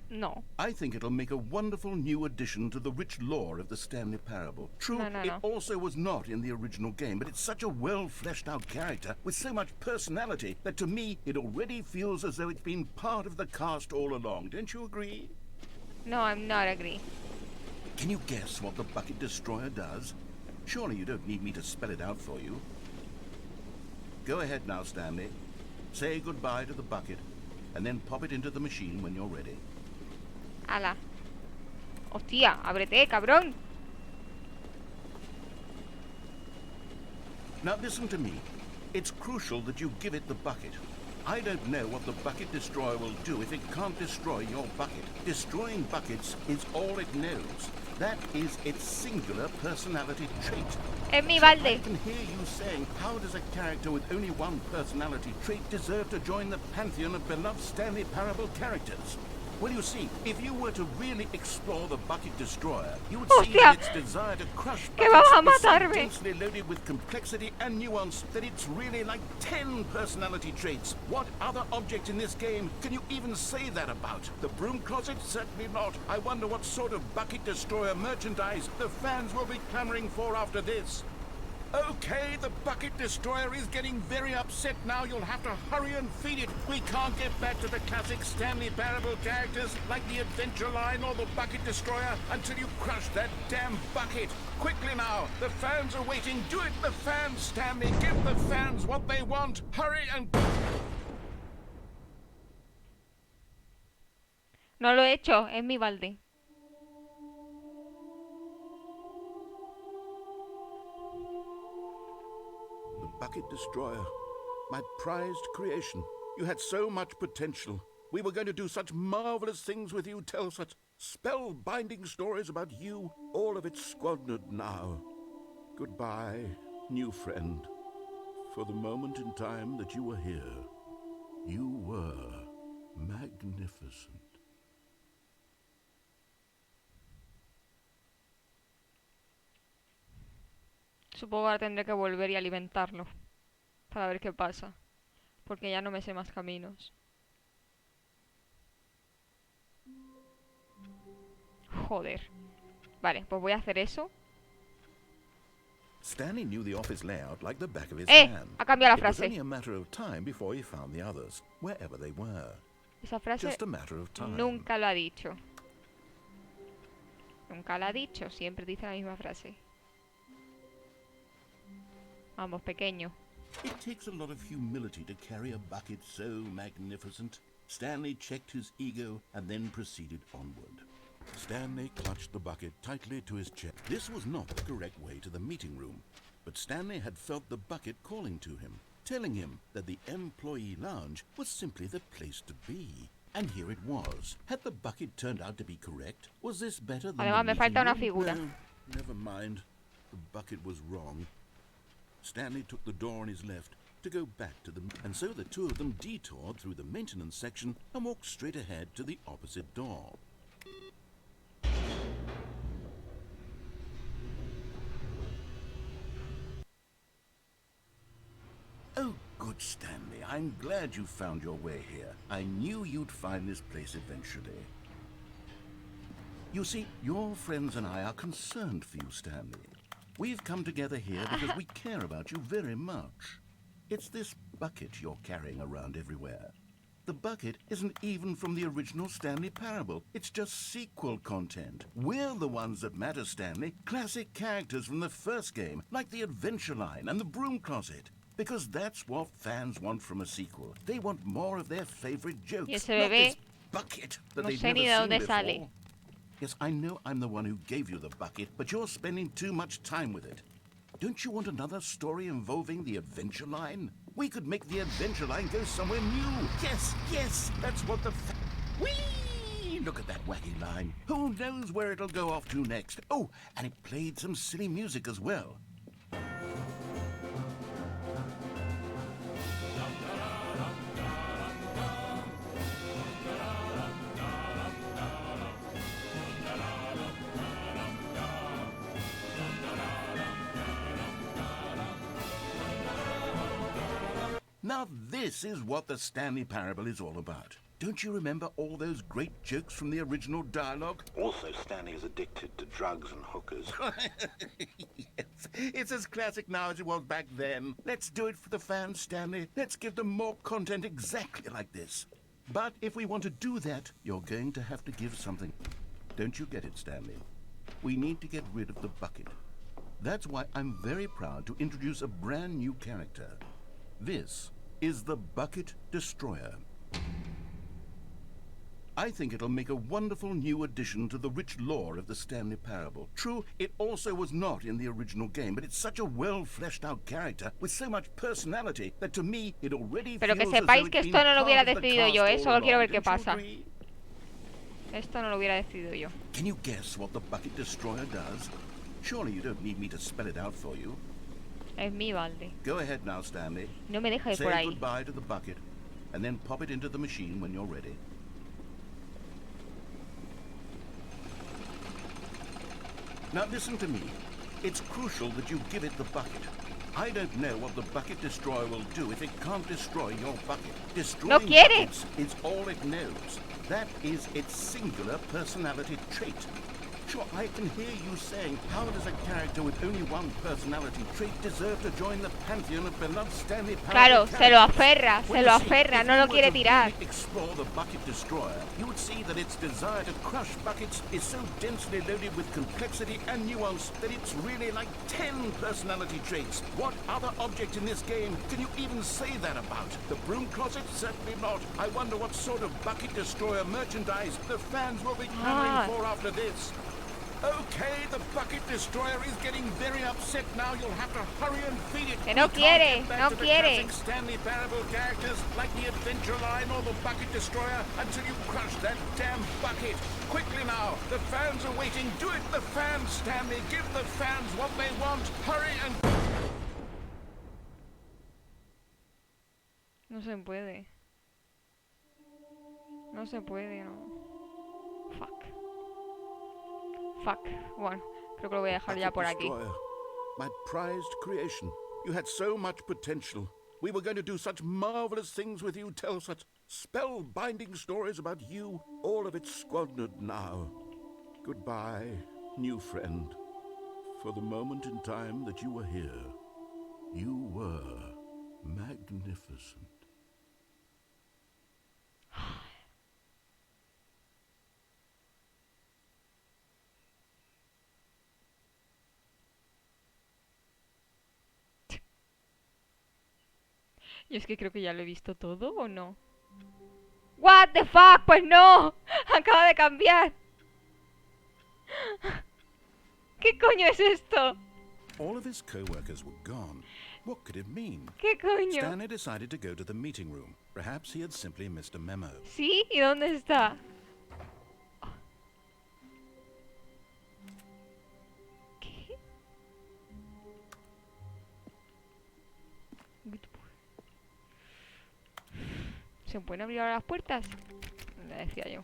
No.
I think it'll make a wonderful new addition to the rich lore of the Stanley Parable. True,
No.
it also was not in the original game, but it's such a well-fleshed-out character with so much personality that to me it already feels as though it's been part of the cast all along. Don't you agree?
No, I'm not agree.
Can you guess what the Bucket Destroyer does? Surely you don't need me to spell it out for you. Go ahead now, Stanley. Say goodbye to the bucket, and then pop it into the machine when you're ready.
Ala. Hostia, ábrete, cabrón.
Now listen to me. It's crucial that you give it the bucket. I don't know what the Bucket Destroyer will do if it can't destroy your bucket. Destroying buckets is all it knows. That is its singular personality trait.
Es mi
I
balde.
can hear you saying, how does a character with only one personality trait deserve to join the pantheon of beloved Stanley Parable characters? Well, you see, if you were to really explore the Bucket Destroyer, you would see
Hostia.
that its desire to crush
Que vas a
buckets is so
matarme.
densely loaded with complexity and nuance that it's really like 10 personality traits. What other object in this game can you even say that about? The broom closet? Certainly not. I wonder what sort of Bucket Destroyer merchandise the fans will be clamoring for after this. Okay, the Bucket Destroyer is getting very upset now. You'll have to hurry and feed it. We can't get back to the classic Stanley Parable characters like the Adventure Line or the Bucket Destroyer until you crush that damn bucket. Quickly now, the fans are waiting. Do it, the fans, Stanley. Give the fans what they want. Hurry and...
No lo he hecho, es mi balde.
Bucket Destroyer, my prized creation. You had so much potential. We were going to do such marvelous things with you, tell such spellbinding stories about you. All of it squandered now. Goodbye, new friend. For the moment in time that you were here, you were magnificent.
Supongo que ahora tendré que volver y alimentarlo. Para ver qué pasa. Porque ya no me sé más caminos. Joder. Vale, pues voy a hacer eso.
Stanley knew the office layout like the back of his hand.
Ha cambiado la
It was
frase.
only a matter of time before he found the others, wherever they were.
Esa frase
Just a matter of time.
nunca lo ha dicho. Nunca la ha dicho. Siempre dice la misma frase. Vamos, pequeño.
It takes a lot of humility to carry a bucket so magnificent. Stanley checked his ego and then proceeded onward.
Stanley clutched the bucket tightly to his chest.
This was not the correct way to the meeting room, but Stanley had felt the bucket calling to him, telling him that the employee lounge was simply the place to be. And here it was. Had the bucket turned out to be correct? Was this better than
Además,
the
me falta una
meeting room?
figura.
No, never mind. The bucket was wrong. Stanley took the door on his left to go back to them, and so the two of them detoured through the maintenance section and walked straight ahead to the opposite door. Oh, good Stanley. I'm glad you found your way here. I knew you'd find this place eventually. You see, your friends and I are concerned for you, Stanley. We've come together here because we care about you very much. It's this bucket you're carrying around everywhere. The bucket isn't even from the original Stanley Parable. It's just sequel content. We're the ones that matter, Stanley. Classic characters from the first game, like the Adventure Line and the Broom Closet. Because that's what fans want from a sequel. They want more of their favorite jokes.
Y ese
not
bebé,
this bucket that
no
they've
sé ni de
never
dónde
seen
sale.
before. Yes, I know I'm the one who gave you the bucket, but you're spending too much time with it. Don't you want another story involving the Adventure Line? We could make the Adventure Line go somewhere new. Yes, yes, that's what the... Whee! Look at that wacky line. Who knows where it'll go off to next? Oh, and it played some silly music as well. Now this is what the Stanley Parable is all about. Don't you remember all those great jokes from the original dialogue?
Also, Stanley is addicted to drugs and hookers.
Yes, it's as classic now as it was back then. Let's do it for the fans, Stanley. Let's give them more content exactly like this. But if we want to do that, you're going to have to give something. Don't you get it, Stanley? We need to get rid of the bucket. That's why I'm very proud to introduce a brand new character. This is the Bucket Destroyer. I think it'll make a wonderful new addition to the rich lore of the Stanley Parable. True, it also was not in the original game, but it's such a well-fleshed-out character with so much personality that to me it already
Pero que
feels as though
sepáis
it's
que
been
esto no lo hubiera
part of the
decidido yo,
cast all
solo quiero ver
along.
qué
Don't you
pasa.
agree?
Esto no lo hubiera decidido yo.
Can you guess what the Bucket Destroyer does? Surely you don't need me to spell it out for you.
Es mi balde.
Go ahead now, Stanley.
No me deja ir por
Say
ahí.
goodbye to the bucket, and then pop it into the machine when you're ready. Now listen to me. It's crucial that you give it the bucket. I don't know what the Bucket Destroyer will do if it can't destroy your bucket. Destroying
quiere.
buckets is all it knows. That is its singular personality trait. Sure, I can hear you saying, how does a character with only one personality trait deserve to join the pantheon of beloved Stanley
Claro,
Parable
se lo
characters?
aferra, no lo quiere tirar.
If you were to really explore the Bucket Destroyer, you would see that its desire to crush buckets is so densely loaded with complexity and nuance that it's really like 10 personality traits. What other object in this game can you even say that about? The Broom Closet? Certainly not. I wonder what sort of Bucket Destroyer merchandise the fans will be clamoring for after this. Okay, the Bucket Destroyer is getting very upset now. You'll have to hurry and feed it.
Que no
We can't
quiere,
get back
no
to the
quiere.
classic Stanley Parable characters like the Adventure Line or the Bucket Destroyer until you crush that damn bucket. Quickly now, the fans are waiting. Do it, the fans, Stanley. Give the fans what they want. Hurry and...
No se puede. No se puede, no. Fuck. Fuck. Bueno, creo que lo voy a dejar ya por aquí.
Destroyer, my prized creation. You had so much potential. We were going to do such marvelous things with you, tell such spellbinding stories about you. All of it squandered now. Goodbye, new friend. For the moment in time that you were here, you were magnificent.
Yo es que creo que ya lo he visto todo, ¿o no? What the fuck, pues no. Acaba de cambiar. ¿Qué coño es esto?
All of his co-workers were gone. What could it mean?
¿Qué coño?
Stanley decided to go to the meeting room. Perhaps he had simply missed a memo.
¿Sí? ¿Y dónde está? ¿Qué? ¿Se pueden abrir ahora las puertas? Le decía yo.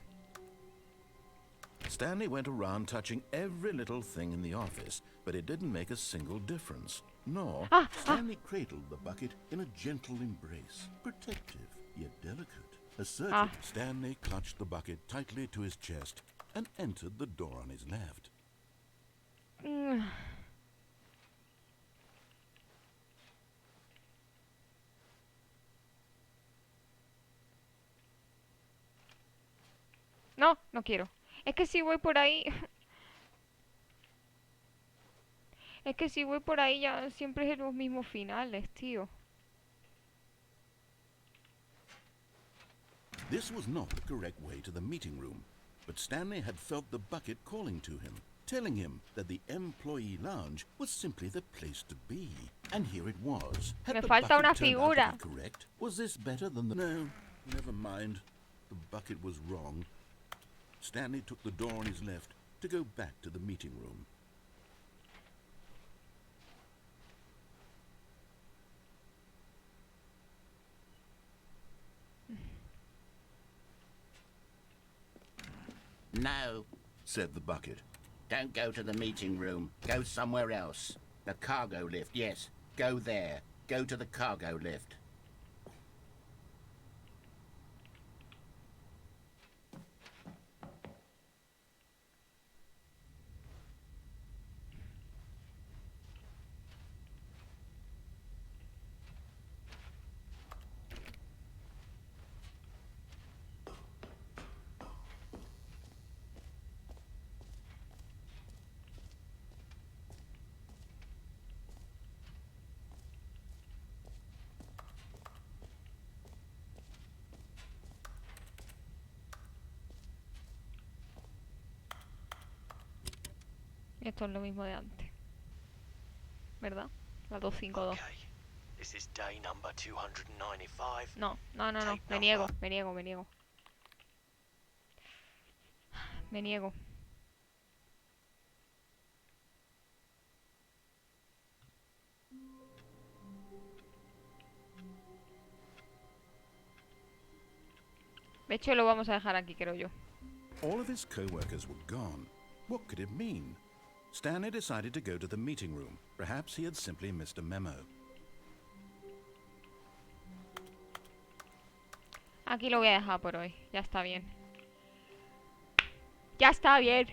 Stanley went around touching every little thing in the office, but it didn't make a single difference. Nor, Stanley cradled the bucket in a gentle embrace, protective yet delicate. Assertive, Stanley clutched the bucket tightly to his chest and entered the door on his left.
No, no quiero. Es que si voy por ahí... Es que si voy por ahí ya siempre es los mismos finales, tío.
This was not the correct way to the meeting room, but Stanley had felt the bucket calling to him, telling him that the employee lounge was simply the place to be. And here it was. Had
Me
the
falta
bucket
una
turned out
figura.
to be correct? Was this better than the... No, never mind. The bucket was wrong. Stanley took the door on his left to go back to the meeting room.
No,
Said the bucket.
don't go to the meeting room. Go somewhere else. The cargo lift, yes. Go there. Go to the cargo lift.
Esto es lo mismo de antes. ¿Verdad? La 252.
Okay, this is day number 295.
No, no, no, no.
Tape
Me niego,
number.
me niego, me niego. Me niego. De hecho, lo vamos a dejar aquí, creo yo.
All of his co-workers were gone. What could it mean? Stanley decided to go to the meeting room. Perhaps he had simply missed a memo.
Aquí lo voy a dejar por hoy. Ya está bien. Ya está bien.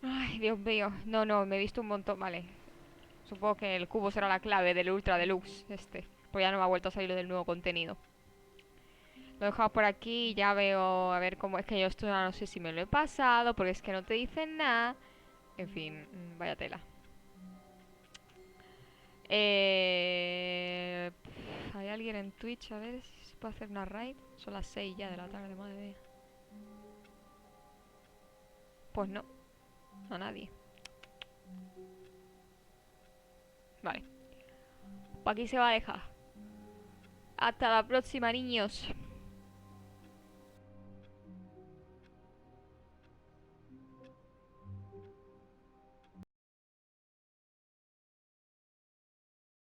Ay, Dios mío. No, no, me he visto un montón. Vale. Supongo que el cubo será la clave del Ultra Deluxe este. Pues ya no me ha vuelto a salir del nuevo contenido. Lo he dejado por aquí y ya veo a ver cómo es que yo esto no sé si me lo he pasado, porque es que no te dicen nada. En fin, vaya tela. ¿Hay alguien en Twitch? A ver si se puede hacer una raid. Son las 6 ya de la tarde, madre mía. Pues no, a nadie. Vale. Pues aquí se va a dejar. Hasta la próxima, niños.